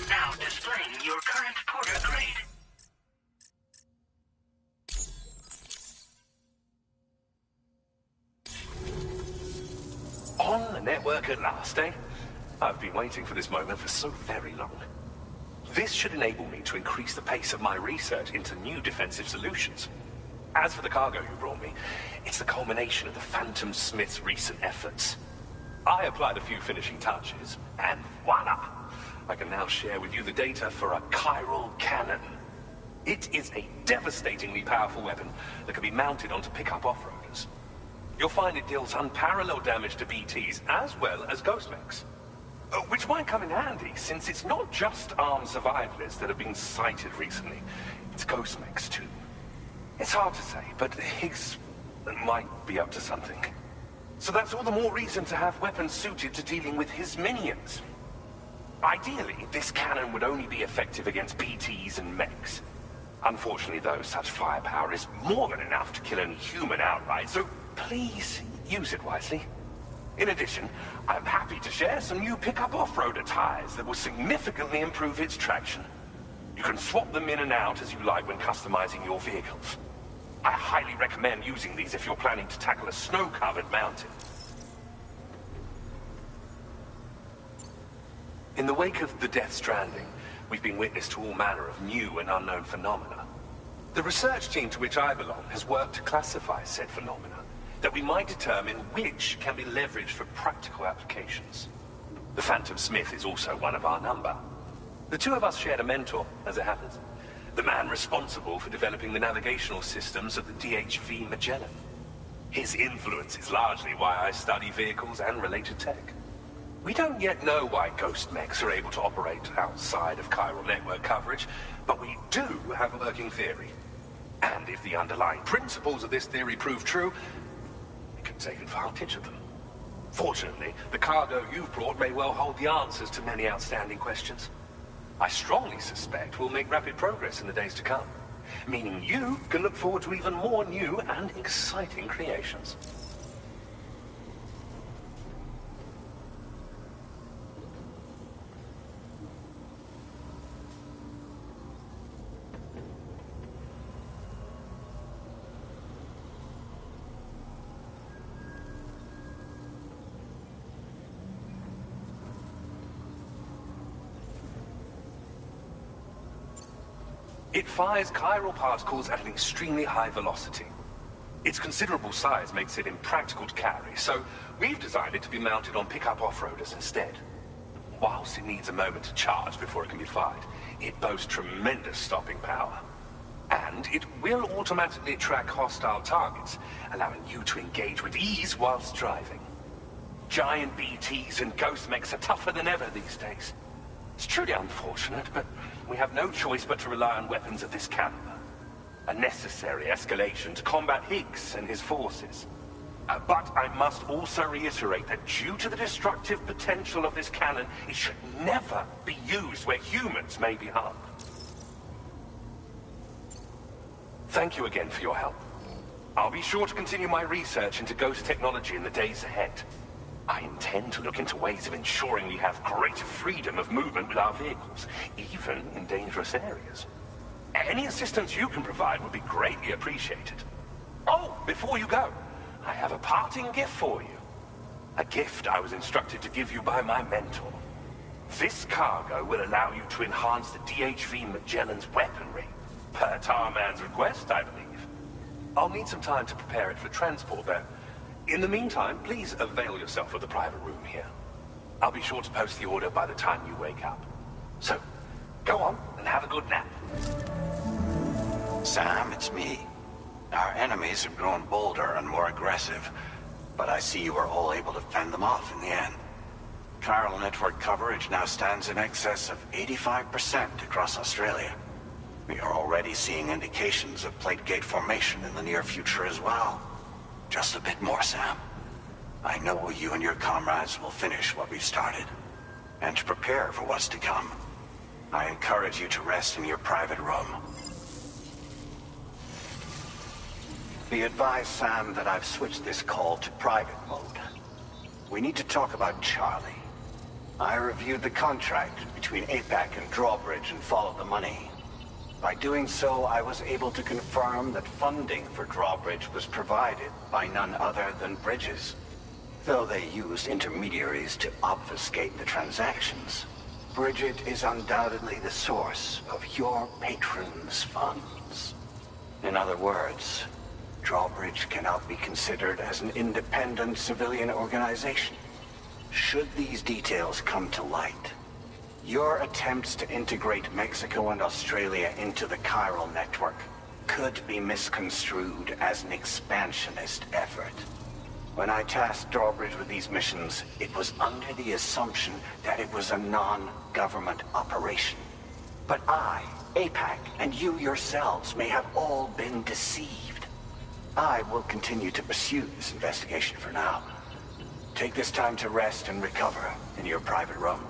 Now displaying your current porter grade. work at last, eh? I've been waiting for this moment for so very long. This should enable me to increase the pace of my research into new defensive solutions. As for the cargo you brought me, it's the culmination of the Phantom Smith's recent efforts. I applied a few finishing touches, and voila! I can now share with you the data for a chiral cannon. It is a devastatingly powerful weapon that can be mounted onto pickup off-roaders. You'll find it deals unparalleled damage to BTs as well as ghost mechs. Which might come in handy, since it's not just armed survivalists that have been sighted recently. It's ghost mechs too. It's hard to say, but Higgs might be up to something. So that's all the more reason to have weapons suited to dealing with his minions. Ideally, this cannon would only be effective against BTs and mechs. Unfortunately, though, such firepower is more than enough to kill any human outright, so please use it wisely. In addition, I'm happy to share some new pickup off-roader tires that will significantly improve its traction. You can swap them in and out as you like when customizing your vehicles. I highly recommend using these if you're planning to tackle a snow-covered mountain. In the wake of the Death Stranding, we've been witness to all manner of new and unknown phenomena. The research team to which I belong has worked to classify said phenomena, that we might determine which can be leveraged for practical applications. The Phantom Smith is also one of our number. The two of us shared a mentor, as it happens. The man responsible for developing the navigational systems of the DHV Magellan. His influence is largely why I study vehicles and related tech. We don't yet know why ghost mechs are able to operate outside of chiral network coverage, but we do have a working theory. And if the underlying principles of this theory prove true, we can take advantage of them. Fortunately, the cargo you've brought may well hold the answers to many outstanding questions. I strongly suspect we'll make rapid progress in the days to come, meaning you can look forward to even more new and exciting creations. It fires chiral particles at an extremely high velocity. Its considerable size makes it impractical to carry, so we've designed it to be mounted on pickup off-roaders instead. Whilst it needs a moment to charge before it can be fired, it boasts tremendous stopping power. And it will automatically track hostile targets, allowing you to engage with ease whilst driving. Giant BTs and ghost mechs are tougher than ever these days. It's truly unfortunate, but we have no choice but to rely on weapons of this caliber. A necessary escalation to combat Higgs and his forces. But I must also reiterate that due to the destructive potential of this cannon, it should never be used where humans may be harmed. Thank you again for your help. I'll be sure to continue my research into ghost technology in the days ahead. I intend to look into ways of ensuring we have greater freedom of movement with our vehicles, even in dangerous areas. Any assistance you can provide would be greatly appreciated. Oh, before you go, I have a parting gift for you. A gift I was instructed to give you by my mentor. This cargo will allow you to enhance the DHV Magellan's weaponry, per Tarman's request, I believe. I'll need some time to prepare it for transport, though. In the meantime, please avail yourself of the private room here. I'll be sure to post the order by the time you wake up. So, go on and have a good nap. Sam, it's me. Our enemies have grown bolder and more aggressive, but I see you were all able to fend them off in the end. Chiral network coverage now stands in excess of 85% across Australia. We are already seeing indications of plate gate formation in the near future as well. Just a bit more, Sam. I know you and your comrades will finish what we've started. And to prepare for what's to come, I encourage you to rest in your private room. Be advised, Sam, that I've switched this call to private mode. We need to talk about Charlie. I reviewed the contract between APAC and Drawbridge and followed the money. By doing so, I was able to confirm that funding for Drawbridge was provided by none other than Bridges. Though they used intermediaries to obfuscate the transactions, Bridget is undoubtedly the source of your patrons' funds. In other words, Drawbridge cannot be considered as an independent civilian organization. Should these details come to light, your attempts to integrate Mexico and Australia into the chiral network could be misconstrued as an expansionist effort. When I tasked Drawbridge with these missions, it was under the assumption that it was a non-government operation. But I, APAC, and you yourselves may have all been deceived. I will continue to pursue this investigation for now. Take this time to rest and recover in your private room.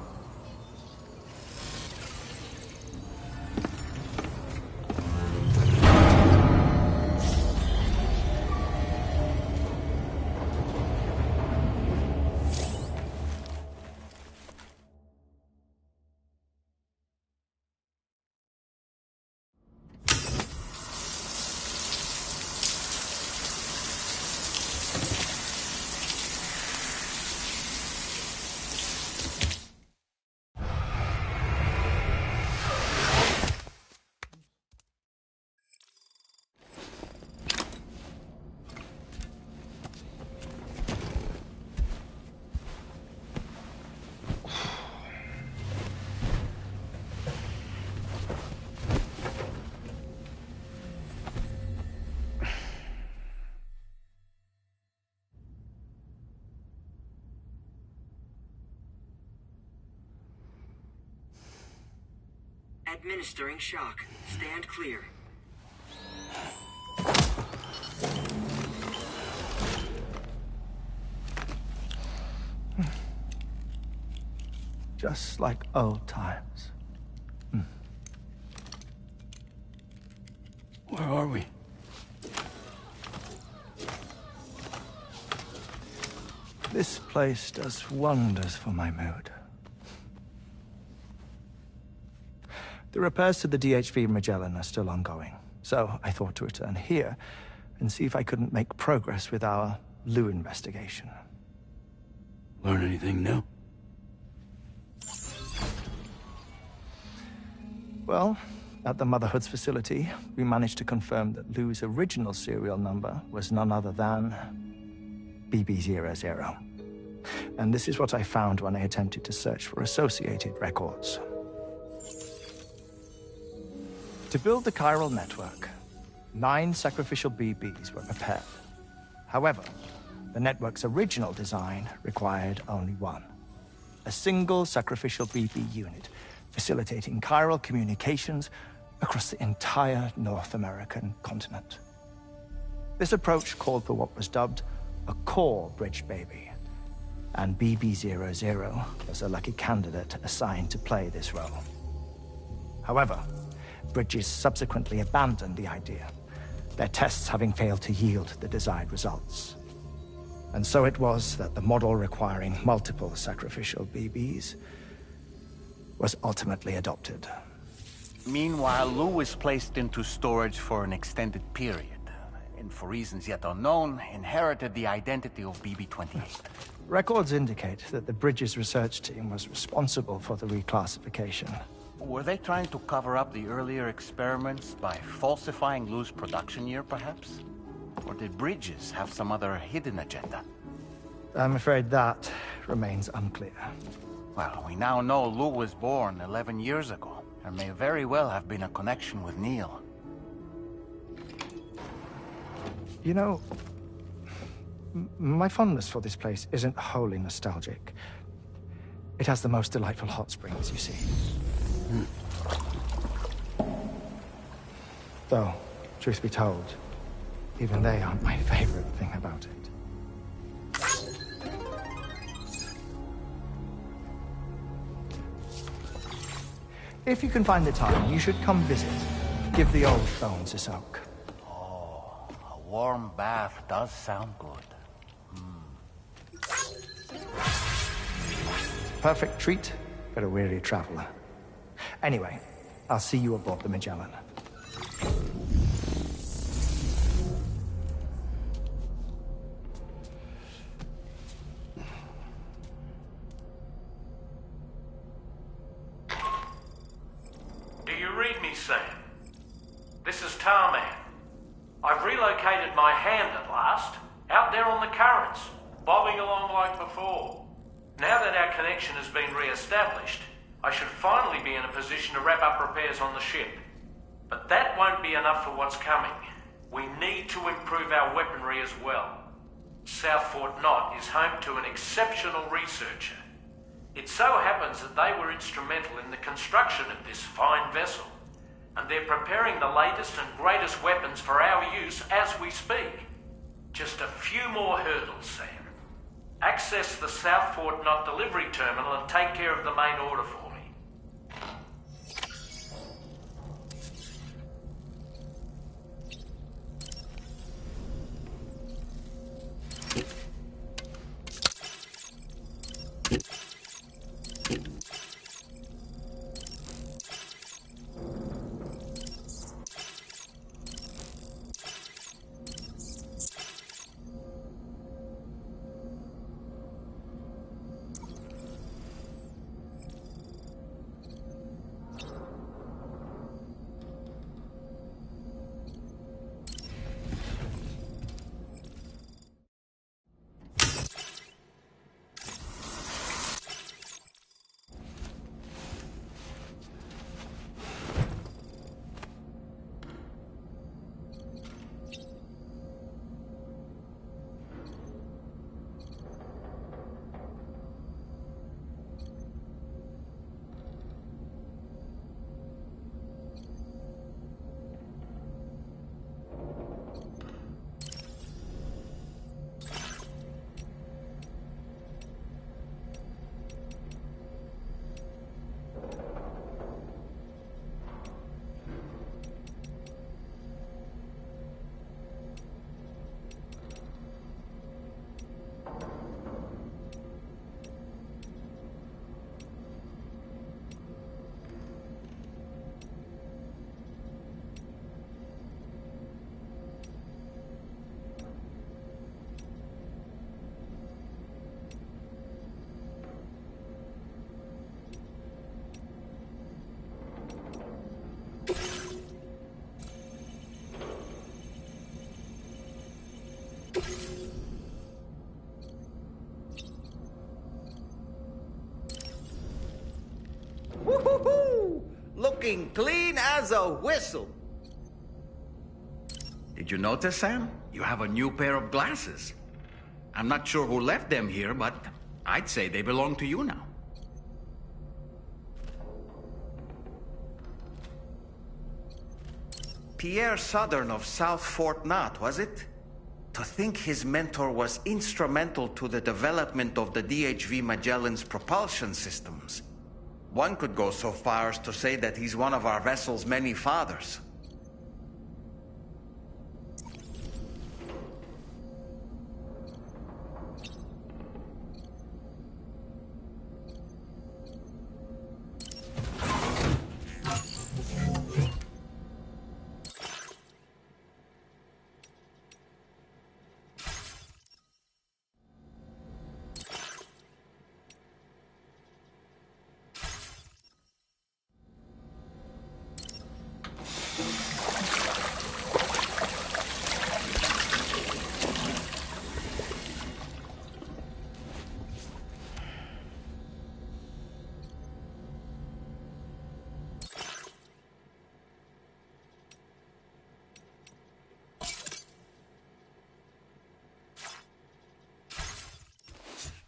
Administering shock. Stand clear. Just like old times. Where are we? This place does wonders for my mood. The repairs to the DHV Magellan are still ongoing, so I thought to return here and see if I couldn't make progress with our Lou investigation. Learn anything new? Well, at the Motherhood's facility, we managed to confirm that Lou's original serial number was none other than BB00. And this is what I found when I attempted to search for associated records. To build the chiral network, 9 sacrificial BBs were prepared. However, the network's original design required only 1. A single sacrificial BB unit, facilitating chiral communications across the entire North American continent. This approach called for what was dubbed a core bridge baby, and BB00 was a lucky candidate assigned to play this role. However, Bridges subsequently abandoned the idea, their tests having failed to yield the desired results. And so it was that the model requiring multiple sacrificial BBs was ultimately adopted. Meanwhile, Lou was placed into storage for an extended period, and for reasons yet unknown, inherited the identity of BB-28. Records indicate that the Bridges research team was responsible for the reclassification. Were they trying to cover up the earlier experiments by falsifying Lou's production year, perhaps? Or did Bridges have some other hidden agenda? I'm afraid that remains unclear. Well, we now know Lou was born 11 years ago. There may very well have been a connection with Neil. You know, my fondness for this place isn't wholly nostalgic. It has the most delightful hot springs, you see. Though, truth be told, even they aren't my favorite thing about it. If you can find the time, you should come visit. Give the old bones a soak. Oh, a warm bath does sound good. Perfect treat for a weary traveler. Anyway, I'll see you aboard the Magellan. me, Sam. This is Tarman. I've relocated my hand at last, out there on the currents, bobbing along like before. Now that our connection has been re-established, I should finally be in a position to wrap up repairs on the ship. But that won't be enough for what's coming. We need to improve our weaponry as well. South Fort Knot is home to an exceptional researcher. It so happens that they were instrumental in the construction of this fine vessel, and they're preparing the latest and greatest weapons for our use as we speak. Just a few more hurdles, Sam. Access the South Fort Knot delivery terminal and take care of the main order for me. Woo-hoo-hoo! Looking clean as a whistle. Did you notice, Sam? You have a new pair of glasses. I'm not sure who left them here, but I'd say they belong to you now. Pierre Southern of South Fort Knot, was it? To think his mentor was instrumental to the development of the DHV Magellan's propulsion systems. One could go so far as to say that he's one of our vessel's many fathers.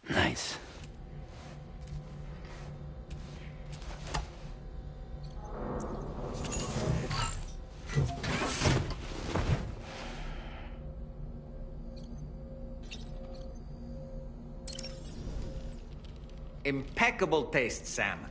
Nice. Impeccable taste, Sam.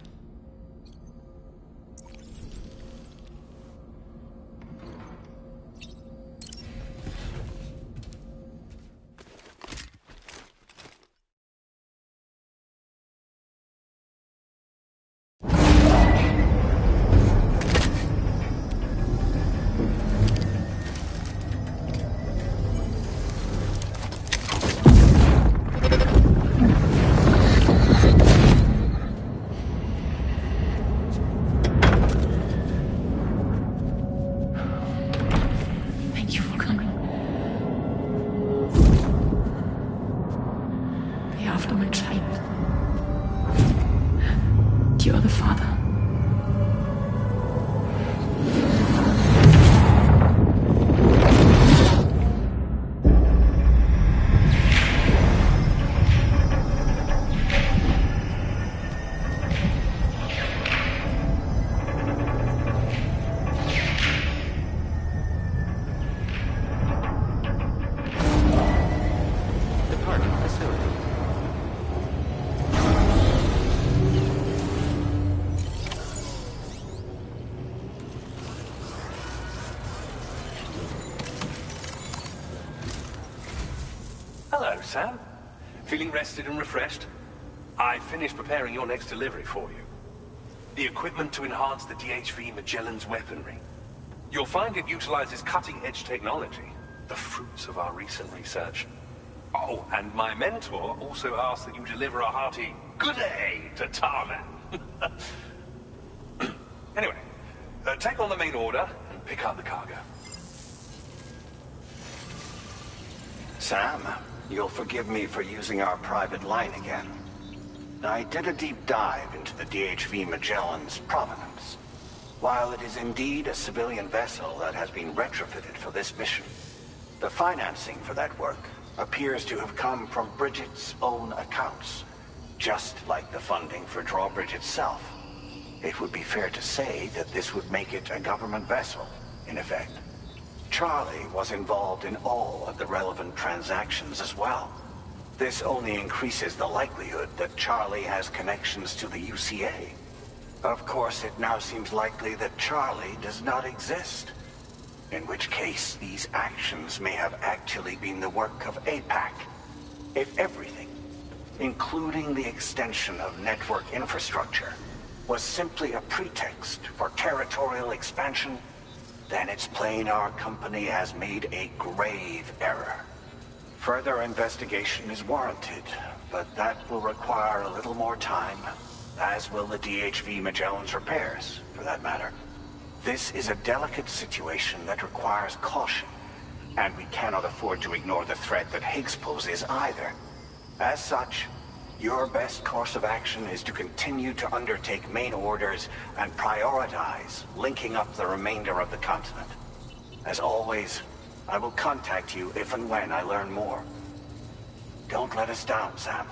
Hello, Sam. Feeling rested and refreshed? I finished preparing your next delivery for you. The equipment to enhance the DHV Magellan's weaponry. You'll find it utilizes cutting-edge technology, the fruits of our recent research. Oh, and my mentor also asked that you deliver a hearty good day to Tarman. Anyway, take on the main order and pick up the cargo. Sam, you'll forgive me for using our private line again. I did a deep dive into the DHV Magellan's provenance. While it is indeed a civilian vessel that has been retrofitted for this mission, the financing for that work appears to have come from Bridget's own accounts, just like the funding for Drawbridge itself. It would be fair to say that this would make it a government vessel, in effect. Charlie was involved in all of the relevant transactions as well. This only increases the likelihood that Charlie has connections to the UCA. Of course, it now seems likely that Charlie does not exist. In which case, these actions may have actually been the work of APAC. If everything, including the extension of network infrastructure, was simply a pretext for territorial expansion, then it's plain our company has made a grave error. Further investigation is warranted, but that will require a little more time, as will the DHV Magellan's repairs, for that matter. This is a delicate situation that requires caution, and we cannot afford to ignore the threat that Higgs poses either. As such, your best course of action is to continue to undertake main orders and prioritize linking up the remainder of the continent. As always, I will contact you if and when I learn more. Don't let us down, Sam.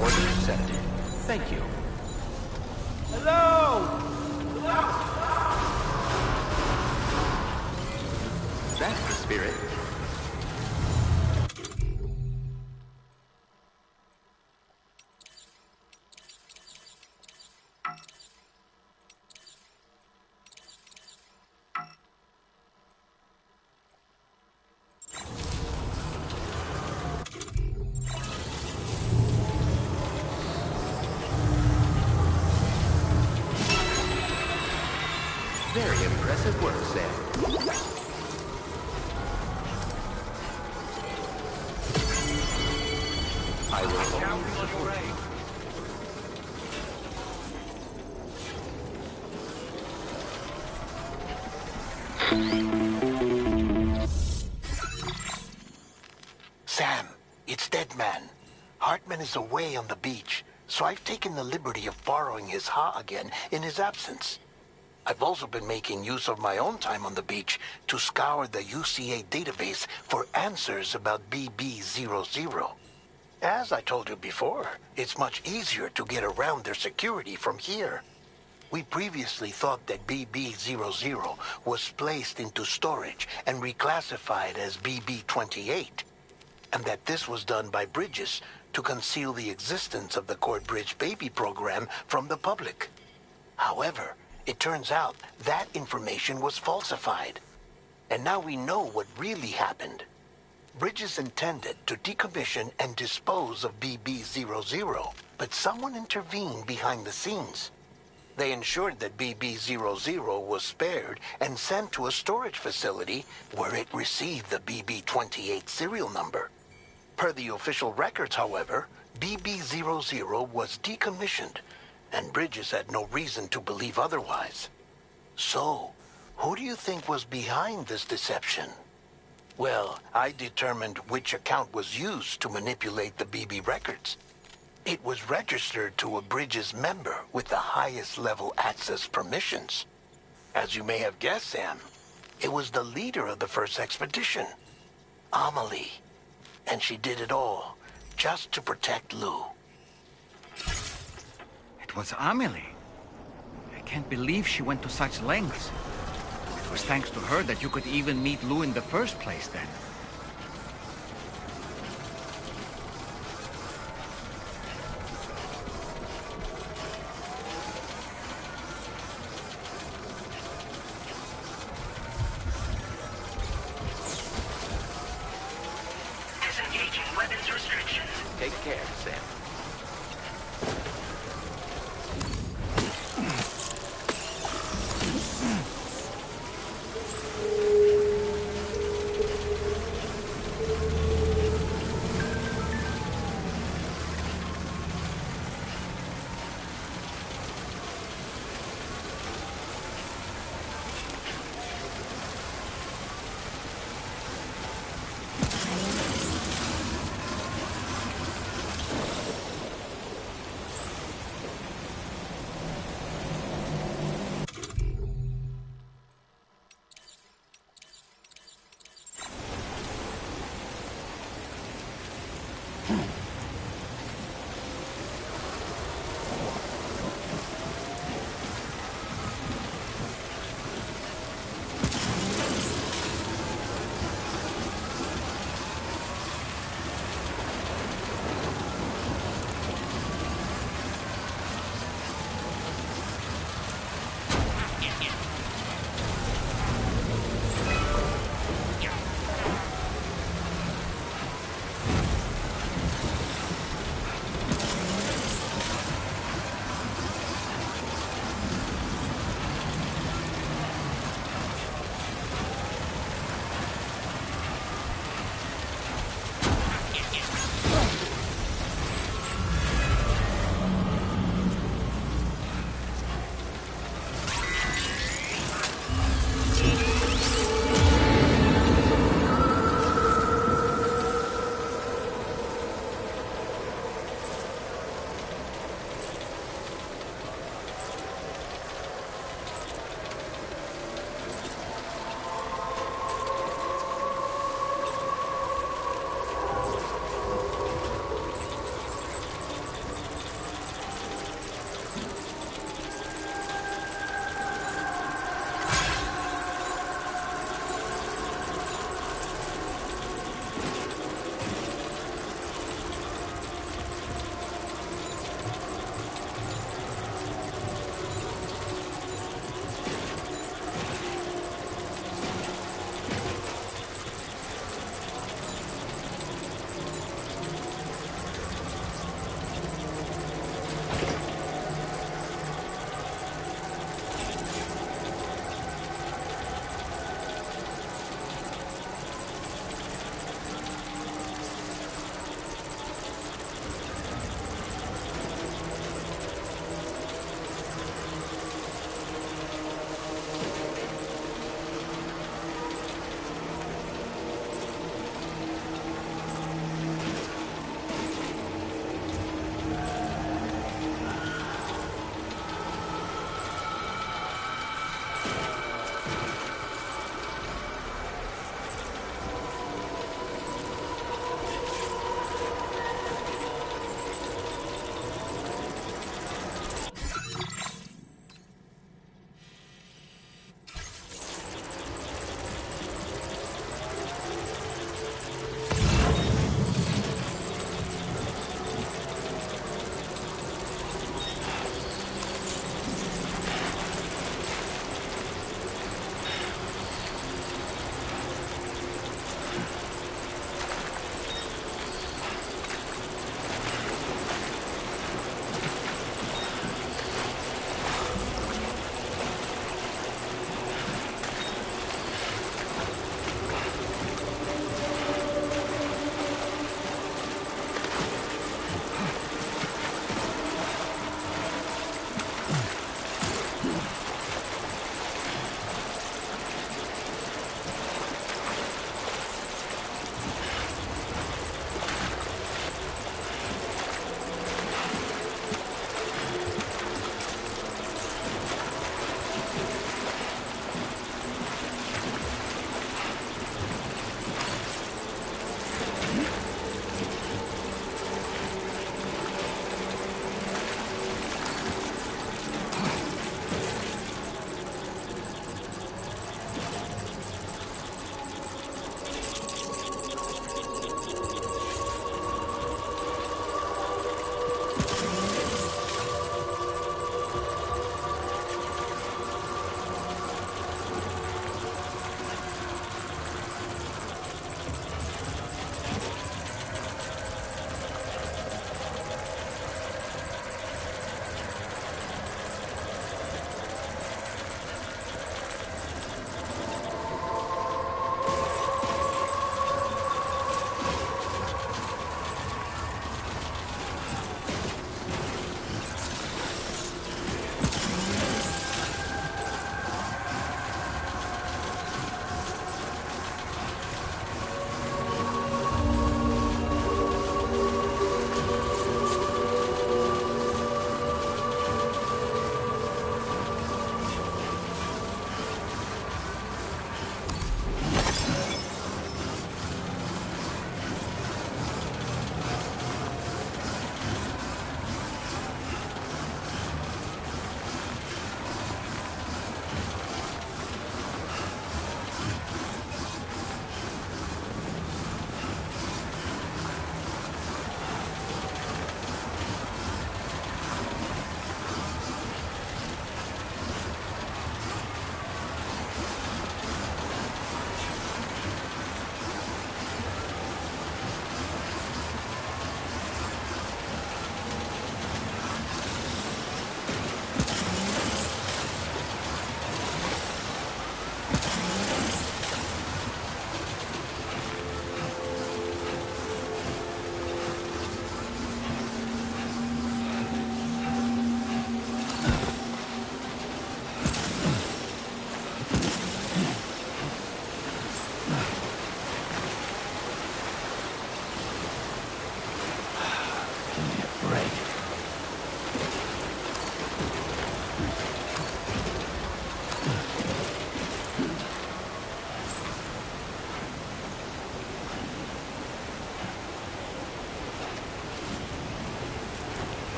Order accepted. Thank you. Hello! That's the spirit. Very impressive work, Sam. I will only support you. Sam, it's Deadman. Hartman is away on the beach, so I've taken the liberty of borrowing his Ha again in his absence. I've also been making use of my own time on the beach to scour the UCA database for answers about BB00. As I told you before, it's much easier to get around their security from here. We previously thought that BB00 was placed into storage and reclassified as BB28, and that this was done by Bridges to conceal the existence of the Court Bridge Baby program from the public. However, it turns out that information was falsified. And now we know what really happened. Bridges intended to decommission and dispose of BB00, but someone intervened behind the scenes. They ensured that BB00 was spared and sent to a storage facility where it received the BB28 serial number. Per the official records, however, BB00 was decommissioned, and Bridges had no reason to believe otherwise. So, who do you think was behind this deception? Well, I determined which account was used to manipulate the BB records. It was registered to a Bridges member with the highest level access permissions. As you may have guessed, Sam, it was the leader of the first expedition, Amelie. And she did it all just to protect Lou. It was Amelie. I can't believe she went to such lengths. It was thanks to her that you could even meet Lou in the first place, then. Disengaging weapons restrictions. Take care, Sam.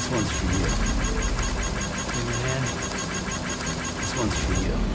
This one's for you. Man. This one's for you.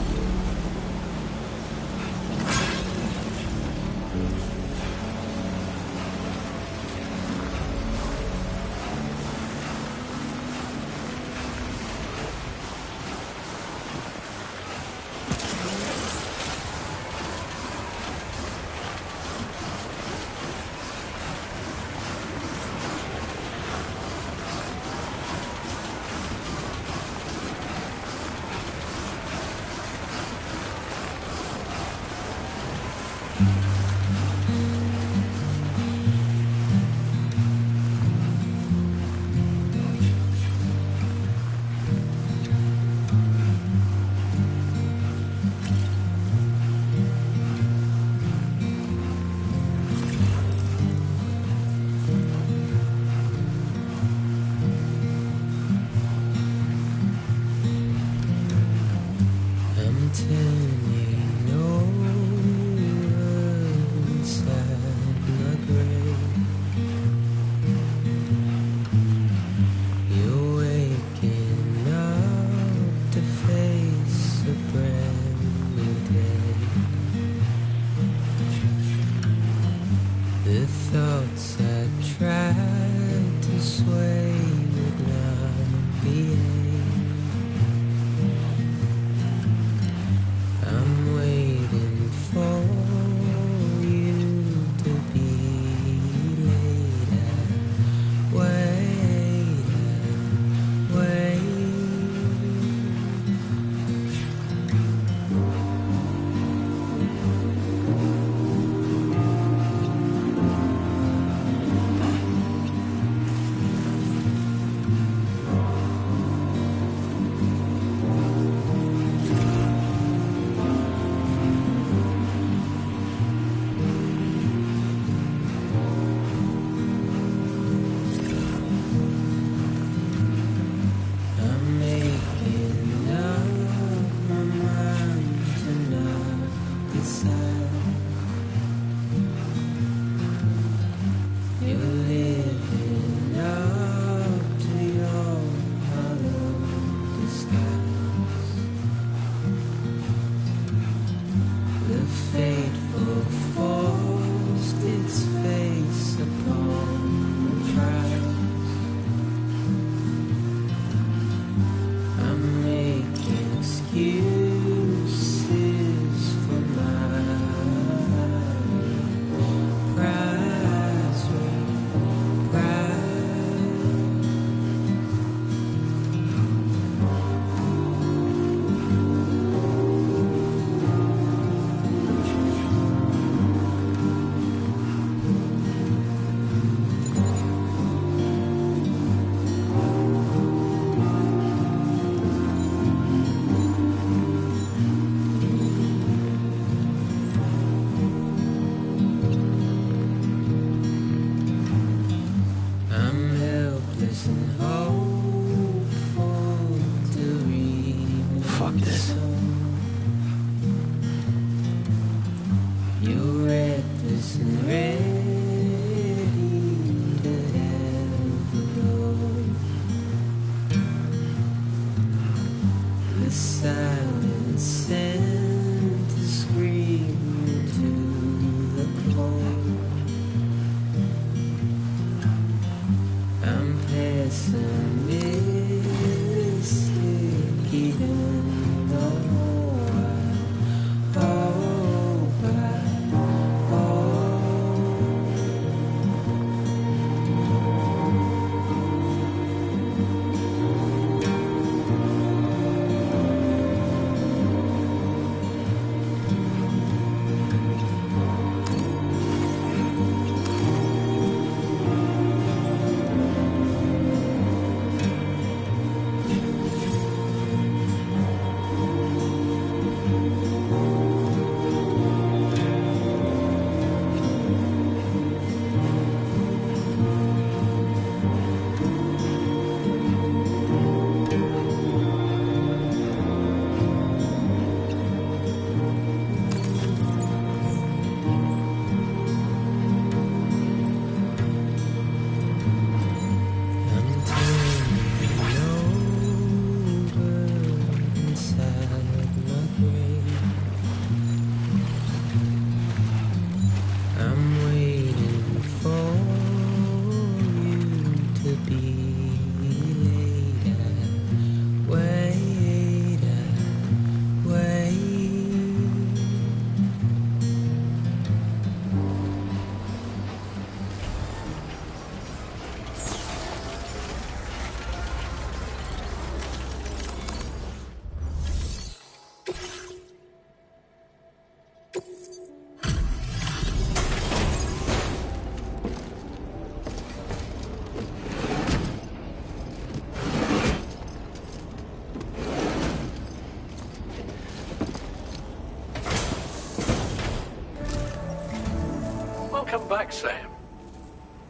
Welcome back, Sam.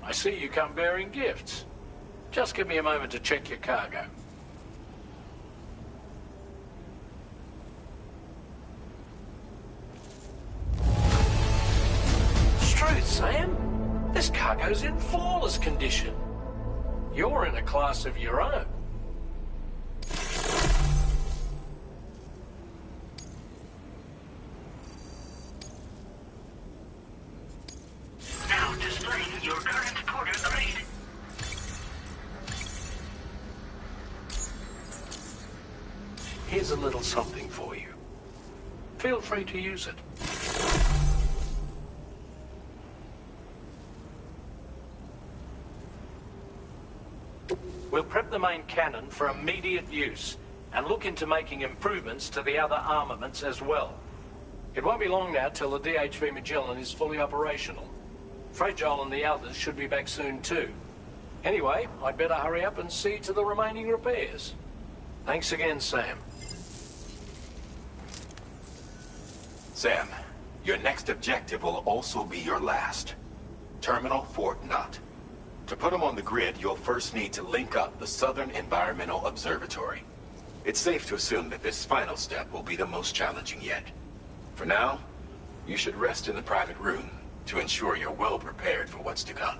I see you come bearing gifts. Just give me a moment to check your cargo. Truth, Sam. This cargo's in flawless condition. You're in a class of your own. Now displaying your current porter grade. Here's a little something for you. Feel free to use it. We'll prep the main cannon for immediate use and look into making improvements to the other armaments as well. It won't be long now till the DHV Magellan is fully operational. Fragile and the others should be back soon too. Anyway, I'd better hurry up and see to the remaining repairs. Thanks again, Sam. Sam, your next objective will also be your last. Terminal Fort Knott. To put them on the grid, you'll first need to link up the Southern Environmental Observatory. It's safe to assume that this final step will be the most challenging yet. For now, you should rest in the private room to ensure you're well prepared for what's to come.